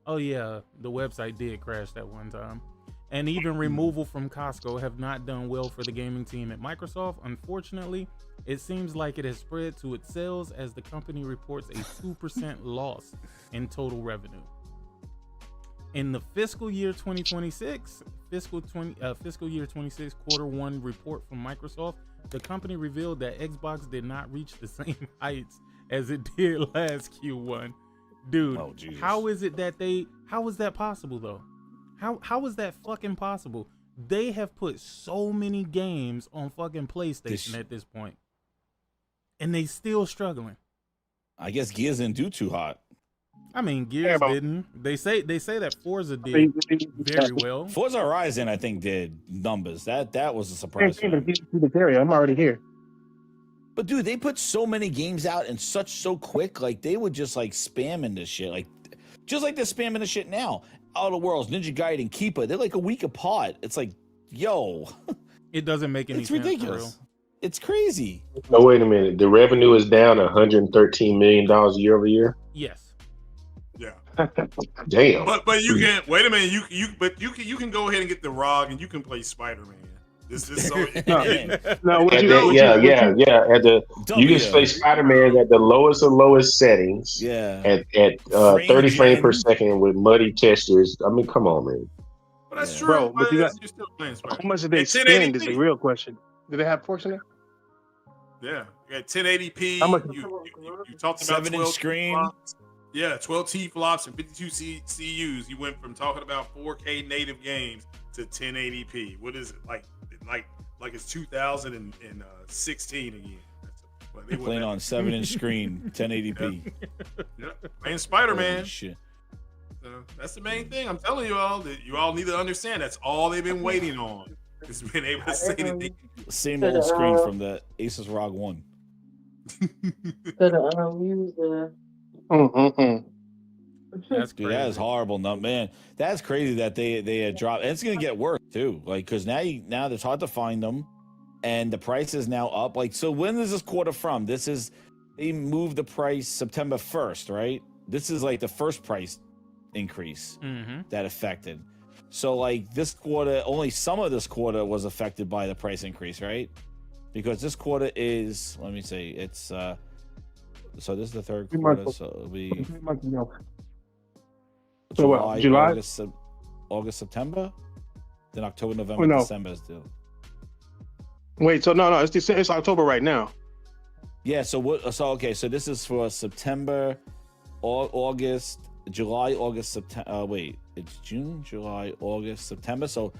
Oh yeah, the website did crash that one time. And even removal from Costco have not done well for the gaming team at Microsoft. Unfortunately, it seems like it has spread to its sales as the company reports a 2% loss in total revenue. In the fiscal year 2026 quarter one report from Microsoft, the company revealed that Xbox did not reach the same heights as it did last Q1. Dude, how is that possible though? How is that fucking possible? They have put so many games on fucking PlayStation at this point, and they still struggling. I guess Gears didn't do too hot. I mean, Gears didn't. They say that Forza did very well. Forza Horizon, I think, did numbers. That was a surprise. I'm already here. But dude, they put so many games out and so quick. Like they would just like spamming this shit, like just like they're spamming the shit now. Outer Worlds, Ninja Gaiden, Keeper, they're like a week apart. It's like, yo, it doesn't make any it's sense. Ridiculous. For real. It's crazy. No, wait a minute. The revenue is down $113 million year over year. Yes. Yeah. Damn. But you can wait a minute. You can go ahead and get the ROG and you can play Spider-Man. This is so. Yeah. You can play Spider-Man at the lowest settings. Yeah. At 30 frames per second with muddy textures. I mean, come on, man. Well, that's true, bro. But you're still playing Spider-Man. How much did they spend? Is the real question. Do they have ports in there? Yeah, you got 1080p. How much? You talked about 7-inch screen. Flops. Yeah, 12 T flops and 52 CUs. You went from talking about 4K native games to 1080p. What is it like it's 2016 again? They playing on 7-inch screen, 1080p. Yeah, playing Spider-Man. Shit. So that's the main thing. I'm telling you all that you all need to understand. That's all they've been waiting on. Is being able to say anything. Same old screen from the Asus ROG 1. That's dude, that is horrible. No, man, that's crazy that they had dropped. And it's gonna get worse too. Like, because now it's hard to find them, and the price is now up. Like, so when is this quarter from? They moved the price September 1st, right? This is like the first price increase that affected. So like this quarter, only some of this quarter was affected by the price increase, right? Because this quarter is, let me see, it's so this is the third quarter, so it'll be July? August, September, then October, November, December is due. Wait, so no, it's October right now. Yeah, so this is for September, August, July, August, September. Wait, it's June, July, August, September. So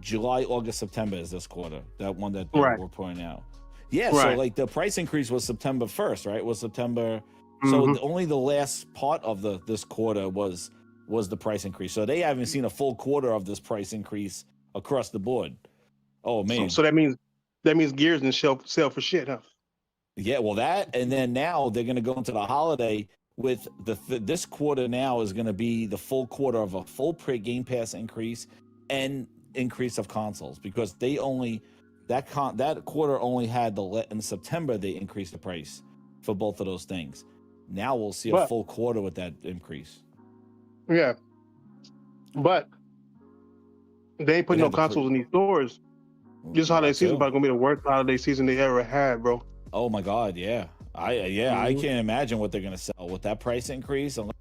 July, August, September is this quarter. That one that we're pointing out. Yeah, so like the price increase was September 1st, right? Was September. So only the last part of this quarter was the price increase. So they haven't seen a full quarter of this price increase across the board. Oh man. So that means Gears didn't sell for shit, huh? Yeah, well that, and then now they're gonna go into the holiday with this quarter. Now is gonna be the full quarter of a full Game Pass increase and increase of consoles, because they only that quarter only had in September they increased the price for both of those things. Now we'll see a full quarter with that increase. Yeah, but they ain't putting no consoles in these stores. This holiday season is gonna be the worst holiday season they ever had, bro. Oh my god, yeah. I can't imagine what they're gonna sell with that price increase unless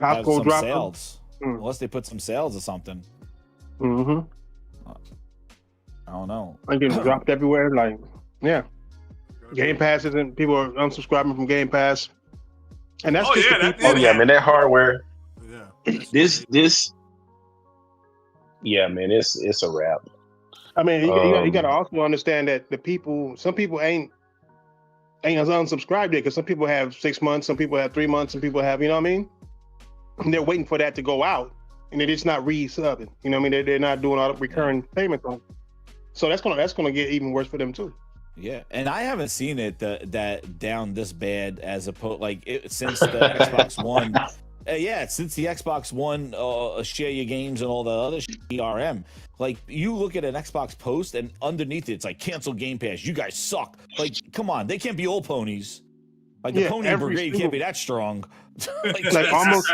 Costco drop sales. Unless they put some sales or something. I don't know. I'm getting dropped everywhere. Like, yeah. Game Pass isn't. People are unsubscribing from Game Pass, and that's man, that hardware. Yeah. Yeah, man, it's a wrap. I mean, you got to also understand that some people ain't unsubscribed yet, because some people have 6 months, some people have 3 months, some people have, you know what I mean? And they're waiting for that to go out, and they're just not re-subbing. You know what I mean? They're not doing all the recurring payments on. So that's gonna get even worse for them too. Yeah, and I haven't seen it that down this bad as opposed since the Xbox One. Since the Xbox One share your games and all the other DRM. Like, you look at an Xbox post and underneath it, it's like, cancel Game Pass. You guys suck. Like, come on, they can't be all ponies. Like, the pony brigade can't be that strong. like almost,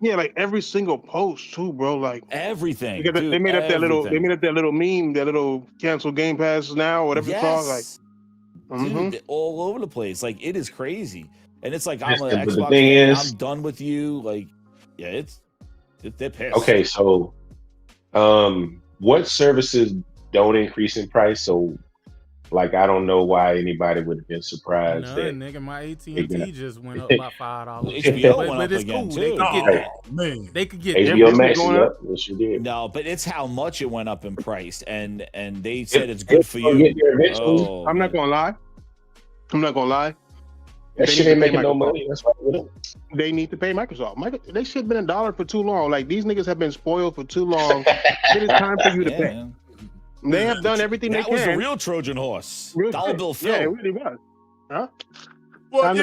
like every single post too, bro. Like everything. They made up that little meme, that little cancel Game Pass now, whatever it's called. Like, dude, all over the place. Like, it is crazy. And it's like, I'm an the Xbox thing fan. is, I'm done with you. Like, yeah, they're pissed. Okay, so what services don't increase in price? So, like, I don't know why anybody would have been surprised. Nigga, my AT&T just went up by $5. HBO went up it's again cool. Too. They could get that. Man. They could get HBO Max is up. Yes, you did. No, but it's how much it went up in price, and they said it's good for you. I'm not gonna lie. That shit ain't making no money. That's why they need to pay Microsoft. They should have been $1 for too long. Like, these niggas have been spoiled for too long. It is time for you to pay. Man. They have done everything they can. That was the real Trojan horse. Dollar Bill Phil. Yeah, it really was. Huh? Well,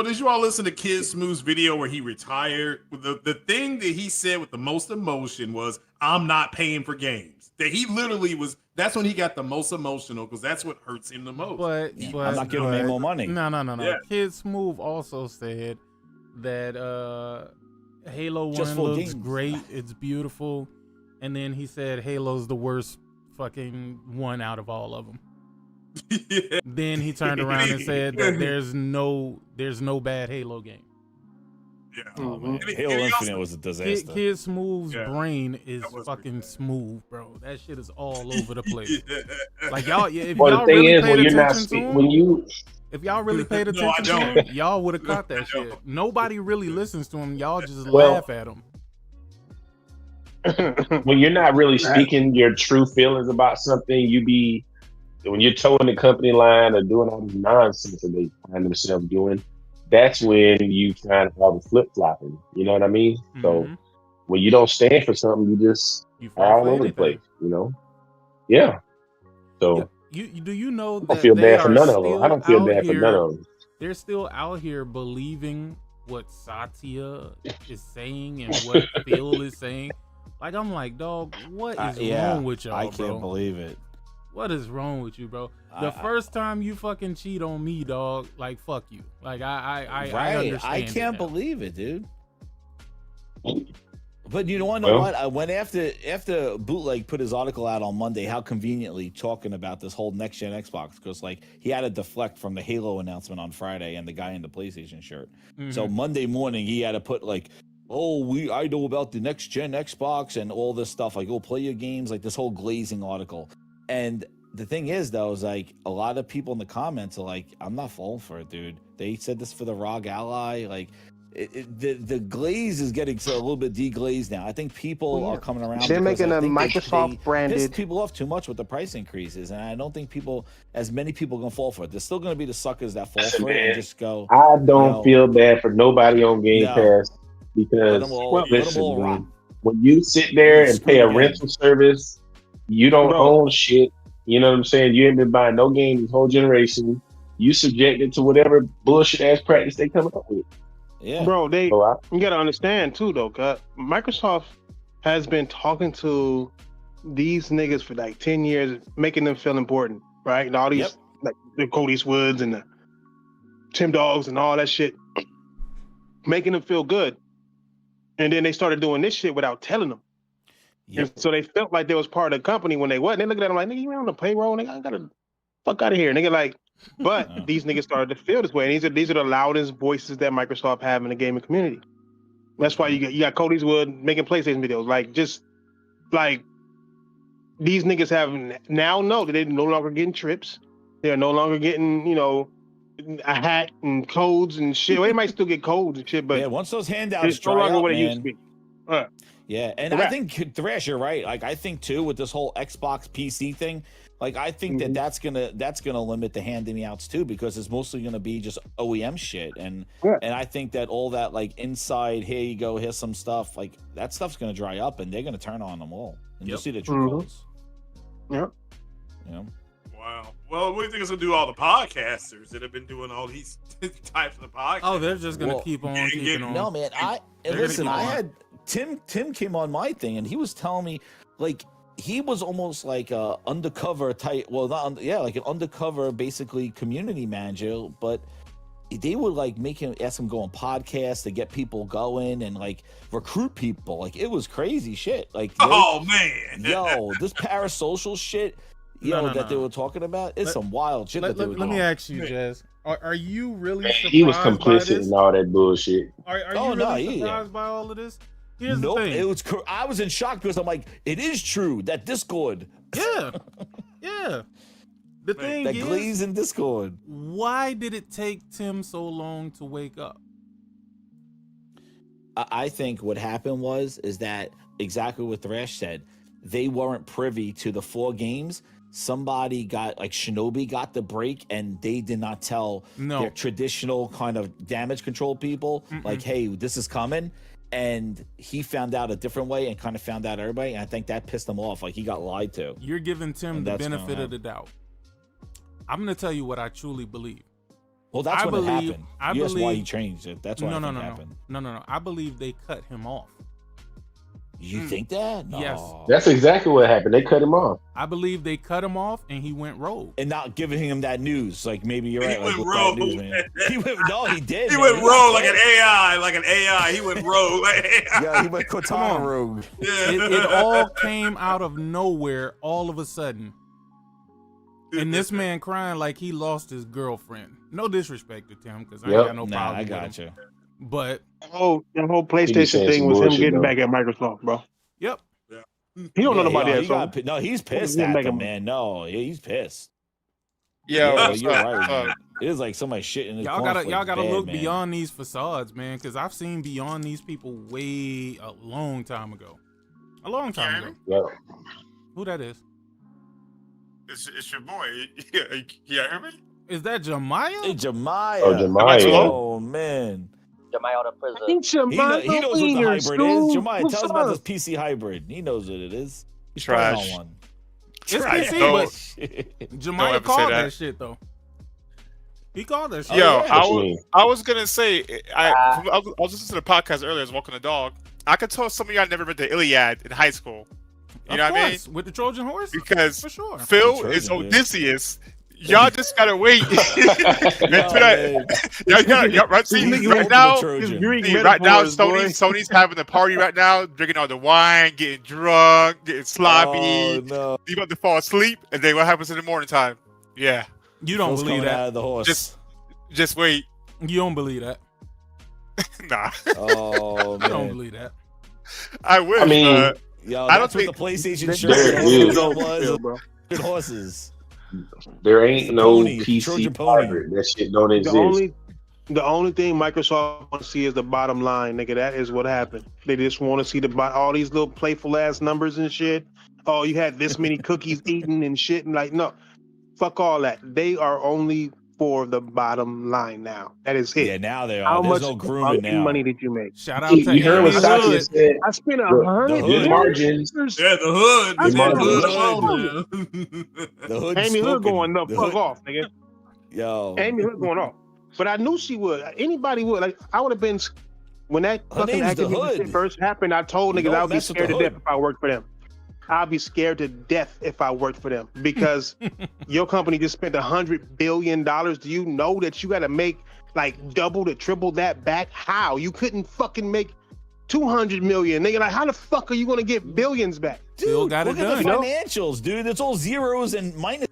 did you all listen to Kid Smooth's video where he retired? The thing that he said with the most emotion was, "I'm not paying for games." That he literally was. That's when he got the most emotional, because that's what hurts him the most. But I'm not giving him more money. No. Yeah. Kid Smooth also said that Halo Just 1 looks games. great. It's beautiful. And then he said Halo's the worst fucking one out of all of them. Yeah. Then he turned around and said that there's no bad Halo game. Yeah. Oh, man. Halo Infinite was a disaster. Kid Smooth's brain is fucking smooth, bro. That shit is all over the place. Like, y'all, if y'all really paid attention to him, if y'all really paid attention to him, y'all would have caught that shit. Nobody really listens to him. Y'all just laugh at him. When you're not really speaking your true feelings about something, when you're towing the company line or doing all this nonsense that they find themselves doing, that's when you kind of have the flip-flopping. You know what I mean? Mm-hmm. So when you don't stand for something, you are all over the place, you know? Yeah. So do you know that I don't feel bad for none of them. I don't feel bad for none of them. They're still out here believing what Satya is saying and what Phil is saying. Like, I'm like, dog, what is wrong with y'all, I bro? can't believe it. What is wrong with you, bro? The first time you fucking cheat on me, dog, like, fuck you. Like, I understand. I can't believe it, dude. But you know what? I went after Bootleg put his article out on Monday, how conveniently talking about this whole next gen Xbox, because like he had to deflect from the Halo announcement on Friday and the guy in the PlayStation shirt. Mm-hmm. So Monday morning he had to put like, I know about the next gen Xbox and all this stuff, like, play your games, like this whole glazing article. And the thing is, though, is like a lot of people in the comments are like, I'm not falling for it, dude. They said this for the ROG Ally. Like, the glaze is getting a little bit deglazed now. I think people are coming around. They're making a Microsoft branded. Pissed people off too much with the price increases, and I don't think as many people are gonna fall for it. There's still gonna be the suckers that fall for it and just go. I don't feel bad for nobody on Game Pass, because listen, when you sit there and pay a rental service, you don't own shit. You know what I'm saying? You ain't been buying no game this whole generation. You subjected to whatever bullshit ass practice they come up with. Yeah, bro. You gotta understand too, though. Microsoft has been talking to these niggas for like 10 years, making them feel important, right? And all these like the Cody Woods and the Tim Dogs and all that shit, making them feel good. And then they started doing this shit without telling them. And so they felt like they was part of the company when they wasn't. They looked at them like, nigga, you on the payroll, nigga, I gotta fuck out of here, nigga. Like, but these niggas started to feel this way. And these are the loudest voices that Microsoft have in the gaming community. That's why you got Cody's Wood making PlayStation videos. Like, just like these niggas have now know that they're no longer getting trips. They're no longer getting, a hat and codes and shit. Well, they might still get codes and shit, but once those handouts it's no longer what it used to be. Yeah, and I think Thrash, you're right. Like I think too with this whole Xbox PC thing, like I think that's gonna limit the handing outs too, because it's mostly gonna be just OEM shit, and I think that all that like inside, here you go, here's some stuff, like that stuff's gonna dry up, and they're gonna turn on them all, and you'll see the true colors. Yep. Yeah. Wow. Well, what do you think it's gonna do all the podcasters that have been doing all these types of podcasts? Oh, they're just gonna keep on keeping on. No, man. Listen. I had Tim came on my thing, and he was telling me like he was almost like a undercover type. Well, like an undercover, basically community manager, but they would like ask him go on podcasts to get people going and like recruit people. Like it was crazy shit. Like oh man, yo, this parasocial shit. They were talking about, it's some wild shit that they were doing. Let me ask you, Jazz. Are you really surprised he was complicit in all that bullshit. Are you really surprised by all of this? Here's the thing. It was. I was in shock because I'm like, it is true that Discord. Yeah, yeah. The thing that is, Glaze in Discord. Why did it take Tim so long to wake up? I think what happened is that exactly what Thrash said. They weren't privy to the 4 games. Somebody got like Shinobi got the break, and they did not tell their traditional kind of damage control people like, hey, this is coming. And he found out a different way and kind of found out everybody. And I think that pissed him off. Like he got lied to. You're giving Tim the benefit of the doubt. I'm going to tell you what I truly believe. Well, that's what happened. That's why he changed it. That's why happened. No. I believe they cut him off. You think that? No. Yes. That's exactly what happened. They cut him off. I believe they cut him off and he went rogue. And not giving him that news. Like maybe you're right. He went rogue. rogue. He did. He went rogue like an AI. He went rogue. Yeah, he went Cortana rogue. Yeah. It all came out of nowhere all of a sudden. And this man crying like he lost his girlfriend. No disrespect to Tim, because I ain't got no problem. I got you. But the whole PlayStation thing was him getting back at Microsoft, bro. Yep. Yeah. He don't know about that. No, he's pissed at them, man. No, he's pissed. Yeah, you're right. It is like somebody shitting his y'all gotta look man. beyond these facades, man, because I've seen beyond these people way a long time ago. A long time ago. Yeah. Who that is? It's your boy. Yeah, hear me? Is that Jemiah? Hey, Jemiah. Oh, Jemiah. Oh, man. Jemiah out of prison. He knows what the hybrid is. Jemiah, tell us about this PC hybrid. He knows what it is. He's trash. On one. It's PC, but Jemiah called that shit, though. He called that shit. Yo, I was going to say, I was listening to the podcast earlier. I was walking the dog. I could tell some of y'all never read the Iliad in high school. You know what I mean? With the Trojan horse? Because for sure. Phil is Odysseus. Y'all just gotta wait. Right now, Sony's having the party right now, drinking all the wine, getting drunk, getting sloppy. You about to fall asleep, and then what happens in the morning time? Yeah, you don't believe that. Out of the horse. Just wait. You don't believe that? Nah. Oh man, I don't believe that. I wish. I mean, yo, I don't think think the PlayStation shirt was good horses. There ain't no Pony, PC hybrid. That shit don't exist. The only thing Microsoft wants to see is the bottom line, nigga. That is what happened. They just want to see all these little playful ass numbers and shit. Oh, you had this many cookies eaten and shit, and like, no, fuck all that. They are only for the bottom line now. That is it. Yeah, now they are. How There's much no grooming now. money did you make? Shout out to you heard what Satya said. I spent $100 margins. Yeah, the hood. I spent The hood. Amy Hood going the fuck off, nigga. Yo, Amy Hood going off. But I knew she would. Anybody would. Like, I would have been when that fucking Activision shit first happened. I told niggas I would be scared to death if I worked for them. I'd be scared to death if I worked for them because your company just spent $100 billion. Do you know that you got to make like double to triple that back? How? You couldn't fucking make 200 million. Nigga, like, how the fuck are you going to get billions back? Dude, look at the financials, dude. It's all zeros and minus.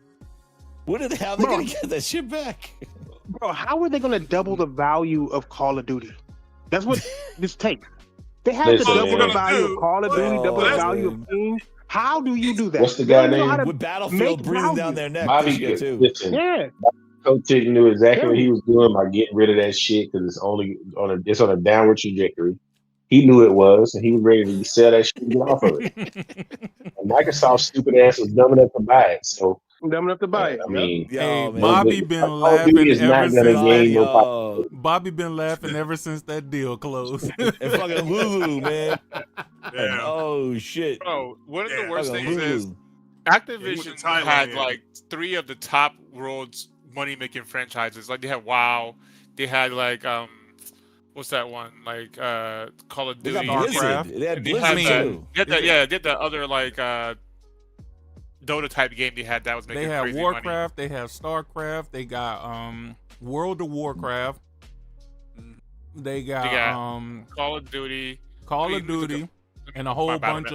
How are they going to get that shit back? Bro, how are they going to double the value of Call of Duty? That's what this takes. They have to double the value of Call of Duty, double the value of King. How do you do that? What's the guy name? With Battlefield breathing down their neck. Bobby, too. Listen, yeah. Coach knew exactly what he was doing by getting rid of that shit because it's on a downward trajectory. He knew it was, and he was ready to sell that shit and get off of it. And Microsoft's stupid ass was dumb enough to buy it. So Dumb enough to buy it. I mean, Hey, man. Bobby been Call of Duty laughing is not ever gonna since gain no that. popularity. Bobby been laughing ever since that deal closed. And fucking Lulu, man. Yeah. Oh shit. Bro, one of the Yeah. worst Fucking things is Lulu. Activision Thailand, had yeah. like 3 of the top world's money-making franchises. Like they had WoW, they had like what's that one? Like Call of They Duty. got Blizzard. They had Blizzard too. They had the other like Dota type game they had that was making They have crazy Warcraft, they have StarCraft, they got World of Warcraft. They got Call of Duty. And a whole bunch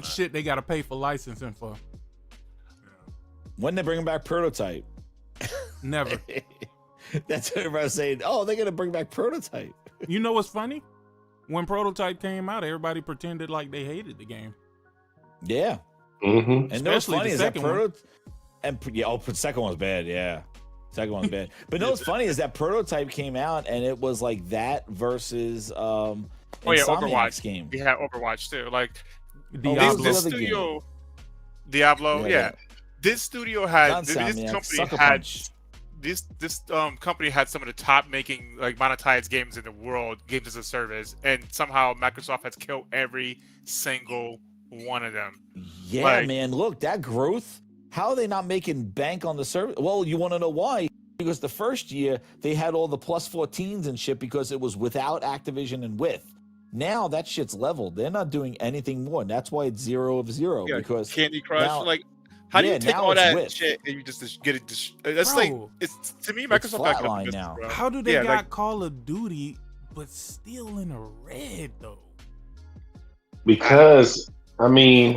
of shit they got to pay for licensing for. When they bringing back Prototype? Never. That's what everybody's saying. Oh, they're gonna bring back Prototype. You know what's funny? When Prototype came out, everybody pretended like they hated the game. Yeah. Mm-hmm. And what's funny is that the second one's bad. Yeah, second one's bad. But no, what's funny is that Prototype came out and it was like that versus Overwatch game. We had Overwatch too. Like Diablo. Diablo, yeah. This studio had this company had some of the top making like monetized games in the world, games as a service, and somehow Microsoft has killed every single one of them. Yeah, like, man. Look, that growth. How are they not making bank on the service? Well, you want to know why? Because the first year they had all the plus 14s and shit because it was without Activision and with. Now that shit's leveled. They're not doing anything more. And that's why it's 0 of 0 because Candy Crush. Like, how do you take all that shit and you just get it? That's like it's to me. Microsoft flatline now. Bro. How do they got Call of Duty but still in the red though? Because I mean,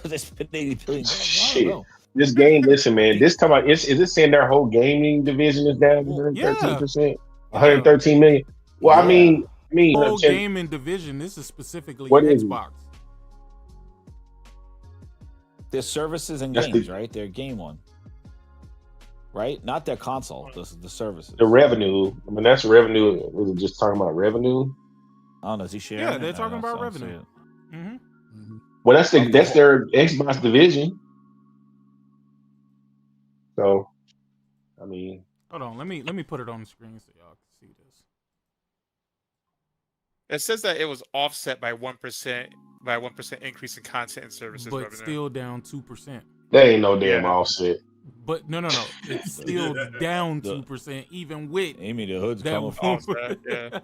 they spent $80 billion. Shit. This game, listen, man. This time out, is it saying their whole gaming division is down 113%, 113 million? Well, I mean, whole gaming division. This is specifically Xbox. Their services and games, right? Their game one, right? Not their console. The services. The revenue. I mean, that's revenue. Was it just talking about revenue? I don't know. Is he sharing? Yeah, they're talking about revenue. Well, that's their Xbox division. So, I mean, hold on. Let me put it on the screen so y'all can see this. It says that it was offset by 1% increase in content and services but revenue. Still down 2%. That ain't no damn offset. But no, it's still down 2%, even with Amy the Hood's coming for that.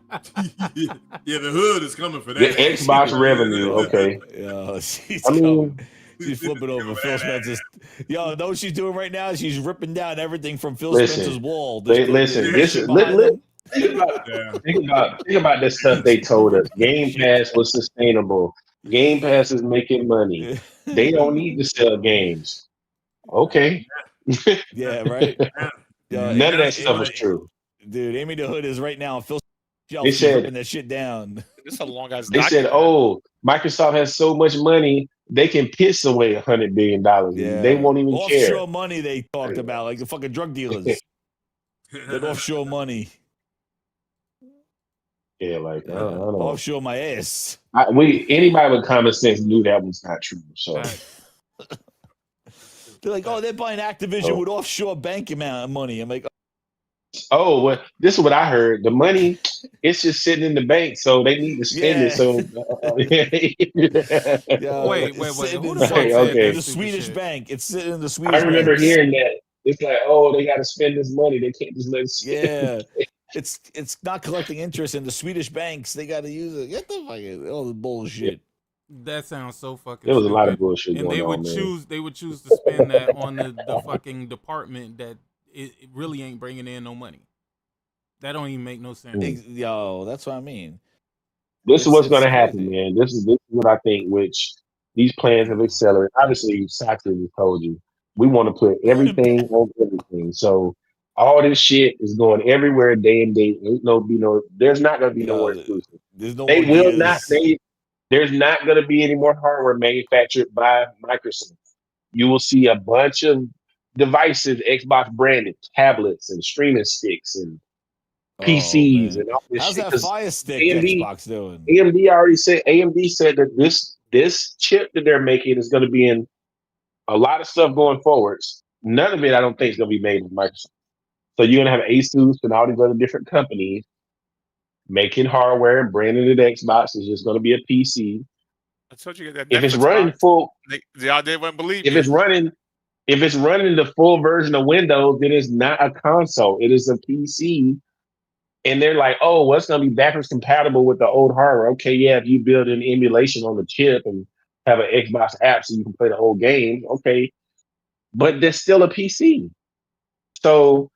Yeah, yeah, the Hood is coming for that. The Xbox revenue, okay. Yeah, she's flipping over Phil Spencer's. Yo, know what she's doing right now? She's ripping down everything from Phil Spencer's wall. Think about the stuff they told us. Game Pass was sustainable. Game Pass is making money. They don't need to sell games. Okay. Yeah, right. None of that stuff is true. Dude, Amy the Hood is right now. Phil they said ripping that shit down. This is a long ass. They said, "Oh, Microsoft has so much money, they can piss away $100 billion. Yeah. They won't even care." Offshore money they talked about, like the fucking drug dealers. That offshore money. Yeah, like I don't know. Offshore my ass. Anybody with common sense knew that was not true. So they're like, "Oh, they're buying Activision with offshore bank amount of money." I'm like, "Oh, well, this is what I heard. The money, it's just sitting in the bank, so they need to spend it." So wait. Who the fuck said the Swedish bank? It's sitting in the Swedish. I remember hearing that. It's like, oh, they got to spend this money. They can't just let it sit. Yeah. It's not collecting interest in the Swedish banks. They got to use it. Get the fucking all the bullshit. That sounds so fucking. There was stupid. A lot of bullshit. And going they would on, choose. They would choose to spend that on the fucking department that it really ain't bringing in no money. That don't even make no sense. Yo, that's what I mean. This is what's going to happen, man. This is what I think. Which these plans have accelerated. Obviously, Satya has told you we want to put everything on everything. So. All this shit is going everywhere day and date. There's not going to be no more exclusive. There's no. They will not. There's not going to be any more hardware manufactured by Microsoft. You will see a bunch of devices, Xbox branded, tablets and streaming sticks and PCs and all this How's shit. that Fire Stick Xbox doing? AMD already said that this chip that they're making is going to be in a lot of stuff going forwards. None of it, I don't think, is going to be made in Microsoft. So you're going to have Asus and all these other different companies making hardware and branding it Xbox. It's just going to be a PC. I told you that if it's Netflix running box, full, y'all didn't believe if me. it's running the full version of Windows, then it's not a console. It is a PC. And they're like, oh, well, it's going to be backwards compatible with the old hardware. Okay, yeah, if you build an emulation on the chip and have an Xbox app so you can play the whole game, okay. But there's still a PC. So,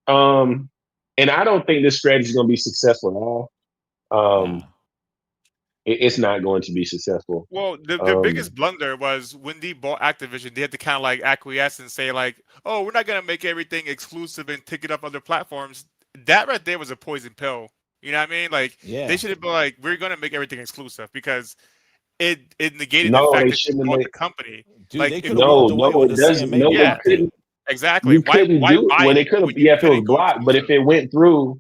and I don't think this strategy is going to be successful at all. It's not going to be successful. Well, the biggest blunder was when they bought Activision, they had to kind of like acquiesce and say like, oh, we're not going to make everything exclusive and pick it up other platforms. That right there was a poison pill. You know what I mean? Like, they should have been like, we're going to make everything exclusive because it negated the fact that you bought the company. Dude, like, they could have walked away with the same No, yeah, they couldn't. exactly. You couldn't why do it buy when it it could have. when you Yeah, if it was couldn't go blocked, but if it went through,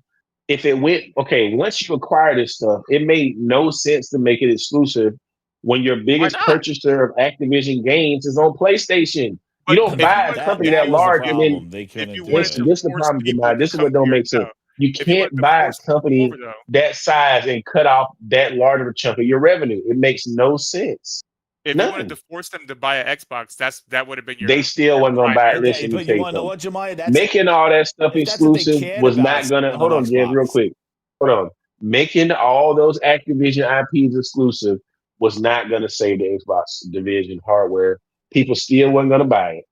once you acquire this stuff, it made no sense to make it exclusive when your biggest purchaser of Activision games is on PlayStation. You don't buy a company that large and then they couldn't do this is the problem, Jamal. This is what don't make sense. You If you can't wanted to buy a force people company over, though. that size and cut off that large of a chunk of your revenue. It makes no sense. If you wanted to force them to buy an Xbox, that would have been your. They still wasn't gonna buy it. Listen, But you want to know what, Jemiah? Making all that stuff if that's what they exclusive cared was about, not gonna. on Hold an on, James, real Xbox. quick. Hold on. Making all those Activision IPs exclusive was not gonna save the Xbox division hardware. People still wasn't gonna buy it.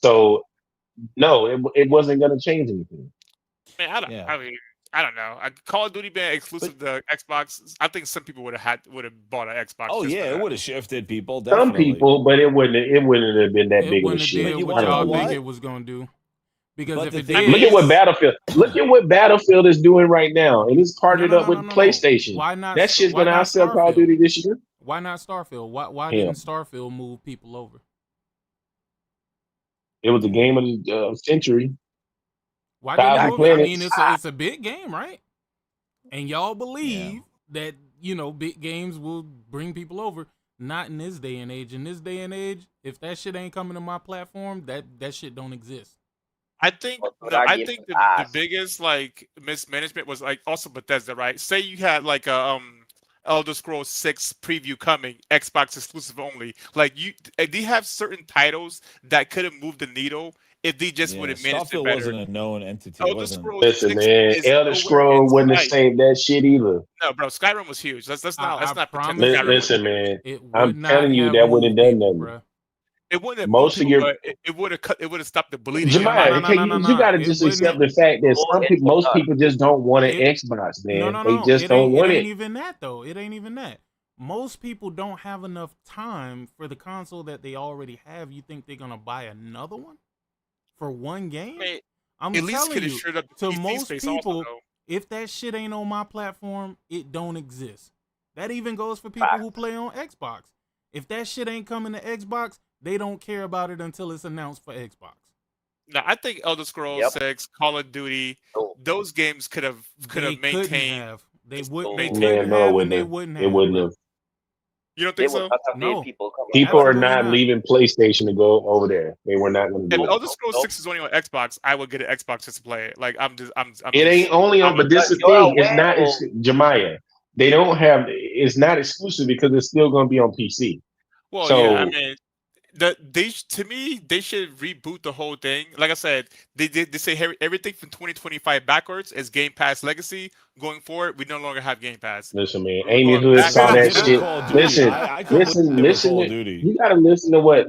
So no, it wasn't gonna change anything. Man, I don't know. Call of Duty being exclusive to Xbox, I think some people would have bought an Xbox. Oh just yeah, for it that. would have shifted people. Some Definitely. people, but it wouldn't have been that big of a shit. Did what y'all think it was gonna do. Because But if it the did, Look at what Battlefield. Look at what Battlefield is doing right now, and it's partnered up with PlayStation. Why not? That shit's why gonna not outsell Call of Starfield? Duty this year. Why not Starfield? Why Hell. didn't Starfield move people over? It was the game of the century. Why didn't it 1,000 move it? I planets. mean, it's a big game, right? And y'all believe that big games will bring people over. Not in this day and age. In this day and age, if that shit ain't coming to my platform, that shit don't exist. I think the biggest like mismanagement was like also Bethesda, right? Say you had like a Elder Scrolls 6 preview coming, Xbox exclusive only. Like they have certain titles that could have moved the needle if they just would have managed it Starfield better. wasn't a known entity. Elder Scrolls Listen, 6 man, is Elder nowhere Scrolls in wouldn't have sight. saved that shit either. No, bro, Skyrim was huge. Let's not pretend. promise Skyrim Listen, was man, It would I'm not telling you have that wouldn't have moved done people, nothing. bruh. It wouldn't have Most moved of people, your but it would have stopped the bleeding. Jemiah, you got to just accept the fact that most people just don't want an Xbox, man. No. They just It don't ain't, want it ain't it. even that though. It ain't even that. Most people don't have enough time for the console that they already have. You think they're gonna buy another one for one game? I'm at least telling could have you, shored up the to PC most space people, also, though. if that shit ain't on my platform, it don't exist. That even goes for people who play on Xbox. If that shit ain't coming to Xbox, they don't care about it until it's announced for Xbox. No, I think Elder Scrolls 6, Call of Duty, those games could have maintained. They would. They Man, couldn't no, have, it and they wouldn't. wouldn't It have. wouldn't have. You don't think so? No. People are Absolutely not not. leaving PlayStation to go over there. They were not going to If do it. Elder Scrolls 6 is only on Xbox, I would get an Xbox just to play it. Like I'm It ain't only on, but this is the thing. It's not Jemiah. They don't have. It's not exclusive because it's still going to be on PC. Well, So, yeah, I mean, to me they should reboot the whole thing. Like I said, they say everything from 2025 backwards is Game Pass legacy. Going forward, we no longer have Game Pass. Listen, man. We're Amy going Hood back saw to that Call shit. of Duty. Listen, I couldn't listen. live with Call of Duty. You got to listen to what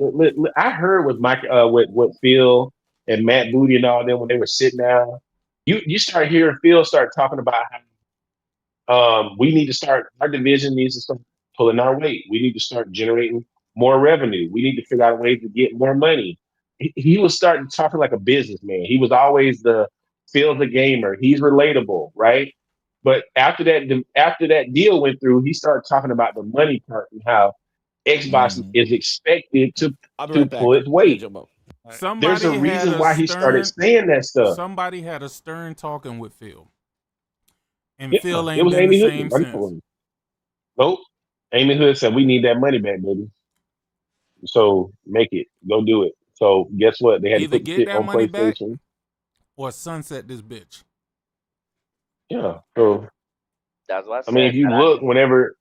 I heard with Mike, what Phil and Matt Booty and all them when they were sitting down. You start hearing Phil start talking about how we need to start. Our division needs to start pulling our weight. We need to start generating more revenue. We need to figure out a way to get more money. He was starting talking like a businessman. He was always Phil's a gamer. He's relatable, right? But after that deal went through, he started talking about the money part and how Xbox is expected to pull its weight. There's a reason why he started saying that stuff. Somebody had a stern talking with Phil. And Yeah, Phil it ain't was been the Amy same Hood. since. Nope. Amy Hood said, "We need that money back, baby. So make it. Go do it." So guess what? They had to Either put the get shit that on money back PlayStation. or sunset this bitch. Yeah. So That's what I I mean, said. if you look, whenever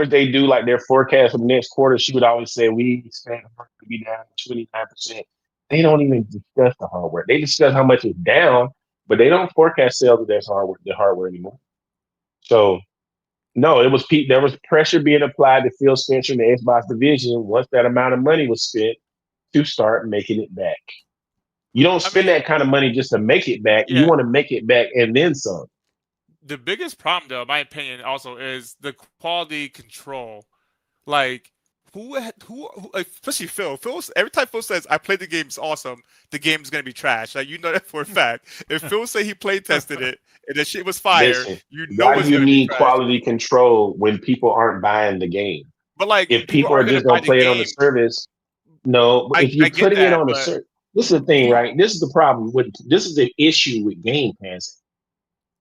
they do like their forecast for the next quarter, she would always say, "We expect hardware to be down 29%." They don't even discuss the hardware. They discuss how much is down, but they don't forecast sales of the hardware anymore. So no, it was there was pressure being applied to Phil Spencer and the Xbox division once that amount of money was spent to start making it back. You don't spend that kind of money just to make it back. You Yeah. want to make it back and then some. The biggest problem, though, in my opinion, also is the quality control. Like, who especially Phil. Every time Phil says, "I played the game, it's awesome," the game's gonna be trash. Like, you know that for a fact. If Phil say he play tested it and the shit was fire, Listen, you know why do it's you gonna be need trash. quality control when people aren't buying the game? But like, If people people are are gonna just buy gonna the play it on the game. service, no. But I if you're get putting it that, on the but service, this is the thing, who? right? This is the problem with this is the issue with Game Pass.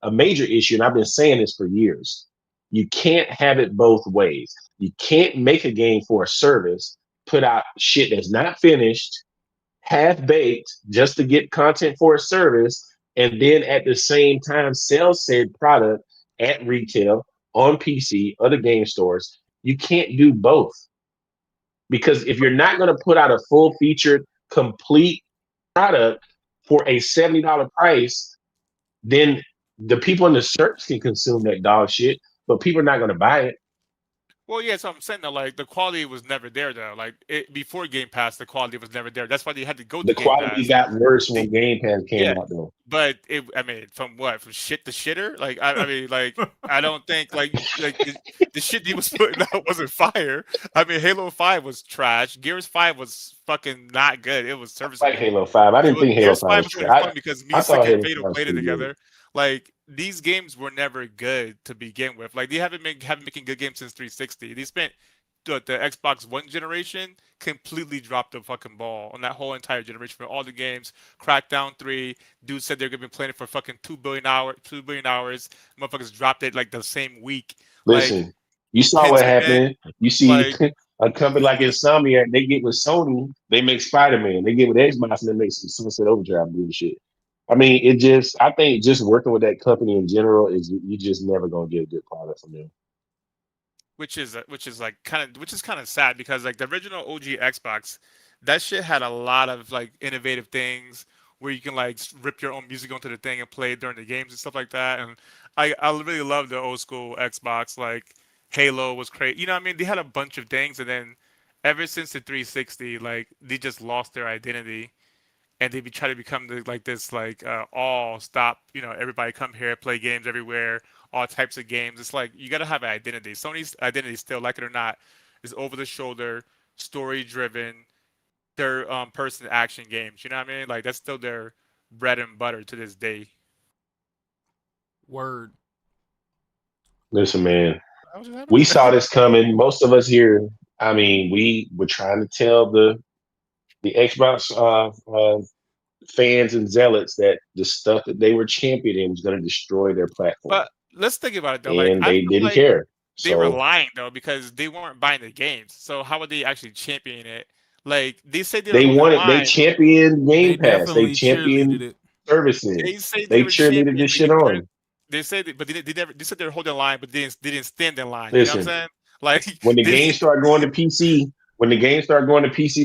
A major issue, and I've been saying this for years. You can't have it both ways. You can't make a game for a service, put out shit that's not finished, half baked, just to get content for a service, and then at the same time sell said product at retail, on PC, other game stores. You can't do both. Because if you're not going to put out a full featured, complete product for a $70 price, then the people in the search can consume that dog shit, but people are not going to buy it. Well, yeah, so I'm saying that like the quality was never there though. Like before Game Pass, the quality was never there. That's why they had to go The to Game quality Pass. got worse The, when Game Pass came yeah, out, though. but I mean, from what? From shit to shitter? Like, I mean, like, I don't think like the shit he was putting out wasn't fire. I mean, Halo 5 was trash. Gears 5 was fucking not good. It was Like serviceable. Halo 5. I It didn't was think Halo Gears 5 5 was was only trash. fun because I Music thought and Halo 5 Fatal was played it pretty good. together. Like these games were never good to begin with. Like they haven't making good games since 360. They spent the Xbox One generation completely dropped the fucking ball on that whole entire generation for all the games. Crackdown 3, dude said they're gonna be playing it for fucking 2 billion hours. Motherfuckers dropped it like the same week. Like Listen, you saw what Pentiment, happened. You see like a company like Insomniac, they get with Sony, they make Spider-Man. They get with Xbox and they make some Sunset Overdrive bullshit. I mean, I think just working with that company in general is you just never gonna get a good product from them. which is like kind of sad because like the original OG Xbox, that shit had a lot of like innovative things where you can like rip your own music onto the thing and play it during the games and stuff like that. And I really love the old school Xbox. Like Halo was crazy. You know what I mean? They had a bunch of things, and then ever since the 360, like they just lost their identity and they be try to become like this like all stop, everybody come here, play games everywhere, all types of games. It's like you gotta have an identity. Sony's identity still, like it or not, is over the shoulder, story driven, third person action games. You know what I mean? Like that's still their bread and butter to this day. Word. Listen, man, we saw this coming. Most of us here, I mean, we were trying to tell the Xbox fans and zealots that the stuff that they were championing was going to destroy their platform, But let's think about it though. Like and I they feel didn't like care. they were So lying though because they weren't buying the games. So how would they actually champion it? Like they say they were holding they line. championed They Game Pass, they definitely cheerleaded championed it. They services, say they they were cheerleaded champion, this but shit you weren't. on. They say that, but they never. They said they were holding line, but they didn't stand in line. You know what I'm Listen, saying? Like when the they, games start going to PC,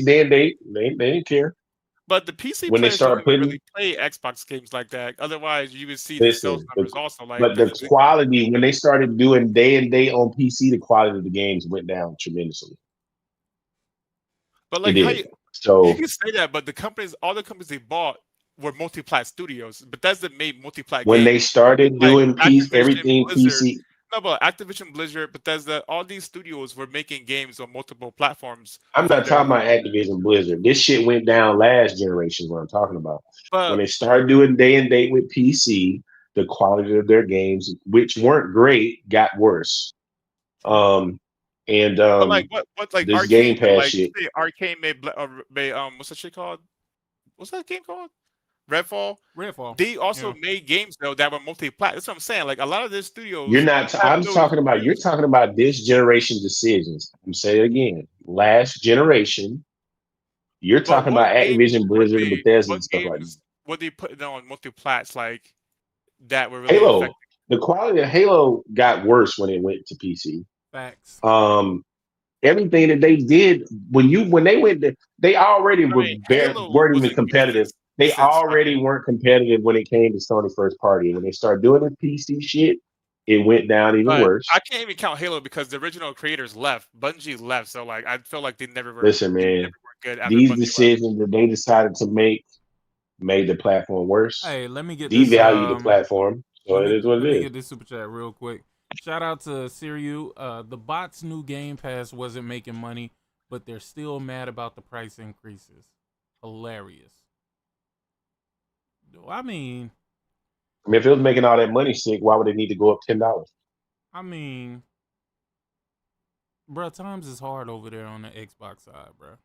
they didn't care. but the PC When they players don't start even putting really play Xbox games like that. Otherwise, you would see the sales listen, numbers also. Like but the quality when they started doing day and day on PC, the quality of the games went down tremendously. but It like how did. you So can say that, but all the companies they bought were multi-plat studios. Bethesda made multi-plat when they games started like doing Activision, everything Blizzard. PC, No, but Activision, Blizzard, Bethesda, all these studios were making games on multiple platforms I'm from not their. talking about Activision Blizzard. This shit went down last generation. Is what I'm talking about. When But they started doing day and date with PC, the quality of their games, which weren't great, got worse. Um, and like what like this Game Arcane Pass like you shit. say Arcane made what's that shit called? What's that game called? Redfall. They also made games though that were multi-plat. That's what I'm saying. Like a lot of the studios. You're not. I'm talking about. You're talking about this generation decisions. I'm saying it again. Last generation. You're talking about Activision, Blizzard, and Bethesda and stuff like that. What they put on multi-plats like that were really Halo. effective. The quality of Halo got worse when it went to PC. Facts. Everything that they did when they went to, they already weren't even competitive. They already weren't competitive when it came to Sony first party. When they started doing the PC shit, it went down even worse. I can't even count Halo because the original creators left. Bungie left, so like I feel like they never were. Listen, man, these decisions that they decided to make made the platform worse. Hey, let me get devalue the platform. So it is what it is. Let me get this super chat real quick. Shout out to Siriu. The bots' new Game Pass wasn't making money, but they're still mad about the price increases. Hilarious. I mean, if it was making all that money, sick, why would it need to go up $10? I mean, bro, times is hard over there on the Xbox side, bro.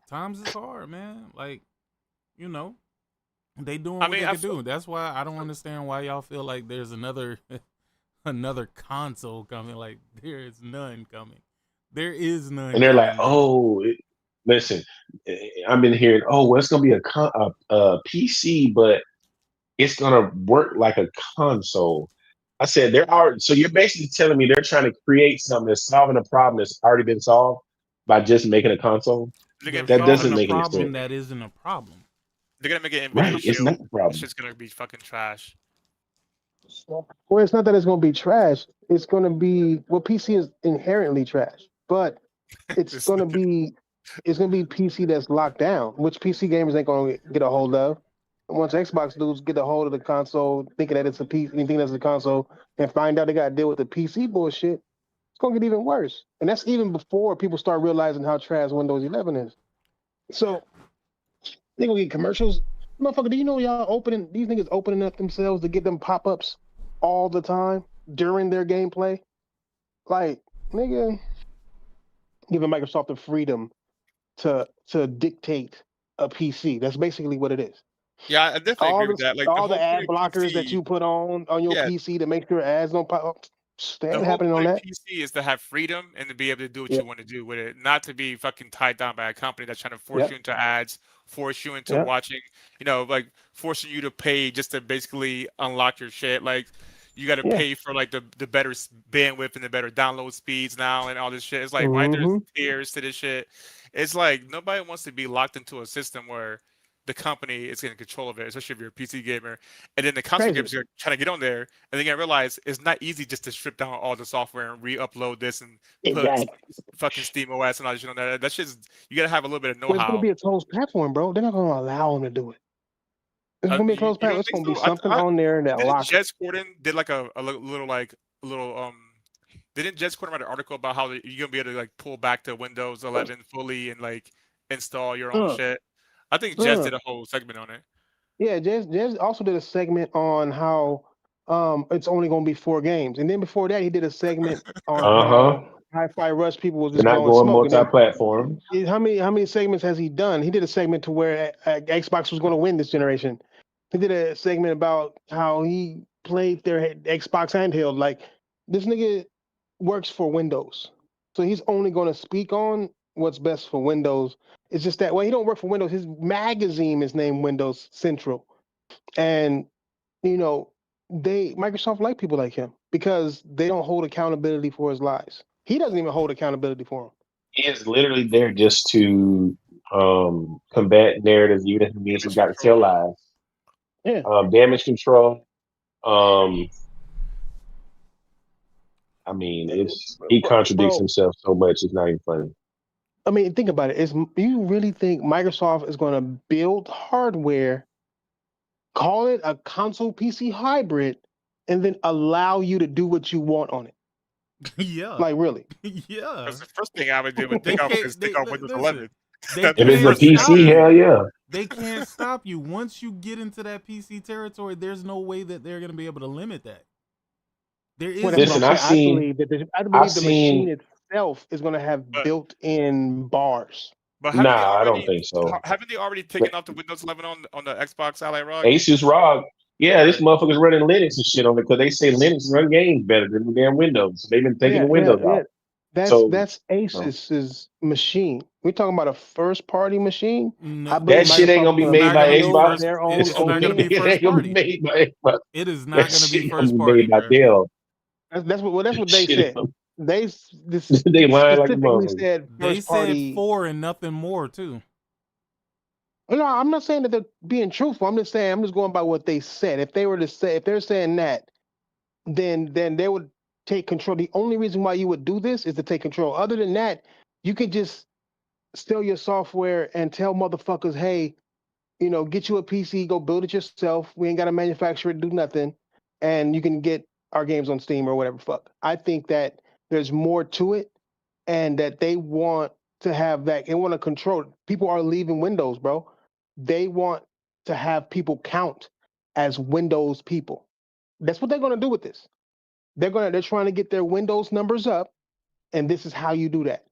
Times is hard, man. Like, you know, they doing what they can do. That's why I don't understand why y'all feel like there's another console coming. Like, there is none coming. There is none. And they're like, listen, I've been hearing, well, it's going to be a PC, but it's going to work like a console. I said, so you're basically telling me they're trying to create something that's solving a problem that's already been solved by just making a console? That doesn't make any sense. That isn't a problem. They're going to make it right. It's not a problem. It's just going to be fucking trash. Well, it's not that it's going to be trash. It's going to be, PC is inherently trash, but it's going to be PC that's locked down, which PC gamers ain't going to get a hold of. Once Xbox dudes get a hold of the console, thinking that it's a PC, anything that's a console, and find out they got to deal with the PC bullshit, it's going to get even worse. And that's even before people start realizing how trash Windows 11 is. So they going to get commercials. Motherfucker, do you know these niggas opening up themselves to get them pop-ups all the time during their gameplay? Like, nigga, giving Microsoft the freedom to dictate a PC. That's basically what it is. Yeah, I definitely agree with that. Like all the ad blockers that you put on your PC to make sure ads don't pop up. That happening on that. PC is to have freedom and to be able to do what you want to do with it, not to be fucking tied down by a company that's trying to force you into ads, force you into watching, like forcing you to pay just to basically unlock your shit. Like you got to pay for like the better bandwidth and the better download speeds now and all this shit. It's like why there's tiers to this shit. It's like nobody wants to be locked into a system where the company is getting control of it, especially if you're a PC gamer. And then the console gamers are trying to get on there, and they're going to realize it's not easy just to strip down all the software and re-upload this and put fucking Steam OS and all that shit on there. That's just, you got to have a little bit of know-how. It's going to be a closed platform, bro. They're not going to allow them to do it. It's going to be a closed platform. It's going to be something on there that locks it. Jez Corden did like a little didn't Jez Corden write an article about how you're going to be able to like pull back to Windows 11 fully and like install your own shit? I think Jez did a whole segment on it. Yeah, Jez also did a segment on how it's only going to be 4 games, and then before that, he did a segment on how Hi-Fi Rush people was just going multi-platform. How many segments has he done? He did a segment to where Xbox was going to win this generation. He did a segment about how he played their Xbox handheld. Like this nigga works for Windows, so he's only going to speak on what's best for Windows. It's just that he don't work for Windows. His magazine is named Windows Central, and Microsoft like people like him because they don't hold accountability for his lies. He doesn't even hold accountability for them. He is literally there just to combat narratives, even if it means he's got to tell lies. Yeah. Damage control. I mean, he contradicts himself so much. It's not even funny. I mean, think about it. Do you really think Microsoft is going to build hardware, call it a console PC hybrid, and then allow you to do what you want on it? Yeah. Like, really? Yeah. That's the first thing I would do would take off Windows 11. If it's a PC, hell yeah. They can't stop you. Once you get into that PC territory, there's no way that they're going to be able to limit that. There is. Listen, I believe the machine itself is going to have built-in bars. But Nah, I don't think so. haven't they already taken off the Windows 11 on the Xbox Ally Rock? Asus ROG. Yeah, this motherfucker's running Linux and shit on it because they say Linux run games better than the damn Windows. So they've been taking the Windows out. That's Asus's machine. We're talking about a first party machine. No, that shit ain't gonna be made by Xbox. Their own it's not gonna be first party. It is not gonna be first party. By Dell. That's what they said. They they lying like a specifically motherfucker. said They first said party. 4 and nothing more too. No, I'm not saying that they're being truthful. I'm just going by what they said. If they're saying that, then they would take control. The only reason why you would do this is to take control. Other than that, you could just sell your software and tell motherfuckers, hey, get you a PC, go build it yourself. We ain't got to manufacture it, do nothing, and you can get our games on Steam or whatever. Fuck. I think that there's more to it, and that they want to have that. They want to control. People are leaving Windows, bro. They want to have people count as Windows people. That's what they're going to do with this. They're trying to get their Windows numbers up, and this is how you do that.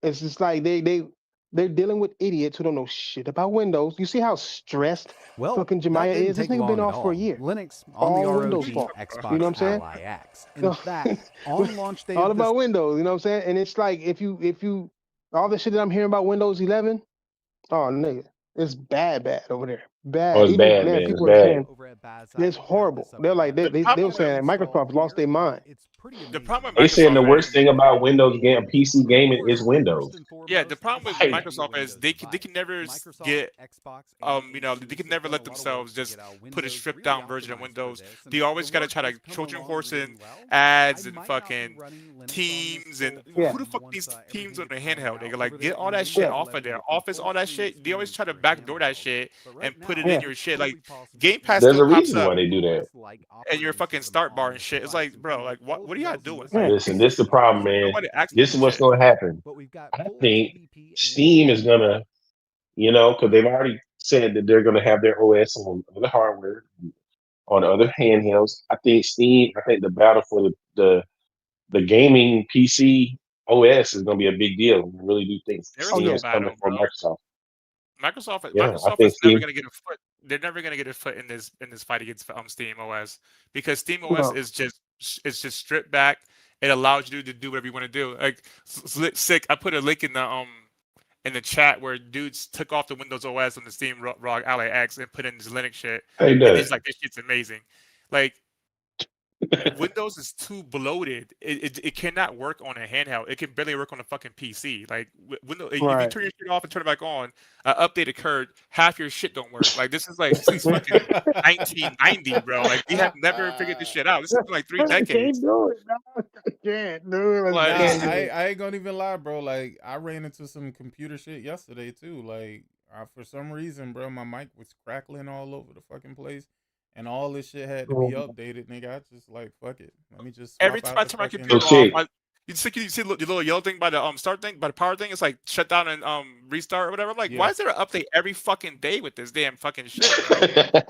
It's just like they're dealing with idiots who don't know shit about Windows. You see how stressed fucking Jemiah is? This nigga been off for a year. Linux on the ROG Windows fault. Xbox You know what I'm saying? Ally X. In fact, on launch day all of about Windows. You know what I'm saying? And it's like if you all the shit that I'm hearing about Windows 11, oh nigga, it's bad over there. Bad. Oh, it's bad, man. People It's are bad. saying it's horrible. They're like they were saying Microsoft lost their mind. The problem They with saying the Microsoft worst thing about Windows PC gaming is Windows. Yeah, the problem with Microsoft is they can never get they can never let themselves just put a stripped down version of Windows. They always gotta try to Trojan horse in ads and fucking Teams and who the fuck these Teams on the handheld? They like get all that shit off of there. Office, all that shit. They always try to backdoor that shit and put it in your shit. Like Game Pass There's a still pops reason up why they do that. and your fucking start bar and shit. It's like, bro, like what are y'all doing? Listen, this is the problem, man. Nobody acts This is what's shit. going to happen. I think Steam is going to, because they've already said that they're going to have their OS on other hardware, on other handhelds. I think the battle for the gaming PC OS is going to be a big deal. I really do think Steam is coming for Microsoft. Microsoft I think is never going to get a foot. They're never going to get a foot in this fight against Steam OS because Steam OS is just stripped back. It allows you to do whatever you want to do. Like sick. I put a link in the chat where dudes took off the Windows OS on the Steam ROG Ally X and put in this Linux shit. And it's like, this shit's amazing. Like Windows is too bloated. It cannot work on a handheld. It can barely work on a fucking PC. Like Windows, if you turn your shit off and turn it back on, update occurred. Half your shit don't work. Like this is fucking 1990, bro. Like we have never figured this shit out. This is like 3 decades. I can't do it. Like, I ain't gonna even lie, bro. Like I ran into some computer shit yesterday too. Like for some reason, bro, my mic was crackling all over the fucking place. And all this shit had to be updated, nigga. I just like fuck it. Let me just every time I turn my computer off, you see the little yellow thing by the start thing, by the power thing. It's like shut down and restart or whatever. I'm like, why is there an update every fucking day with this damn fucking shit? Bro?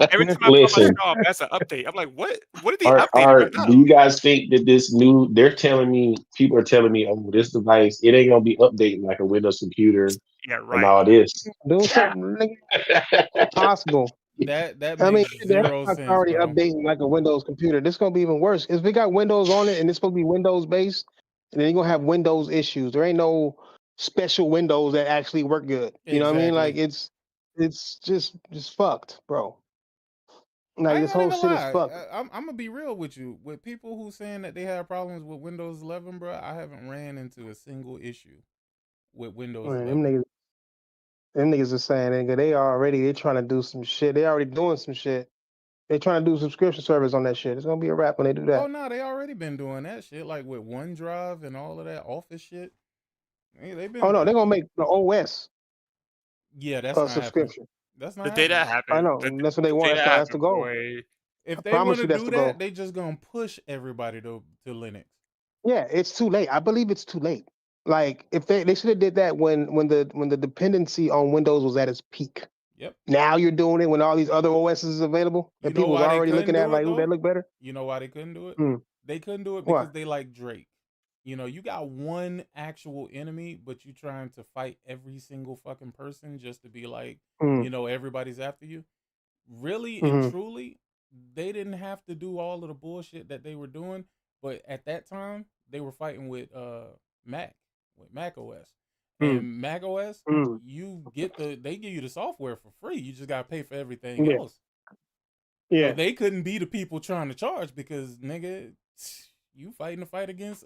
Every time I put my shit off, that's an update. I'm like, what did they update? Do you guys think that this new? People are telling me, oh, this device, it ain't gonna be updating like a Windows computer. Yeah, right. And all this. Do something possible. That makes zero sense. Already bro. updating like a Windows computer. This is gonna be even worse. If we got Windows on it and it's supposed to be Windows based, and then you're gonna have Windows issues. There ain't no special Windows that actually work good. You know what I mean? Like it's just fucked, bro. Like this whole shit is fucked. I'm gonna be real with you. With people who saying that they have problems with Windows 11, bro, I haven't ran into a single issue with Windows 11. Them niggas are saying they're trying to do some shit. They already doing some shit. They trying to do subscription service on that shit. It's gonna be a wrap when they do that. Oh no, they already been doing that shit, like with OneDrive and all of that Office shit. They've been. Oh no, they're gonna make the OS. Yeah, that's not subscription. That's not the day that happened. I know. That's what they want. That's the goal. If they want to do that, they just gonna push everybody to Linux. Yeah, it's too late. I believe it's too late. Like if they should have did that when the dependency on Windows was at its peak. Yep. Now you're doing it when all these other OSs is available and people are already looking at like, ooh, that look better. You know why they couldn't do it? They couldn't do it because they like Drake. you got one actual enemy, but you trying to fight every single fucking person just to be like, everybody's after you. Really and truly, they didn't have to do all of the bullshit that they were doing, but at that time they were fighting with Mac OS. And Mac OS, they give you the software for free. You just gotta pay for everything else. Yeah. So they couldn't be the people trying to charge because nigga, you fighting the fight against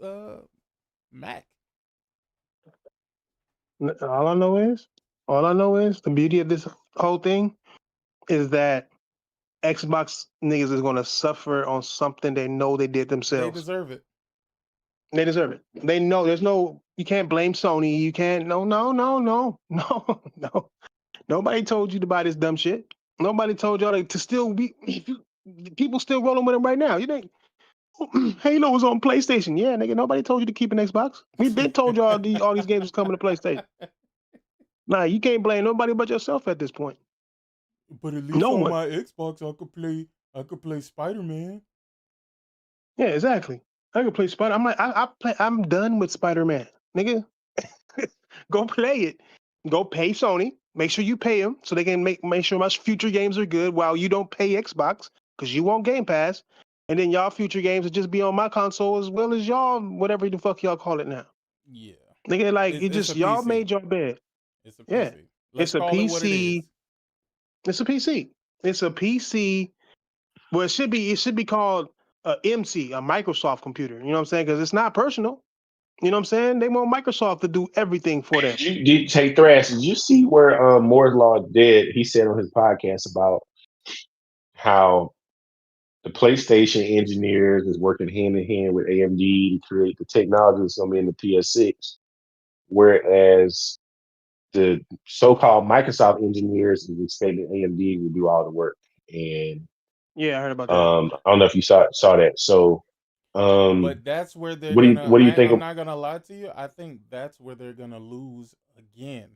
Mac. All I know is the beauty of this whole thing is that Xbox niggas is gonna suffer on something they know they did themselves. They deserve it. They deserve it. They know you can't blame Sony. You can't no. Nobody told you to buy this dumb shit. Nobody told y'all to still be people still rolling with them right now. You think Halo was on PlayStation? Yeah, nigga. Nobody told you to keep an Xbox. We been told y'all all these games was coming to PlayStation. Nah, you can't blame nobody but yourself at this point. But at least on my Xbox, I could play Spider-Man. Yeah, exactly. I could play Spider. I'm like, I'm done with Spider-Man, nigga. Go play it. Go pay Sony. Make sure you pay them so they can make sure my future games are good while you don't pay Xbox because you want Game Pass. And then y'all future games will just be on my console as well as y'all, whatever the fuck y'all call it now. Yeah. Nigga, like y'all made your bed. It's a PC. Let's call it what it is. It's a PC. It's a PC. Well, it should be called a MC, a Microsoft computer. You know what I'm saying? Because it's not personal. You know what I'm saying? They want Microsoft to do everything for them. Take Thrash. Did you see where Moore's Law did? He said on his podcast about how the PlayStation engineers is working hand in hand with AMD to create the technology that's going to be in the PS6, whereas the so-called Microsoft engineers is expecting AMD to do all the work. And yeah, I heard about that. I don't know if you saw that. So, but that's where they're what do you think? I'm not gonna lie to you. I think that's where they're gonna lose again,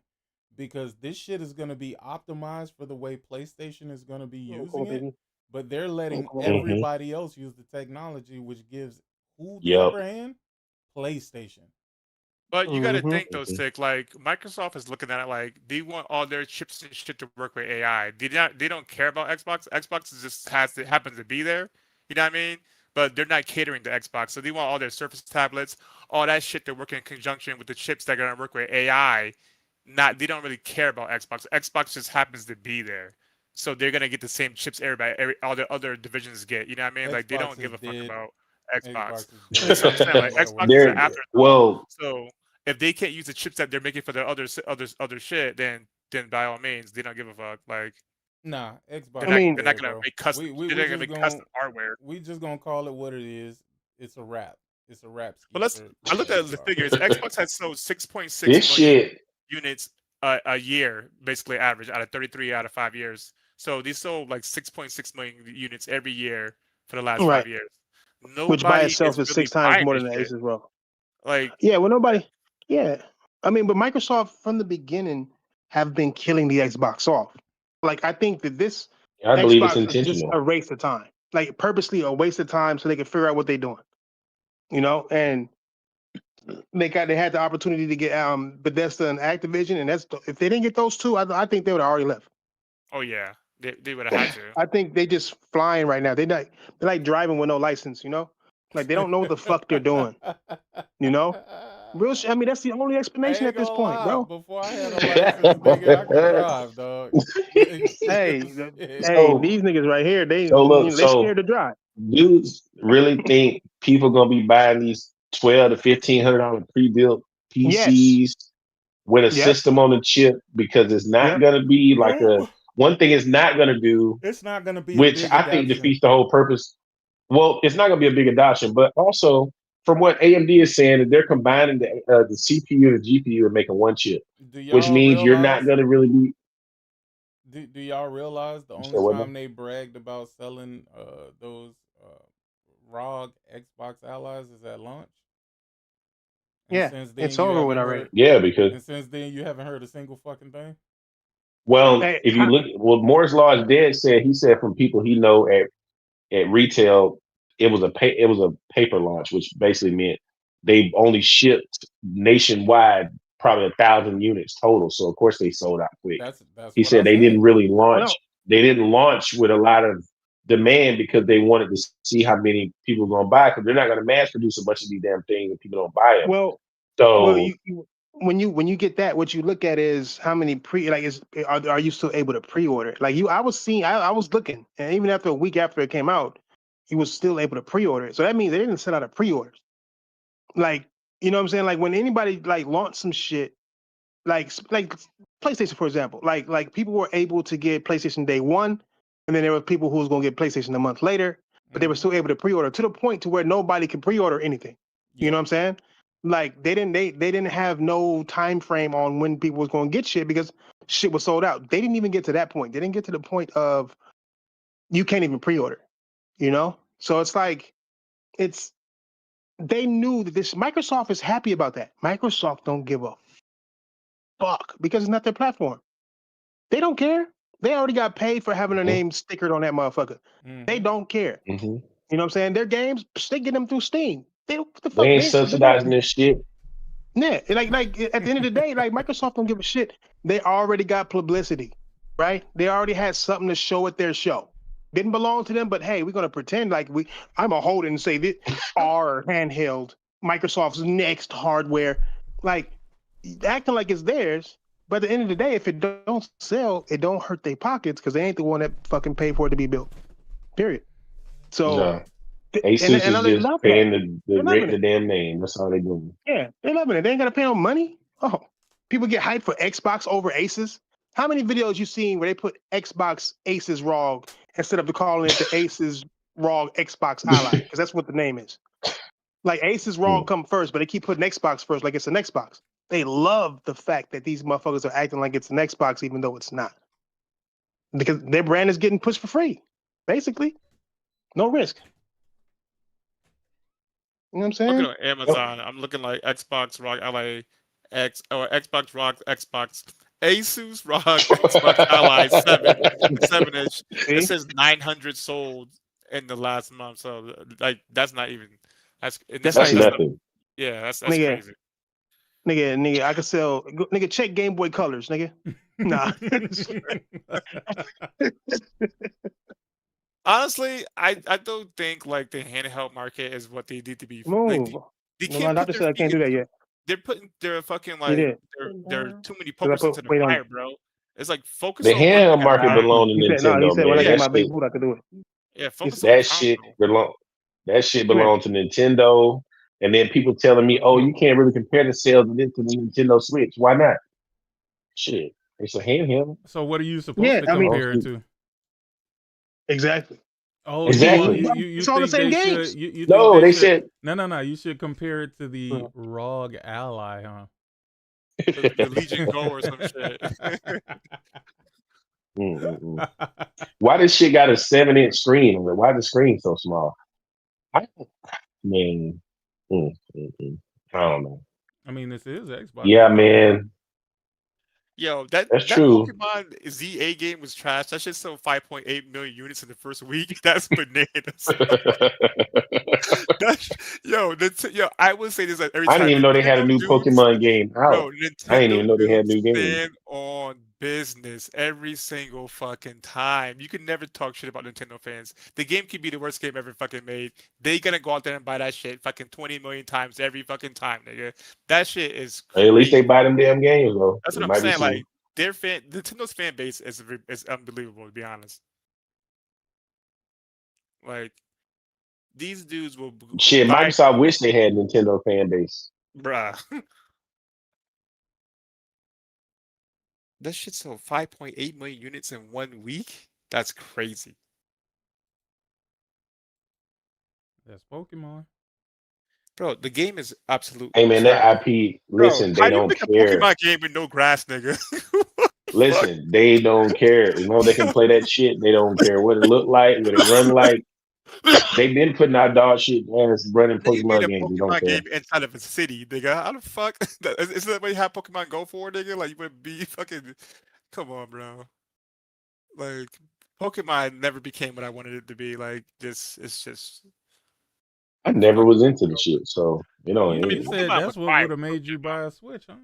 because this shit is gonna be optimized for the way PlayStation is gonna be using it. But they're letting everybody else use the technology, which gives who the upper hand? PlayStation. But you got to think though, Sick. Like Microsoft is looking at it like they want all their chips and shit to work with AI. They don't care about Xbox. Xbox just happens to be there. You know what I mean? But they're not catering to Xbox, so they want all their Surface tablets, all that shit to work in conjunction with the chips that are gonna work with AI. They don't really care about Xbox. Xbox just happens to be there, so they're gonna get the same chips all the other divisions get. You know what I mean? Like they don't give a fuck about Xbox. That's what I'm saying. Like Xbox is an afterthought. Well, so if they can't use the chips that they're making for their other shit, then by all means, they don't give a fuck. Like, nah, Xbox. They're not gonna make custom. They're gonna make custom hardware. We just gonna call it what it is. It's a wrap. It's a wrap. But I looked at the figures. Xbox has sold 6.6 million units a year, basically average out of 33 out of 5 years. So they sold like 6.6 million units every year for the last 5 years. Which by itself is really 6 times more than the Ace as well. Like, yeah, well, nobody. Yeah, I mean, but Microsoft from the beginning have been killing the Xbox off. Like, I think that this I believe it's Xbox is intentional. just a waste of time. Like, purposely a waste of time so they can figure out what they're doing. You know, and they had the opportunity to get Bethesda and Activision, and if they didn't get those two, I think they would have already left. Oh yeah, they would have had to. I think they just flying right now. They're like driving with no license. You know, like they don't know what the fuck they're doing. You know, I mean that's the only explanation at this point, bro. Before I had a license, nigga, I could drive, dog. hey, these niggas right here, they scared to drive. Dudes really think people gonna be buying these $1,200 to $1,500 pre-built PCs with a system on the chip because it's not gonna be like one thing it's not gonna do. It's not gonna be, which I think defeats the whole purpose. Well, it's not gonna be a big adoption, but also from what AMD is saying, that they're combining the CPU and the GPU and making one chip, which means you're not gonna really be. Do y'all realize the only time they bragged about selling those ROG Xbox Allies is at launch? And since then, it's over with already. Yeah, because and since then you haven't heard a single fucking thing. Well, if you look, Moore's Law is dead. He said from people he know at retail, it was a paper launch, which basically meant they only shipped nationwide probably 1,000 units total. So of course they sold out quick. That's he what said I they said. didn't really launch. They didn't launch with a lot of demand because they wanted to see how many people were going to buy, because they're not going to mass produce a bunch of these damn things if people don't buy them. When you get that, what you look at is how many are you still able to pre-order? Like I was looking, and even after a week after it came out, he was still able to pre-order it. So that means they didn't send out a pre-orders. Like, you know what I'm saying? Like when anybody like launched some shit, like PlayStation, for example, like people were able to get PlayStation day one, and then there were people who was going to get PlayStation a month later, but they were still able to pre-order to the point to where nobody can pre-order anything. You know what I'm saying? Like they didn't have no time frame on when people was going to get shit because shit was sold out. They didn't even get to that point. They didn't get to the point of you can't even pre-order. You know? So it's like they knew that Microsoft is happy about that. Microsoft don't give a fuck because it's not their platform. They don't care. They already got paid for having their name stickered on that motherfucker. They don't care. You know what I'm saying? Their games, they get them through Steam. They don't, what the fuck, they ain't subsidizing this shit. Yeah, like at the end of the day, like Microsoft don't give a shit. They already got publicity, right? They already had something to show at their show. Didn't belong to them, but hey, we're gonna pretend like I'm gonna hold it and say this our handheld, Microsoft's next hardware, like acting like it's theirs. But at the end of the day, if it don't sell, it don't hurt their pockets because they ain't the one that fucking paid for it to be built. Period. So, no. Asus and is they just love paying that. the damn name. That's all they doing. Yeah, they loving it. They ain't gotta pay no money. Oh, people get hyped for Xbox over Aces. How many videos you seen where they put Xbox Aces ROG instead of calling it the Aces ROG Xbox Ally? Because that's what the name is. Like Aces ROG come first, but they keep putting Xbox first, like it's an Xbox. They love the fact that these motherfuckers are acting like it's an Xbox, even though it's not. Because their brand is getting pushed for free, basically. No risk. You know what I'm saying? Looking on Amazon, I'm looking like Xbox ROG Ally X or Xbox ROG Xbox Asus ROG Xbox Ally 7-inch. It says 900 sold in the last month. So like that's not even that's nothing. Yeah, that's nigga, crazy. Nigga, I could sell. Nigga, check Game Boy Colors, nigga. Nah. Honestly, I don't think like the handheld market is what they need to be. No, Like they no, my can't put doctor their said I can't do that yet. They're putting their fucking He like did. they're too many Cause I pokers put into the weight on fire, it. bro. It's like focus The on one handheld thing at a market time. belong to He said, Nintendo, he said when man. I get my That big shit, boot, I could do it. Yeah, focus on the console. That shit belong to Nintendo. And then people telling me, oh, you can't really compare the sales of this to the Nintendo Switch. Why not? Shit, it's a handheld. So what are you supposed to compare it to? Exactly. Oh, exactly. You it's all the think same they games. should? You No, think they should, said no. You should compare it to the ROG Ally, huh? The Legion Go or some shit. Why this shit got a 7-inch screen? Why is the screen so small? I don't know. I mean, this is Xbox. Yeah, man. Yo, that That's true. Pokemon ZA game was trash. That shit sold 5.8 million units in the first week. That's bananas. Yo, I would say this every time. I didn't even know they had a Nintendo new dudes, Pokemon game out. I didn't even Nintendo know they had dudes new games. stand on business every single fucking time. You can never talk shit about Nintendo fans. The game could be the worst game ever fucking made. They gonna go out there and buy that shit fucking 20 million times every fucking time, nigga. That shit is crazy. At least they buy them damn games, though. That's what I'm saying. Like Nintendo's fan base is unbelievable, to be honest. Like these dudes will shit. buy, Microsoft wish they had Nintendo fan base, bruh. That shit sold 5.8 million units in 1 week. That's crazy. That's Pokemon. Bro, the game is absolute. Hey man, trash. that IP. Bro, Listen, how they do you don't make a care. Pokemon game with no grass, nigga? Listen, they don't care. You know they can play that shit. They don't care what it look like, what it run like. They've been putting out dog shit ass running They made Pokemon a games. They don't Pokemon care. game inside of a city, nigga. How the fuck? Isn't that what you have Pokemon Go for, nigga? Like you would be fucking. Come on, bro. Like Pokemon never became what I wanted it to be. Like it's just I never was into the shit, so you know. You said that's what would have made you buy a Switch, huh?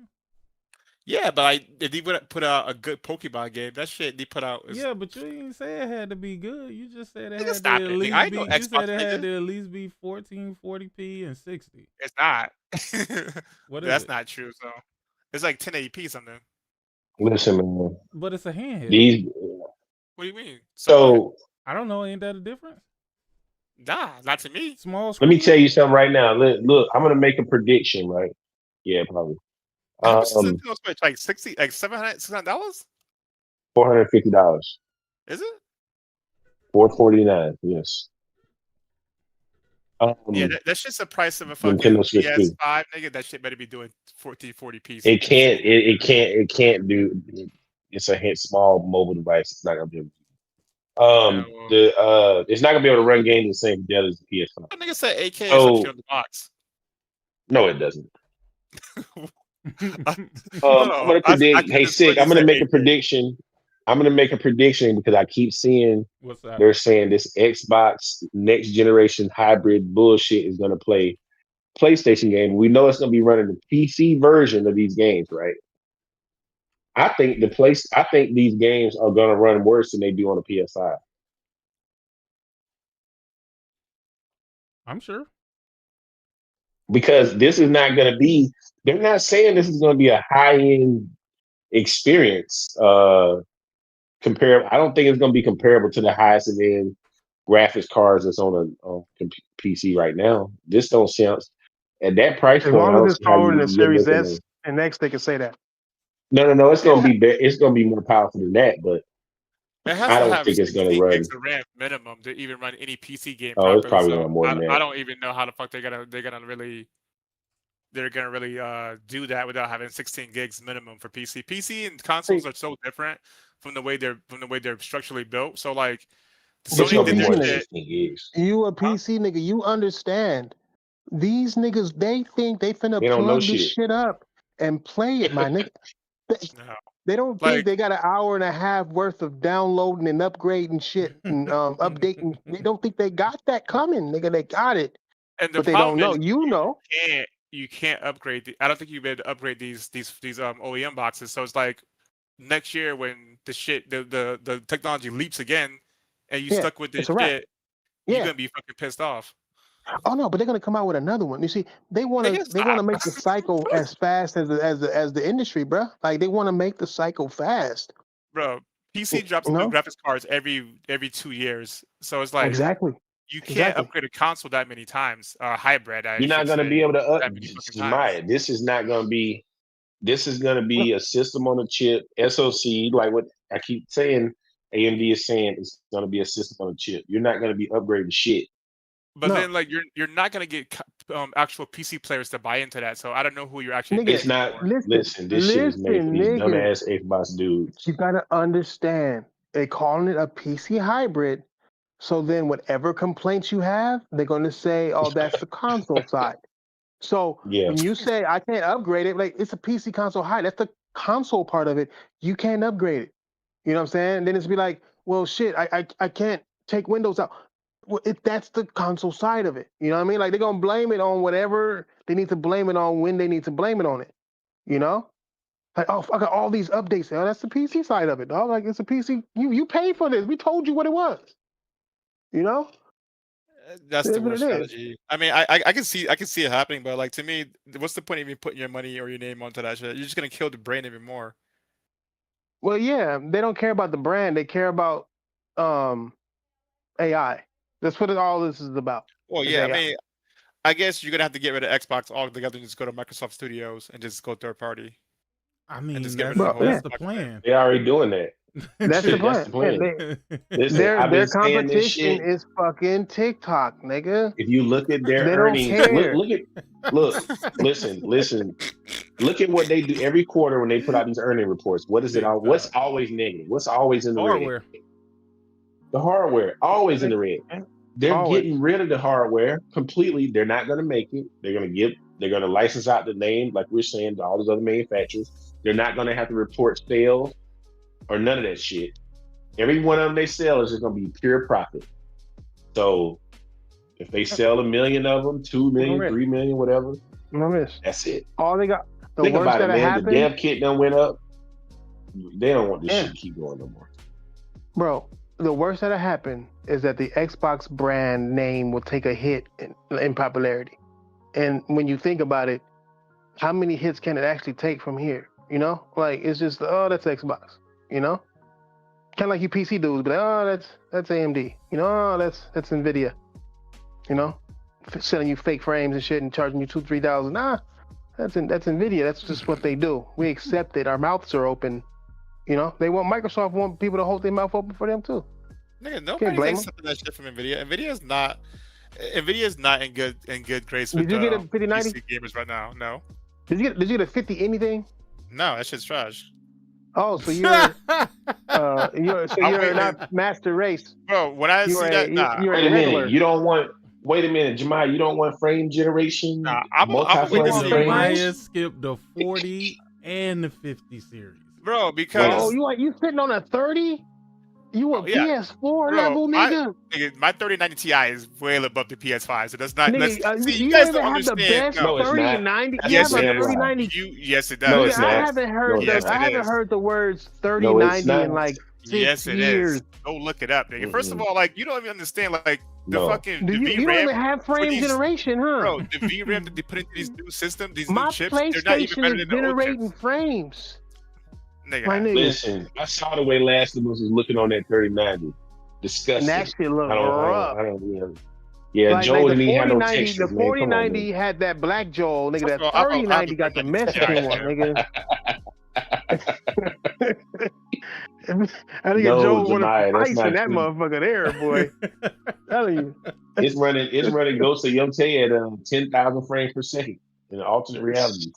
Yeah, but if they would put out a good Pokemon game, that shit they put out is. Yeah, but you didn't say it had to be good. You just said it Nigga, had stop to it, at nigga. least I be. know You Xbox, said it had nigga. to at least be 1440p and 60. It's not. What is That's it? not true. So it's like 1080p something. Listen, man. But it's a handheld. These. What do you mean? So I don't know. Ain't that a difference? Nah, not to me. Small let screen. me tell you something right now. Look, I'm gonna make a prediction, right? Yeah, probably. How much is it? Like $60, like $700? $450. Is it? $449. Yes. Yeah, that's just the price of a fucking Nintendo Switch 2. PS5, nigga. That shit better be doing 1440p. It can't. It can't do. It's a small mobile device. It's not gonna be able to. It's not gonna be able to run games the same depth as the PS5. That nigga said 8K or some shit on the box. No, it doesn't. I'm gonna predict. Hey, Sick. I'm gonna make a prediction. I'm gonna make a prediction because I keep seeing they're saying this Xbox next generation hybrid bullshit is gonna play PlayStation game. We know it's gonna be running the PC version of these games, right? I think these games are gonna run worse than they do on the PS5. I'm sure. Because this is not gonna be. They're not saying this is gonna be a high end experience. Comparable. I don't think it's going to be comparable to the highest end graphics cards that's on a PC right now. This don't sound at that price point. As long I don't as it's see how taller than Series making S and X, they can say that. No. It's going to be it's going to be more powerful than that, but It has I to don't have think it's going to 16 run. gigs of RAM minimum to even run any PC game Oh, properly. it's probably So gonna more than that. I don't even know how the fuck they're gonna really do that without having 16 gigs minimum for PC. PC and consoles are so different from the way they're structurally built. So like, Sony did their shit. You a PC nigga? You understand? These niggas, they think they finna plug this shit up and play it, my nigga. They don't think they got an hour and a half worth of downloading and upgrading shit and updating. They don't think they got that coming, nigga. They got it, but they don't know. You know. You can't upgrade. I don't think you'll be able to upgrade these OEM boxes. So it's like next year when the technology leaps again, and you stuck with this shit, you're gonna be fucking pissed off. Oh no, but they're gonna come out with another one. You see, they want to make the cycle as fast as the industry, bro. Like they want to make the cycle fast. Bro, PC drops new graphics cards every 2 years, so it's like exactly. You can't upgrade a console that many times. Hybrid. You're not going to be able to This is not going to be. This is going to be a system on a chip, SoC, like what I keep saying. AMD is saying it's going to be a system on a chip. You're not going to be upgrading shit. But then, like, you're not going to get actual PC players to buy into that. So I don't know who you're actually. It's not. Listen, this shit is made for these dumbass Xbox dudes. You got to understand. They calling it a PC hybrid. So then whatever complaints you have, they're going to say, oh, that's the console side. So when you say I can't upgrade it, like it's a PC console high, that's the console part of it. You can't upgrade it. You know what I'm saying? And then it's be like, well, shit, I can't take Windows out. Well, that's the console side of it. You know what I mean? Like they're going to blame it on whatever they need to blame it on when they need to blame it on it. You know? Like, oh, I got all these updates. Oh, that's the PC side of it, dog. Like it's a PC. You paid for this. We told you what it was. You know, that's the worst strategy. I mean, I can see it happening, but like to me, what's the point of even putting your money or your name onto that shit? You're just gonna kill the brand even more. Well, yeah, they don't care about the brand; they care about AI. That's what all this is about. Well, yeah, I mean, I guess you're gonna have to get rid of Xbox altogether and just go to Microsoft Studios and just go third party. I mean, that's the plan. They're already doing that. That's the plan. Listen, their competition is fucking TikTok, nigga. If you look at their earnings, listen. Look at what they do every quarter when they put out these earning reports. What is it? What's always negative? What's always in the red? The hardware, always in the red. They're getting rid of the hardware completely. They're not going to make it. They're going to license out the name, like we're saying, to all those other manufacturers. They're not going to have to report sales or none of that shit. Every one of them they sell is just going to be pure profit. So If they sell 1 million of them, 2 million, 3 million, whatever, that's it. All they got. The Think worst about it, that man. happened, The dev kit done went up. They don't want this shit to keep going no more. Bro, the worst that happened is that the Xbox brand name will take a hit in popularity. And when you think about it, how many hits can it actually take from here? You know, like it's just that's Xbox. You know, kind of like you PC dudes, but that's AMD. You know, that's Nvidia. You know, selling you fake frames and shit and charging you $2,000-$3,000. Nah, that's Nvidia. That's just what they do. We accept it. Our mouths are open. You know, Microsoft want people to hold their mouth open for them too. Nigga, nobody's accepting that shit from Nvidia. Nvidia's not in good grace with Did you get a 5090 PC gamers right now. No. Did you get a 50 anything? No, that shit's trash. Oh, so you're not master race, bro. When I see that, nah. Wait a minute, you don't want. Wait a minute, Jemiah, you don't want frame generation? Nah, I'm multi-frame frames? Jemiah skipped the 40 and the 50 series, bro. Because you sitting on a 30? You a PS4 level nigga? My 3090 Ti is well above the PS5, so that's not. Nigga, see, you guys don't don't have the understand. best No, 3090. Yes, you have it a 3090. Yes, it does. No, it's not. I haven't heard. I haven't heard the words 3090 in like 6 years. Is. Go look it up, nigga. First of all, like you don't even understand like the fucking you VRAM. don't even have frame generation, huh? Bro, the VRAM that they put into these new systems, these My new chips, they're not even better than the old chips. generating frames. Nigga. Listen, I saw the way Last of Us was looking on that 3090. Disgusting. And that shit looked rough. Joel didn't even have no texture. The 4090 had that black Joel, nigga. That 3090 got the Mexican one, nigga. I think Joel wanted ice in that motherfucker there, boy. Telling you. It's running Ghost of Yotei at 10,000 frames per second in an alternate reality.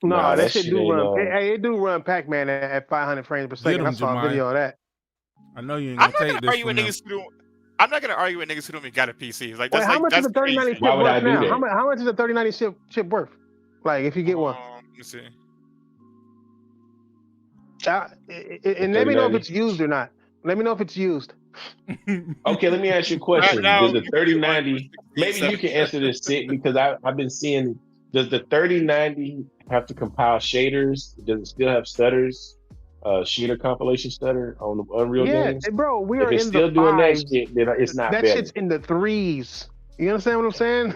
No, that shit do run. It do run Pac-Man at 500 frames per second. I saw a video of that. I know you ain't gonna take this from them. I'm not gonna argue with niggas who don't even got a PC. Like, how much is the 3090 chip worth now? How much is the 3090 chip worth? Like, if you get one. Let me see. And let me know if it's used or not. Let me know if it's used. Okay, let me ask you a question. Does the 3090? Maybe you can answer this, Sick, because I've been seeing. Does the 3090 have to compile shaders? Does it still have stutters? Shader compilation stutter on the Unreal games? Yeah, bro, we are in the 5s. If it's still doing that shit, then it's not better. That shit's in the 3s. You understand what I'm saying?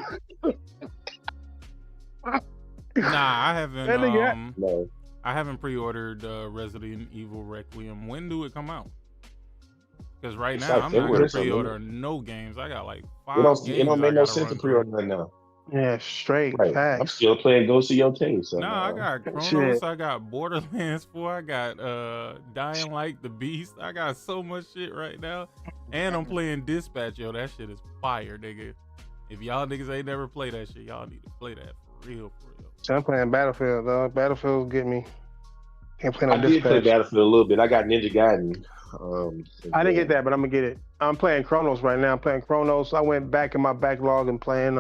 Nah, I haven't. No. I haven't pre-ordered Resident Evil Requiem. When do it come out? Because right now I'm not gonna pre-order no games. I got like 5 games. It don't make no sense to pre-order right now. Yeah, straight facts. I'm still playing Ghost of Yotei. So I got Chronos, I got Borderlands 4, I got Dying Light the Beast. I got so much shit right now. And I'm playing Dispatch, yo. That shit is fire, nigga. If y'all niggas ain't never played that shit, y'all need to play that for real. So I'm playing Battlefield, dog. Battlefield's getting me. Can't play no I Dispatch. did play Battlefield a little bit. I got Ninja Gaiden. I didn't get that, but I'm gonna get it. I'm playing Chronos right now. I'm playing Chronos. I went back in my backlog and playing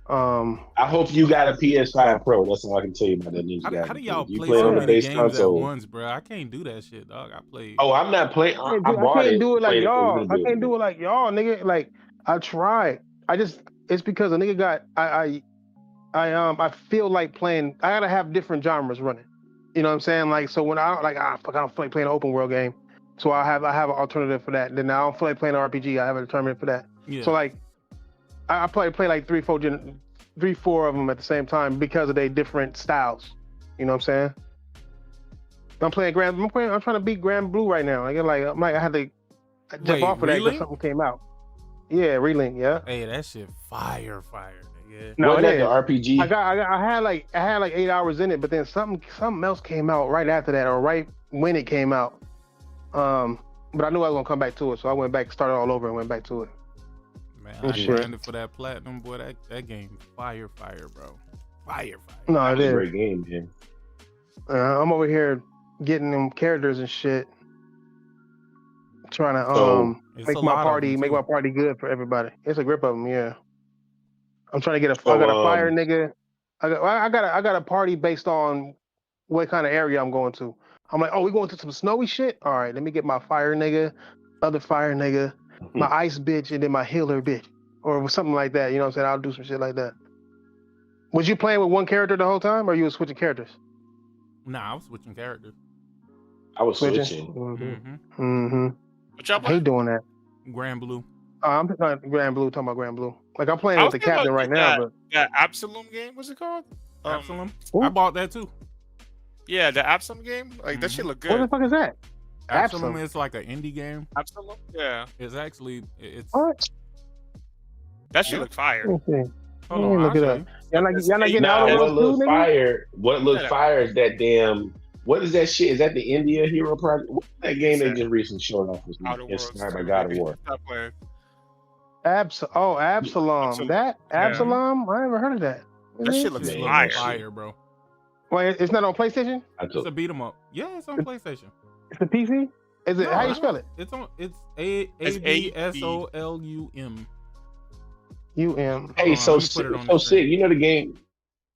I hope you got a PS5 Pro. That's all I can tell you about that Ninja Gaiden. How do y'all play so many games at once, bro? I can't do that shit, dog. I play. Oh, I'm not playing. I can't do it like y'all. I can't do it like y'all, nigga. Like I tried. It's because a nigga got I feel like playing. I gotta have different genres running. You know what I'm saying? Like so when I don't feel like playing an open world game, so I have an alternative for that. Then I don't feel like playing an RPG. I have a determinant for that. Yeah. So like I play like 3-4 of them at the same time because of their different styles. You know what I'm saying? I'm trying to beat Grand Blue right now. I had to jump off of that because something came out. Yeah, Relink. Yeah. Hey, that shit fire, nigga. No, it is the RPG. I had like 8 hours in it, but then something else came out right after that, or right when it came out. But I knew I was gonna come back to it, so I went back, started all over, and went back to it. Man, I grinded for that platinum, boy. That game, fire, bro. Fire. No, it is a great game, man. I'm over here getting them characters and shit, trying to make my party good for everybody. It's a grip of them, yeah. I'm trying to get I got a fire nigga. I got a party based on what kind of area I'm going to. I'm like, we going to some snowy shit? All right, let me get my fire nigga, other fire nigga, my ice bitch, and then my healer bitch. or something like that. You know what I'm saying? I'll do some shit like that. Was you playing with one character the whole time, or you were switching characters? Nah, I was switching characters. I was Switching. I hate doing that. Grand Blue. I'm not Grand Blue. Talking about Grand Blue. Like I'm playing I with was the thinking captain about right now, but that Absalom game. What's it called? Absalom. I bought that too. Yeah, the Absalom game. Like that shit look good. what the fuck is that? Absalom is like an indie game. Absalom. Yeah. It's actually it's. What? That shit look fire. Let me see. Hold Let me on, look I'll it show up. you. Y'all not getting out of what those looks too, nigga? fire? What looks fire is that damn. What is that shit? Is that the India Hero Project? What's that game they just recently showed off? Was Outer Worlds inspired by 2, God of nigga. War. Stop playing. Absalom. That Absalom? I never heard of that. That shit looks It fire. looks fire, bro. Wait, it's not on PlayStation? It's a beat 'em up. Yeah, it's on PlayStation. It's a PC? Is it? No, How you it's spell on- it? It's on. It's ABSOLUM. UM. Hey, on, so let me put it on so the sick. screen. You know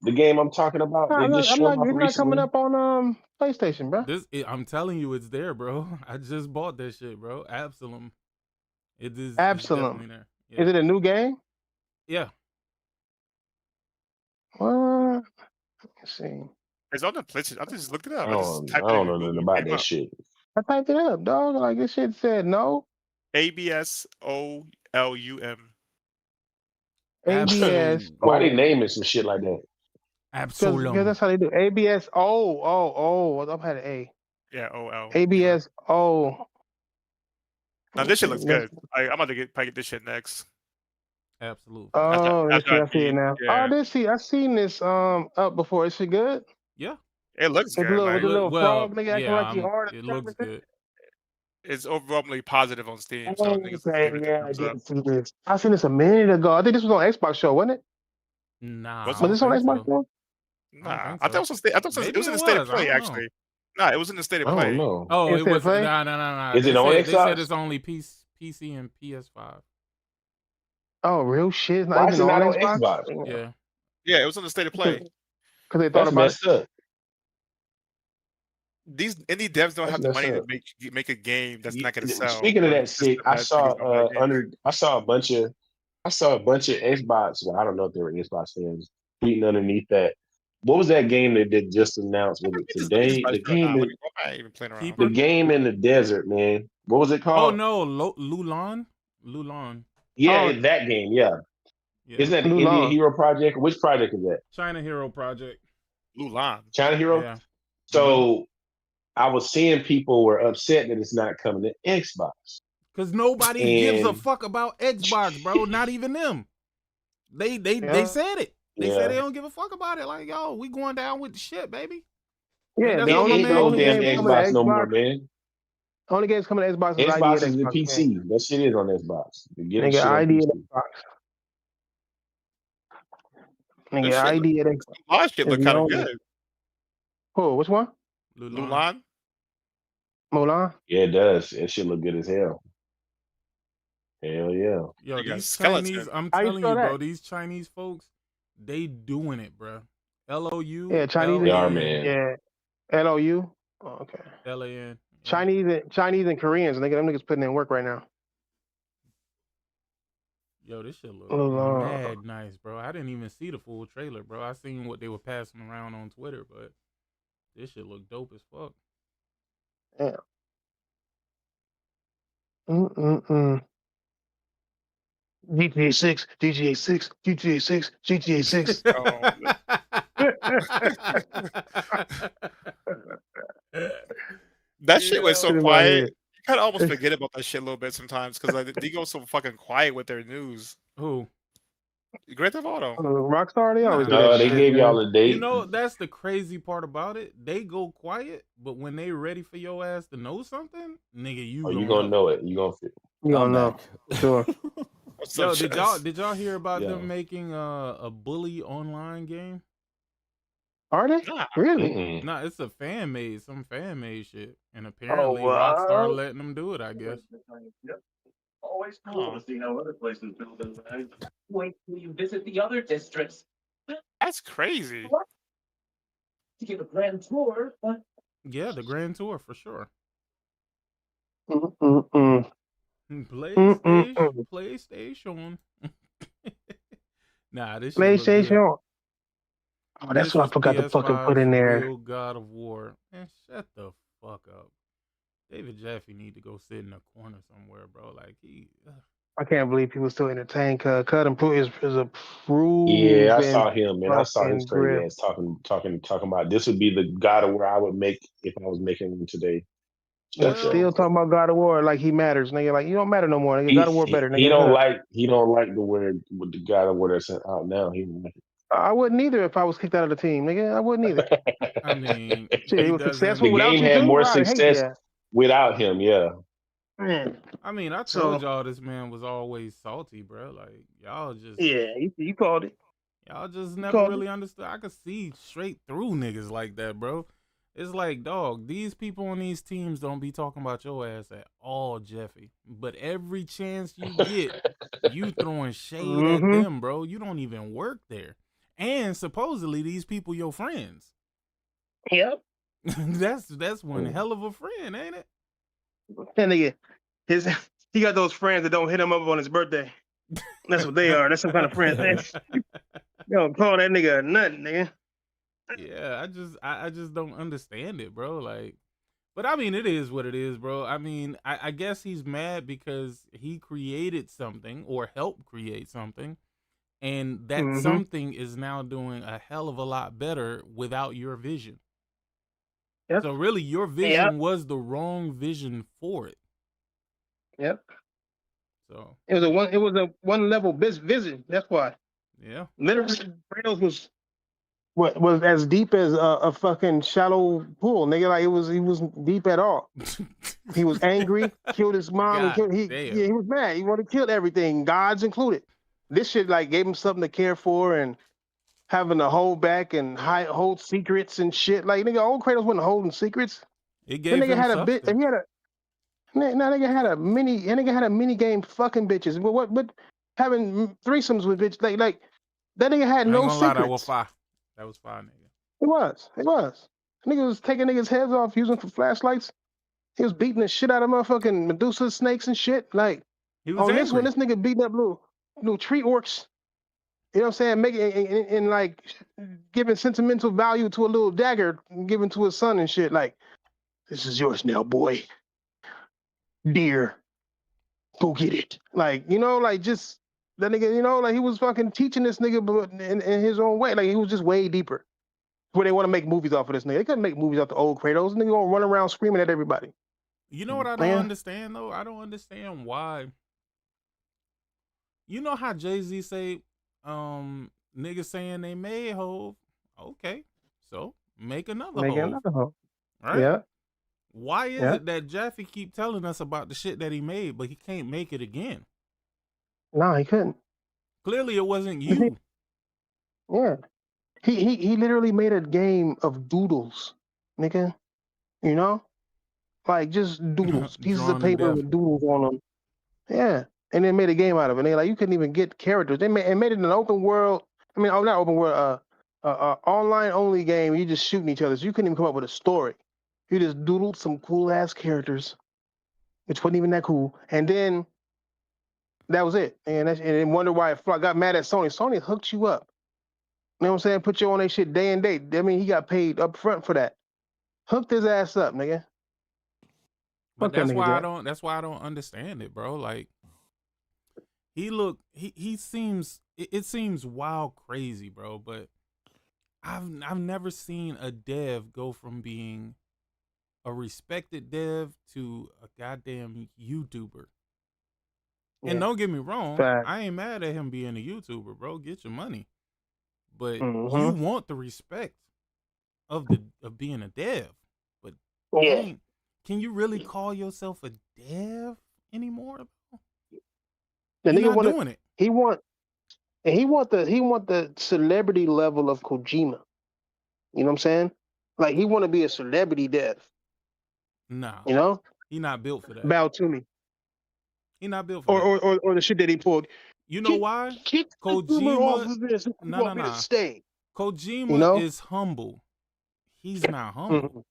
the game I'm talking about. They just showed off It's not recently. coming up on PlayStation, bro. I'm telling you, it's there, bro. I just bought that shit, bro. Absalom. It is. It's Absalom. definitely there. Yeah. Is it a new game? Yeah. What? Let's see. It's on the PlayStation. I just looked it up. I I just don't typed it know in nothing Google. about It came that up. shit. I typed it up, dog. Like this shit said no. ABSOLUM. ABS. Why they naming some shit like that? Absalom. Because that's how they do. ABS. Oh. I've had an A. Yeah, OL. ABS. Oh. Now this shit looks good. I'm about to probably get this shit next. Absolutely. Oh, I see it beat, now. yeah. I've seen this up before. Is it good? Yeah. It looks With good. the Like, little frog nigga acting like he hard. It looks good. it's overwhelmingly positive on Steam. So niggas Okay, give it yeah, a I thumbs up. did see this. I seen this a minute ago. I think this was on Xbox show, wasn't it? Nah. Was I Was don't this on think Xbox so. show? Nah, I thought it was on state. I thought it Maybe was in it the state of was, I play don't know. actually. Nah, it was in the state of I play. don't know. Oh, it Instead was. of play? Nah. Is it on They said Xbox? it's only PC and PS5. Oh, real shit. It's Why not is even it not on on Xbox. Xbox? Yeah. Yeah, it was in the state of play. Because they thought That's about messed up. These indie devs don't That's have the messed money up. to make a game that's not going to sell. Speaking of or a that, sick, system that niggas don't buy games. I saw a bunch of Xbox. Well, I don't know if they were Xbox fans tweeting underneath that. What was that game that they just announced? Was it Let me just today? buy The this right now. game, Why am I even playing around? Keeper? the game in the desert, man. What was it Oh called? no, Lulan. Yeah, Oh. that game. Yeah. Yeah. Isn't that the Mulan. Indian Hero Project? Which project is that? China Hero Project. Mulan. China Hero. Yeah. So I was seeing people were upset that it's not coming to Xbox. Cause nobody gives a And- fuck about Xbox, bro. Not even them. They Yeah. said it. They Yeah. said they don't give a fuck about it. Like, yo, we going down with the shit, baby. Yeah, That's the all only, Ain't my the no man only damn games said. coming to Xbox no more, Xbox. man. The only games coming to Xbox is ID Xbox at is the Xbox. PC. Man. That shit is on Xbox. You get Nigga, shit on ID at PC. Xbox. That Nigga, shit ID at Xbox. Mulan shit look Is kind of the only- good. Who? Which one? Mulan. Mulan? Yeah, it does. That shit look good as hell. Hell yeah. Yo, They got these skeleton. Chinese, I'm How you telling you, spell bro, that? these Chinese folks, they doing it, bro. LOU. Yeah, Chinese. They are, LAN. man. Yeah. LOU? Oh, okay. LAN. Yeah. Chinese and Koreans. Nigga, them niggas putting in work right now. Yo, this shit look Mulan. mad nice, bro. I didn't even see the full trailer, bro. I seen what they were passing around on Twitter, but this shit look dope as fuck. Yeah. GTA 6, GTA 6, GTA 6, GTA 6. That shit was so Shit in my quiet. head. You kind of almost forget about that shit a little bit sometimes because like, they go so fucking quiet with their news. Who? Grand Theft Auto. Rockstar, they always do No, that they shit, gave man. y'all a date. You know, that's the crazy part about it. They go quiet, but when they ready for your ass to know something, nigga, you gonna know it. You gonna fit. You don't know. Sure. Yo, did y'all hear about Yo. them making a bully online game? Are they? Really? Mm-mm. Nah, it's a some fan made shit, and apparently wow. Rockstar letting them do it. I guess. Always cool to see how other places build those things. Wait till you visit the other districts That's crazy. to give a grand tour. But Yeah, the Grand Tour for sure. Mm-mm-mm. PlayStation. Nah, this shit look good. PlayStation. Oh, that's what I forgot to fucking put in there. Real God of War. Man, shut the fuck up. David Jaffe need to go sit in a corner somewhere, bro. Like I can't believe people still entertain Cut and Put is a proven. Yeah, I saw him, man. I saw his crazy grip. ass talking about this would be the God of War I would make if I was making one today. Still talking about God of War like he matters, nigga. Like you don't matter no more. Nigga. God of War better. Nigga. He don't like the word with the God of War that's out now. He don't like it. I wouldn't either if I was kicked out of the team, nigga. I wouldn't either. I mean, shit, he was successful the without game you had too? more I hate success that. without him. Yeah. Man. I mean, I told y'all this man was always salty, bro. Like y'all just you called it. Y'all just never really understood. I could see straight through niggas like that, bro. It's like, dog, these people on these teams don't be talking about your ass at all, Jeffy. But every chance you get, you throwing shade at them, bro. You don't even work there. And supposedly these people your friends. Yep. that's one hell of a friend, ain't it? That nigga, he got those friends that don't hit him up on his birthday. That's what they are. That's some kind of friends. You don't call that nigga nothing, nigga. Yeah, I just don't understand it, bro. Like, but I mean, it is what it is, bro. I mean, I guess he's mad because he created something or helped create something, and that something is now doing a hell of a lot better without your vision. Yep. So really, your vision was the wrong vision for it. Yep. So it was a one level vision. That's why. Yeah. Literally, Kratos was as deep as a fucking shallow pool, nigga. Like he wasn't deep at all. He was angry, killed his mom, and he was mad. He wanted to kill everything, gods included. This shit like gave him something to care for and having to hold back and hold secrets and shit. Like nigga, old Kratos wasn't holding secrets. It gave nigga him had substance. a bit. He had a nigga had a mini game fucking bitches. But what having threesomes with bitches like that nigga had no secrets. That was fire. That was fire, nigga. It was. Nigga was taking niggas' heads off using for flashlights. He was beating the shit out of motherfucking Medusa snakes and shit. Like he was this one, this nigga beating up little tree orcs. You know what I'm saying? Making and like giving sentimental value to a little dagger given to his son and shit. Like, this is yours now, boy. Dear, go get it. Like, like just that nigga, like he was fucking teaching this nigga but in his own way. Like he was just way deeper. Where they want to make movies off of this nigga. They couldn't make movies off the old Kratos. Nigga gonna run around screaming at everybody. You know what I don't understand though? I don't understand why. You know how Jay-Z say, niggas saying they made Hov. Okay, so make another Hov. Right? Yeah. Why is it that Jaffe keep telling us about the shit that he made, but he can't make it again? No, he couldn't. Clearly, it wasn't you. Yeah. He literally made a game of doodles, nigga. You know? Like just doodles. Pieces of paper with doodles on them. Yeah. And then made a game out of it. And they like you couldn't even get characters. They made it an open world. I mean, not open world, online only game. You just shooting each other. So you couldn't even come up with a story. You just doodled some cool ass characters, which wasn't even that cool. And then that was it. And then wonder why I got mad at Sony. Sony hooked you up. You know what I'm saying? Put you on that shit day and date. I mean, he got paid up front for that. Hooked his ass up, nigga. But that's why I don't understand it, bro. Like he seems it seems wild crazy, bro, but I've never seen a dev go from being a respected dev to a goddamn YouTuber. And don't get me wrong, I ain't mad at him being a YouTuber, bro. Get your money. But you want the respect of being a dev. But can you really call yourself a dev anymore? The You're nigga not doing it. He want the celebrity level of Kojima. You know what I'm saying? Like he want to be a celebrity dev. Nah. You know? He not built for that. Bow to me. He not built for that. Or the shit that he pulled. You know why? Kojima. Nah. Stay. Kojima is humble. He's not humble.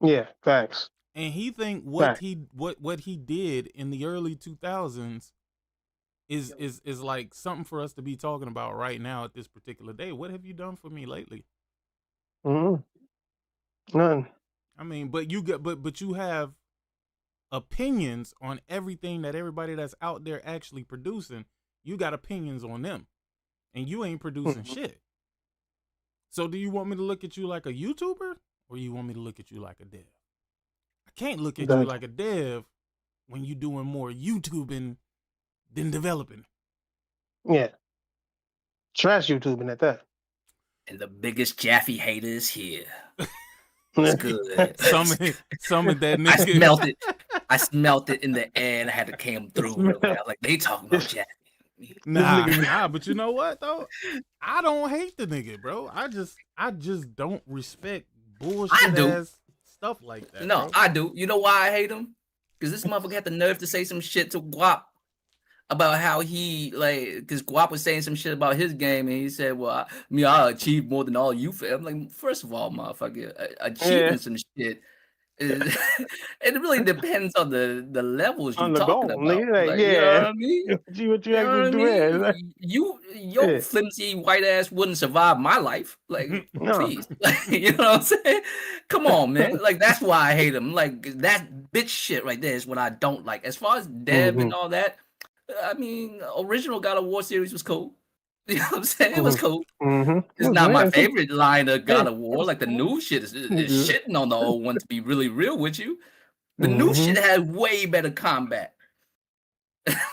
Yeah, facts. And he think what he did in the early 2000s is like something for us to be talking about right now at this particular day. What have you done for me lately? None. I mean, but you have opinions on everything that everybody that's out there actually producing. You got opinions on them, and you ain't producing shit. So do you want me to look at you like a YouTuber, or you want me to look at you like a dev? I can't look at you like a dev when you doing more YouTubing than developing. Yeah. Trash YouTubing at that. And the biggest Jaffe hater is here. It's good. Some of that nigga. I smelt it in the air and I had to come through. I was like, they talking about Jaffe. Nah, but you know what though? I don't hate the nigga, bro. I just don't respect bullshit ass stuff like that. No, bro. I do. You know why I hate him? Because this motherfucker had the nerve to say some shit to Guap about how he because Guap was saying some shit about his game, and he said, "Well, I achieved more than all you." I'm like, first of all, motherfucker, achieving some shit. It really depends on the levels you're talking about. Like, you know what I mean? What you actually do? Your flimsy white ass wouldn't survive my life. Like, please, you know what I'm saying? Come on, man. Like, that's why I hate him. Like, that bitch shit right there is what I don't like. As far as Dev and all that, I mean, original God of War series was cool. You know what I'm saying? It was cool. It's not my favorite line of God of War. Like, the new shit is shitting on the old one, to be really real with you. The new shit had way better combat.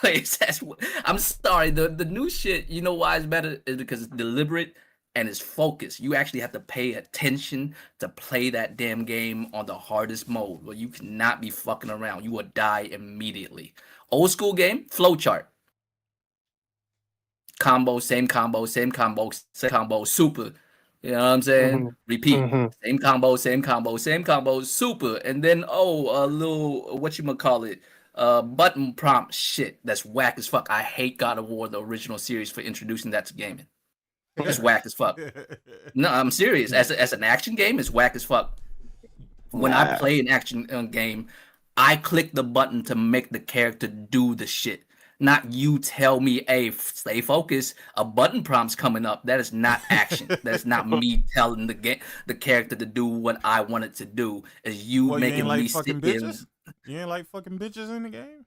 I'm sorry. The new shit, you know why it's better? Is because it's deliberate and it's focused. You actually have to pay attention to play that damn game on the hardest mode, where you cannot be fucking around. You will die immediately. Old school game, flowchart. Combo, same combo, same combo, same combo, super. You know what I'm saying? Repeat. Same combo, same combo, same combo, super. And then, a little, whatchamacallit, button prompt shit that's whack as fuck. I hate God of War, the original series, for introducing that to gaming. It's whack as fuck. No, I'm serious. As an action game, it's whack as fuck. When I play an action game, I click the button to make the character do the shit. Not you tell me, hey, stay focused. A button prompt's coming up. That is not action. That's not me telling the character to do what I want it to do. Is you making me sit in. You ain't like fucking bitches in the game?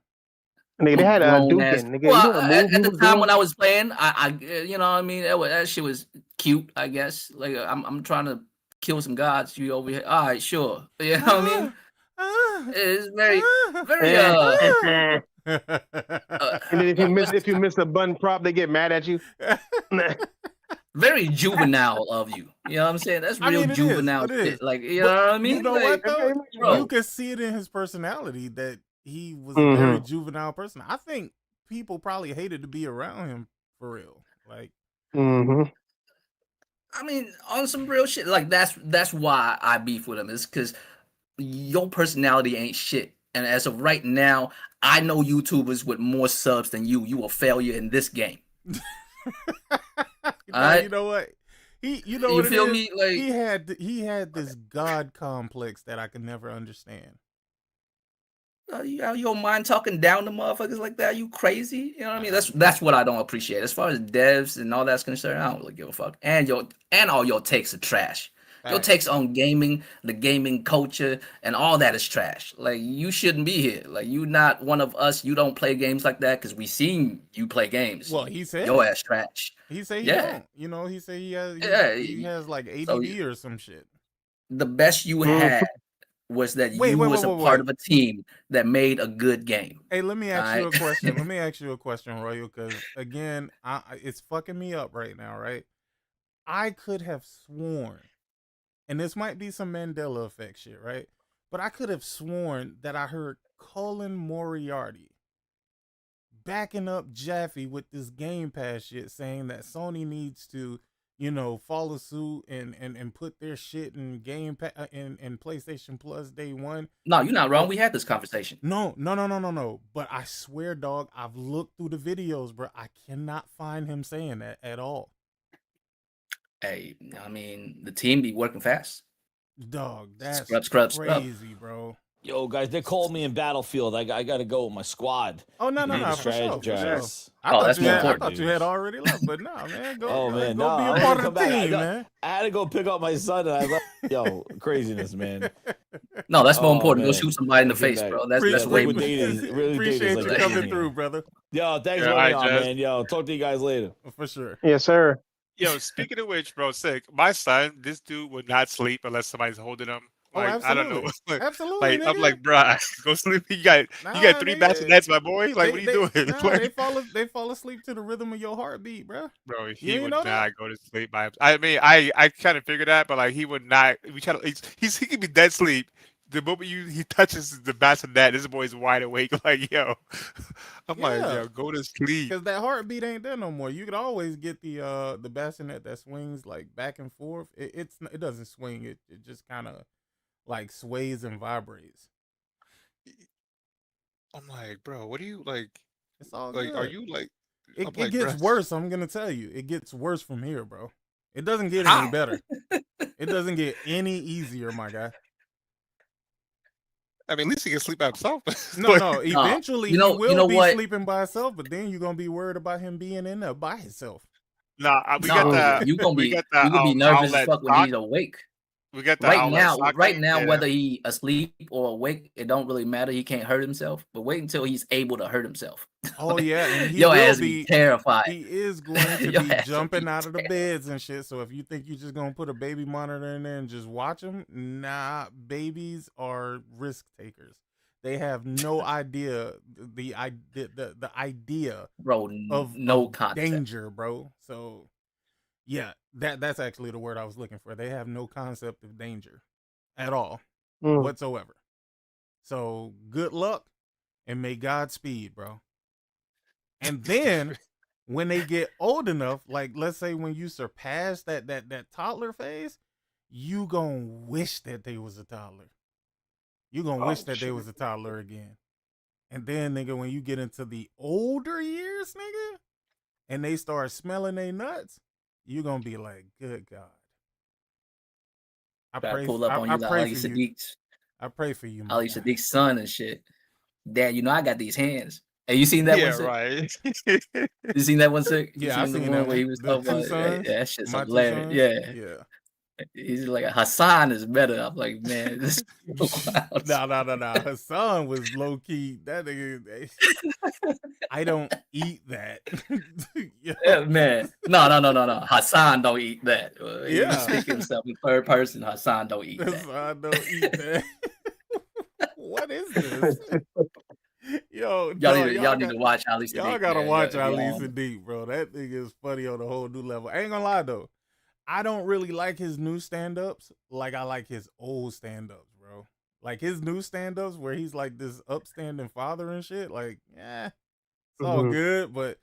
Nigga, they had a Dukin. At the time when I was playing, I you know what I mean? That shit was cute, I guess. Like, I'm trying to kill some gods. You over here? All right, sure. You know what I mean? It's very, very. And then if you miss a button prop, they get mad at you. Very juvenile of you. You know what I'm saying? That's real juvenile shit. Like, you know what I mean? You know what though? You can see it in his personality that he was a very juvenile person. I think people probably hated to be around him for real. Like, I mean, on some real shit. Like, that's why I beef with him. Is because your personality ain't shit. And as of right now, I know YouTubers with more subs than you. You a failure in this game. You know what? You feel me? Like, he had this god complex that I could never understand. Your mind talking down to motherfuckers like that? You crazy? You know what I mean? That's what I don't appreciate. As far as devs and all that's concerned, I don't really give a fuck. And all your takes are trash. Your takes on gaming, the gaming culture, and all that is trash. Like, you shouldn't be here. Like, you not one of us. You don't play games like that because we seen you play games. Well, he said your ass trash. He said he don't. You know, he said he has like ADD or some shit. The best you had was that you was a part of a team that made a good game. Hey, let me ask you a question. Let me ask you a question, Royal, because again, it's fucking me up right now, right? I could have sworn, and this might be some Mandela effect shit, right? But I could have sworn that I heard Colin Moriarty backing up Jaffe with this Game Pass shit, saying that Sony needs to, follow suit and put their shit in Game Pass in PlayStation Plus day one. No, you're not wrong. We had this conversation. No. But I swear, dog, I've looked through the videos, bro. I cannot find him saying that at all. Hey, I mean, the team be working fast. Dog, that's scrub. crazy, bro. Yo, guys, they called me in Battlefield. I got to go with my squad. Oh no, Need to for sure. strategize. I thought you had already left, but no, man, go be a part of the team, man. I had to go pick up my son, and I left. Yo, craziness, man. No, that's more important. Go shoot somebody in the face, bro. That's way more. Really appreciate you coming through, brother. Yo, thanks for having me on, man. Yo, talk to you guys later. For sure. Yes, sir. Yo, speaking of which, bro, sick. My son, this dude would not sleep unless somebody's holding him. Like, I don't know. Absolutely. Like, I'm like, bro, go sleep. You got 3 bassinets, my boy. Like, what are you doing? They fall asleep to the rhythm of your heartbeat, bro. Bro, he would not go to sleep by himself. I mean, I kind of figured that, but like, he would not. We try to. He could be dead sleep. The moment he touches the bassinet, this boy's wide awake. Like, yo, I'm like, yo, go to sleep. Because that heartbeat ain't there no more. You could always get the bassinet that swings like back and forth. It doesn't swing. It just kind of like sways and vibrates. I'm like, bro, what do you like? It's all like. good. Are you like? It gets worse. I'm gonna tell you, it gets worse from here, bro. It doesn't get any better. It doesn't get any easier, my guy. I mean, at least he can sleep by himself. No. Eventually, he will be sleeping by himself, but then you're gonna be worried about him being in there by himself. We got that. You gonna be nervous as fuck when he's awake. We got that right now, whether he asleep or awake, it don't really matter. He can't hurt himself. But wait until he's able to hurt himself. Oh yeah, and your ass be terrified. He is going to be jumping out of the beds and shit. So if you think you're just gonna put a baby monitor in there and just watch him, nah. Babies are risk takers. They have no idea the idea, bro, of no concept. Danger, bro. So. Yeah, that's actually the word I was looking for. They have no concept of danger at all whatsoever. So good luck and may God speed, bro. And then when they get old enough, like let's say when you surpass that toddler phase, you gonna wish that they was a toddler. You gonna wish that they was a toddler again. And then nigga, when you get into the older years, nigga, and they start smelling their nuts, you're gonna be like, good God. I pray pull up on you like Ali Sadiq's. I pray for you, Ali Sadiq's son and shit. Dad, I got these hands. Have you seen that one? Yeah, right. You seen that one, Sick? Yeah, I seen the that one where he was talking about sons, that shit's hilarious. Yeah. He's like, Hassan is better. I'm like, man, this is wild. No. Hassan was low key. That nigga, I don't eat that. Yeah, man. No. Hassan don't eat that. Yeah. He's speaking himself in third person. Hassan don't eat that. Hassan don't eat that. What is this? Yo, y'all need to watch Ali Sadiq. Y'all gotta watch Ali Sadiq, bro. That thing is funny on a whole new level. I ain't gonna lie though. I don't really like his new stand-ups like I like his old stand-ups, bro. Like his new stand-ups where he's like this upstanding father and shit. Like, it's all good, but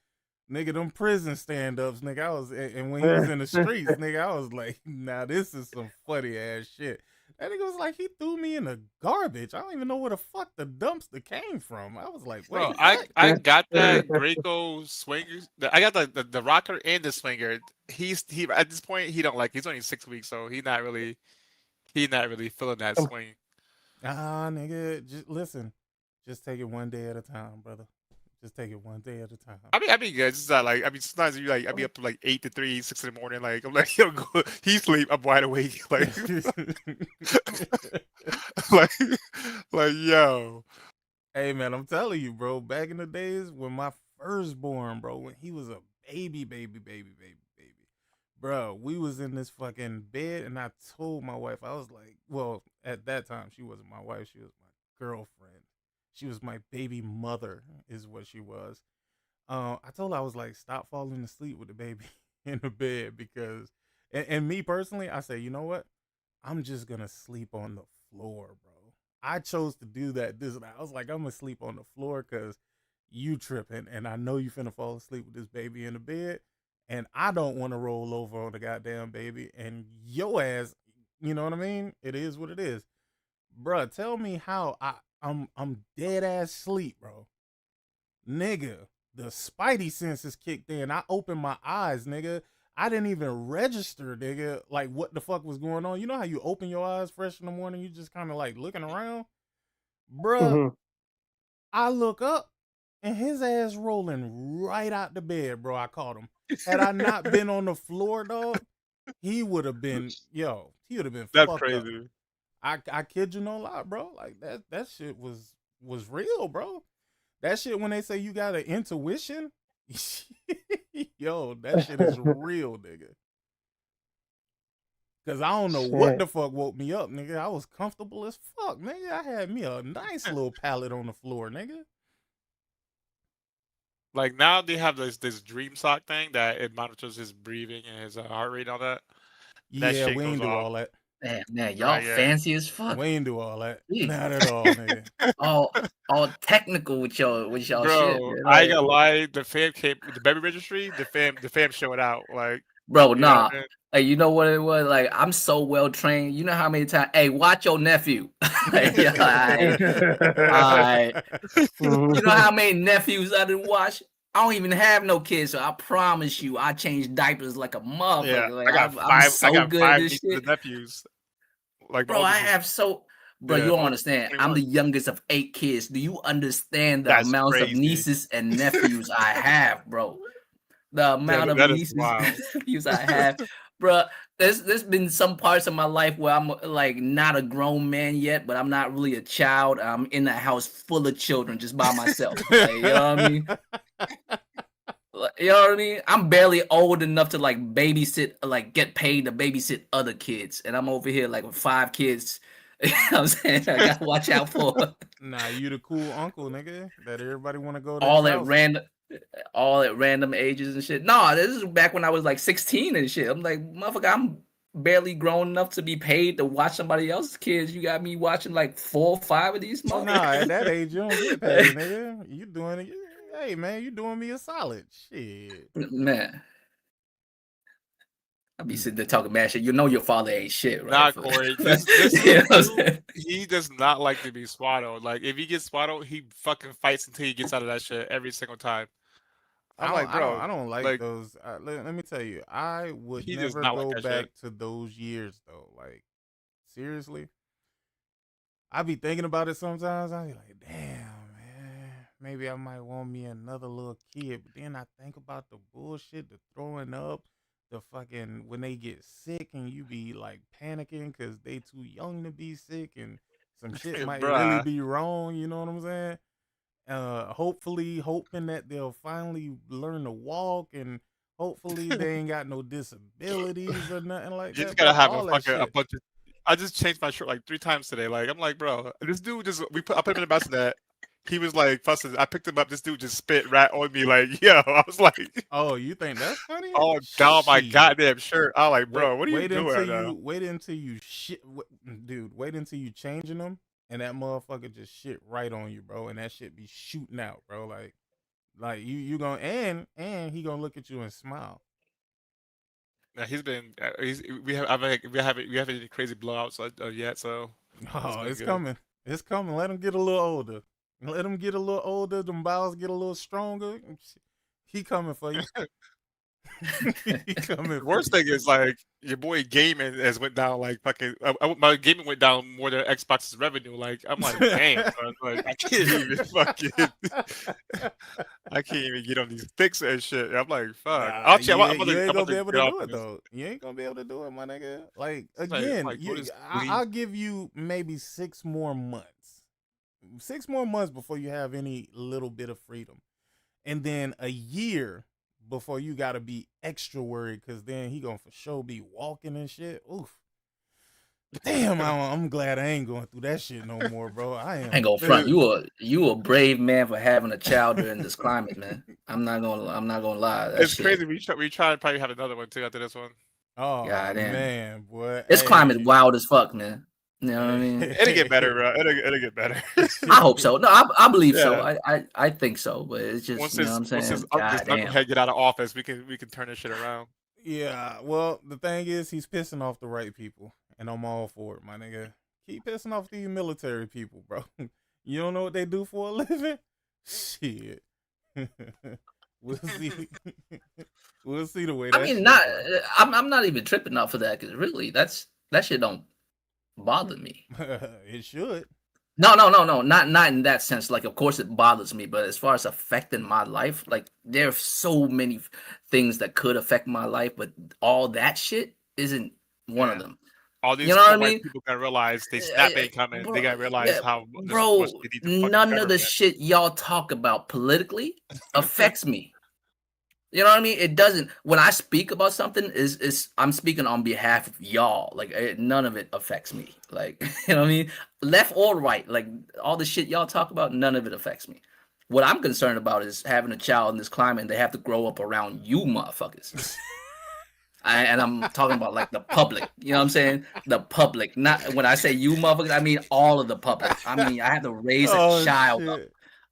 nigga, them prison stand-ups, nigga, and when he was in the streets, nigga, I was like, nah, this is some funny ass shit. That nigga was like, he threw me in the garbage. I don't even know where the fuck the dumpster came from. I was like, wait, bro, I got that Graco swinger. I got the rocker and the swinger. He at this point he don't like. He's only 6 weeks, so he's not really feeling that swing. Nigga, just listen. Just take it one day at a time, brother. Just take it one day at a time. I mean, good. It's not like sometimes you like I be up to like 8 to 3, 6 in the morning. Like I'm like, yo, go. He sleep. I'm wide awake. Like, like yo. Hey man, I'm telling you, bro. Back in the days when my firstborn, bro, when he was a baby, bro, we was in this fucking bed, and I told my wife, I was like, well, at that time she wasn't my wife, she was my girlfriend. She was my baby mother, is what she was. I told her, I was like, stop falling asleep with the baby in the bed because, and me personally, I say, you know what? I'm just gonna sleep on the floor, bro. I chose to do that. I was like, I'm gonna sleep on the floor because you tripping, and I know you finna fall asleep with this baby in the bed, and I don't want to roll over on the goddamn baby, and your ass, you know what I mean? It is what it is, bruh. Tell me how I'm dead ass sleep, bro. Nigga, the spidey senses kicked in. I opened my eyes, nigga. I didn't even register, nigga, like what the fuck was going on. You know how you open your eyes fresh in the morning, you just kind of like looking around? Bruh, I look up and his ass rolling right out the bed, bro. I caught him. Had I not been on the floor, dog, he would have been, he would have been That's fucked up. crazy. I kid you no lie, bro. Like that shit was real, bro. That shit when they say you got an intuition, yo, that shit is real, nigga. Cause I don't know what the fuck woke me up, nigga. I was comfortable as fuck, nigga. I had me a nice little pallet on the floor, nigga. Like now they have this dream sock thing that it monitors his breathing and his heart rate and all that. That Yeah, shit we goes ain't do off. all that. Man, y'all fancy as fuck. We ain't do all that. Jeez. Not at all, nigga. all technical with y'all Bro, shit. Man. I ain't gonna lie. The fam came, the baby registry. The fam showed out. Like, bro, you know nah. what I mean? Hey, you know what it was? Like, I'm so well trained. You know how many times? Hey, watch your nephew. Like, all right. You know how many nephews I didn't watch? I don't even have no kids, so I promise you, I change diapers like a motherfucker. Yeah, like, I got I'm five. so I got good five at this nieces shit. and nephews. Like, bro, I have so. Bro, Yeah, you don't all understand. 21. I'm the youngest of 8 kids. Do you understand the That's amounts crazy. of nieces and nephews I have, bro? The amount of that is nieces wild. and nephews I have, bro. There's been some parts of my life where I'm like not a grown man yet, but I'm not really a child. I'm in a house full of children just by myself. Like, you know what I mean? You know what I mean? I'm barely old enough to like babysit, like get paid to babysit other kids, and I'm over here like with 5 kids. You know what I'm saying? I gotta watch out for. Nah, you the cool uncle, nigga, that everybody want to go to. all his at house. random ages and shit. No, this is back when I was like 16 and shit. I'm like, motherfucker, I'm barely grown enough to be paid to watch somebody else's kids. You got me watching like 4 or 5 of these motherfuckers. Nah, at that age you don't get paid, nigga. You doing it. Hey man, you doing me a solid. Shit. Man. I be sitting there talking mad shit. You know your father ain't shit, right? Nah, Corey. This You know what I'm dude, saying? he does not like to be swaddled. Like, if he gets swaddled, he fucking fights until he gets out of that shit every single time. I'm like, bro, I don't like those. Let me tell you, I would He does never not go like that back shit. to those years though. Like, seriously, I be thinking about it sometimes. I be like, damn, man, maybe I might want me another little kid. But then I think about the bullshit, the throwing up, the fucking when they get sick and you be like panicking because they too young to be sick and some shit might really Bruh. be wrong. You know what I'm saying? Hopefully hoping that they'll finally learn to walk and hopefully they ain't got no disabilities or nothing like You that. just gotta have all a that fucking shit. bunch of. I just changed my shirt like 3 times today. Like, I'm like, bro, this dude just I put him in the bassinet. He was like fussing. I picked him up. This dude just spit right on me. Like, yo, I was like, Oh, you think that's funny? oh, down my Shit. goddamn shirt. I was like, bro, what are you doing right now? Wait until you shit, dude. Wait until you changing them, and that motherfucker just shit right on you, bro. And that shit be shooting out, bro. Like you gonna and he gonna look at you and smile. Yeah, he's been. We haven't any crazy blowouts yet. So Oh, it's good. coming. It's coming. Let him get a little older. Let him get a little older. Them bowels get a little stronger. He coming for you. He coming. Worst thing is like your boy gaming has went down like fucking. My gaming went down more than Xbox's revenue. Like, I'm like, damn, son, like I can't even fucking. I can't even get on these sticks and shit. I'm like, fuck. Nah, Actually, you I'm ain't gonna be able to get do off it this. though. You ain't gonna be able to do it, my nigga. Like Like, again, go to sleep. I'll give you maybe 6 more months. 6 more months before you have any little bit of freedom, and then a year before you gotta be extra worried because then he gonna for sure be walking and shit. Oof. Damn, I'm glad I ain't going through that shit no more, bro. I ain't gonna front. You a brave man for having a child during this climate, man. I'm not gonna lie. That It's shit. crazy. We try to probably have another one too after this one. Oh Goddamn. man, boy. This climate wild as fuck, man. You know what I mean? It'll get better, bro. It'll get better. I hope so. No, I believe so. Yeah. I think so, but it's just Once you know what I'm saying. this Goddamn. knucklehead get out of office, we can turn this shit around. Yeah, well, the thing is, he's pissing off the right people, and I'm all for it, my nigga. Keep pissing off these military people, bro. You don't know what they do for a living? Shit. We'll see. We'll see the way. I mean, I'm not even tripping off of that because really, that shit don't bother me. It should. No, not in that sense. Like, of course, it bothers me, but as far as affecting my life, like, there are so many things that could affect my life, but all that shit isn't one of them. All these You know what I white mean? people gotta realize they snap ain't coming. They gotta realize how much Bro, they need the fucking none of the government. shit y'all talk about politically affects me. You know what I mean? It doesn't. When I speak about something, is I'm speaking on behalf of y'all. Like, none of it affects me. Like, you know what I mean? Left or right, like, all the shit y'all talk about, none of it affects me. What I'm concerned about is having a child in this climate, and they have to grow up around you motherfuckers. And I'm talking about, like, the public. You know what I'm saying? The public. Not when I say you motherfuckers, I mean all of the public. I mean, I have to raise a child up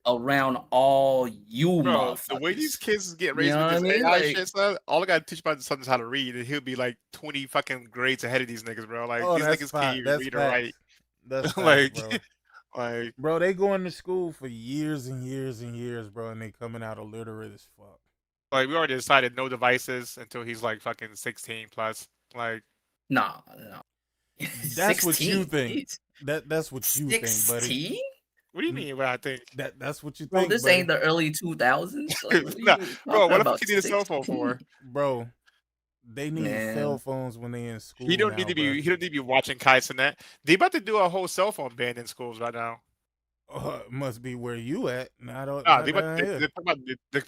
around all you motherfuckers. The way these kids get raised You know with what this I mean? AI Like, shit, son, all I gotta teach my son is how to read, and he'll be like 20 fucking grades ahead of these niggas, bro. Like, these niggas can't even read or write. That's facts, like, bro. like, bro, they going to school for years and years and years, bro, and they coming out illiterate as fuck. Like, we already decided no devices until he's like fucking 16 plus. Like, no. That's what you think. That's what you think, buddy. 16? What do you mean? What I think? That's what you Bro, think. this buddy. ain't the early 2000s. Like, bro, what if he need a cell phone for? Bro, they need cell phones when they in school. He don't need to be. He don't need to be watching Kai Cenat. They about to do a whole cell phone ban in schools right now. Must be where you at. I don't. They're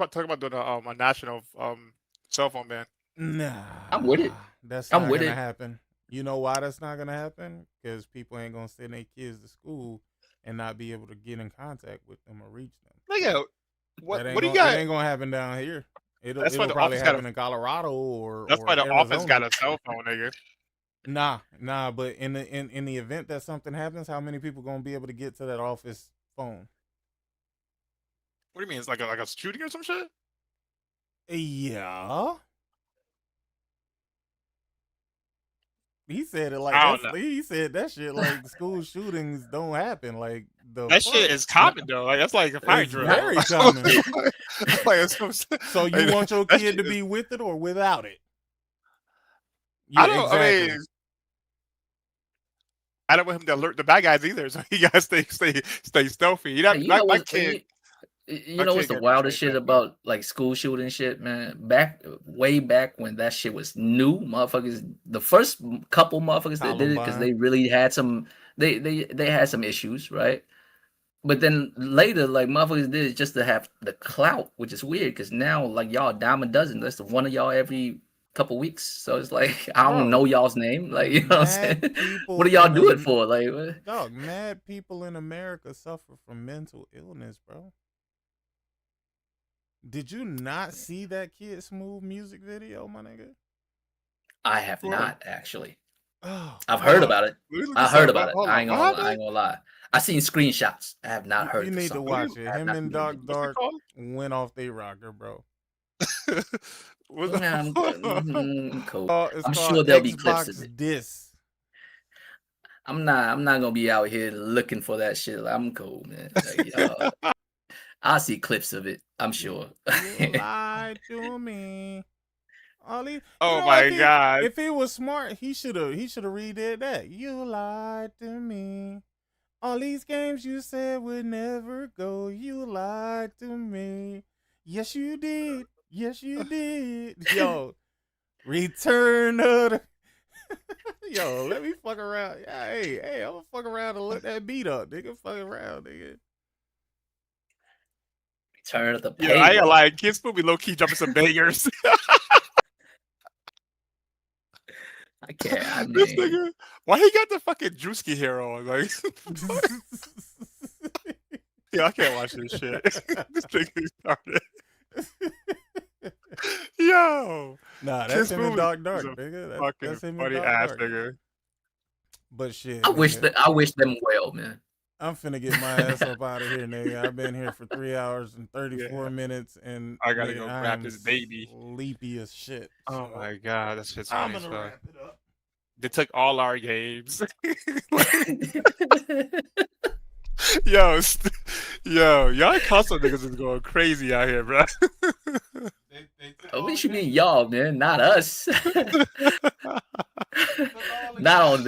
talking about doing a national cell phone ban. Nah, I'm with it. That's not gonna happen. You know why that's not gonna happen? Because people ain't gonna send their kids to school and not be able to get in contact with them or reach them. Nigga, what do you got? It ain't gonna happen down here. It'll probably happen in Colorado or. That's why the Arizona. office got a cell phone, nigga. Nah. But in the event that something happens, how many people gonna be able to get to that office phone? What do you mean? It's like a shooting or some shit? Yeah. He said it like he said that shit like school shootings don't happen. Like that shit is common though. Like that's like a fire drill. Very common. So you like, want your kid to be with it or without it? Yeah, I don't want him to alert the bad guys either. So he gotta stay stealthy. You know, my kid. You know what's the wildest shit about like school shooting shit, man? Way back when that shit was new, motherfuckers. The first couple motherfuckers that did it because they really had some, they had some issues, right? But then later, like motherfuckers did it just to have the clout, which is weird because now like y'all a dime a dozen. That's the one of y'all every couple weeks. So it's like I don't know y'all's name. Like you know what I'm saying? What do y'all do it for? Like what? Dog, mad people in America suffer from mental illness, bro. Did you not see that Kid Smooth music video, my nigga? I have not actually. I've heard about it. I heard about it. I ain't gonna lie. I seen screenshots. I have not heard. You need to watch it. Him and Dark went off they rocker, bro. Cool. I'm sure there'll be clips of it. I'm not gonna be out here looking for that shit. I'm cool, man. Like, I'll see clips of it. I'm sure. You lied to me. God! If he was smart, he should have redid that. You lied to me. All these games you said would never go. You lied to me. Yes, you did. Yes, you did. Yo, return of the. Yo, let me fuck around. Yeah, hey, I'm gonna fuck around and look that beat up, nigga. Fuck around, nigga. Turn of the page. Yeah, I ain't like Kids Movie low key jumping some bangers. I can't. I mean, this nigga, why he got the fucking Drewski hair on? Like, yeah, I can't watch this shit. This nigga started. Yo, nah, that's him in Dark, nigga. That's him funny in ass Dark. nigga. But shit, I wish them well, man. I'm finna get my ass up out of here, nigga. I've been here for 3 hours and 34 minutes, and I gotta go grab this baby. Sleepy as shit. Oh my god, that shit's funny. I'm gonna wrap it up. They took all our games. Yo, y'all console niggas is going crazy out here, bro. At least you mean y'all, man, not us. Not on this.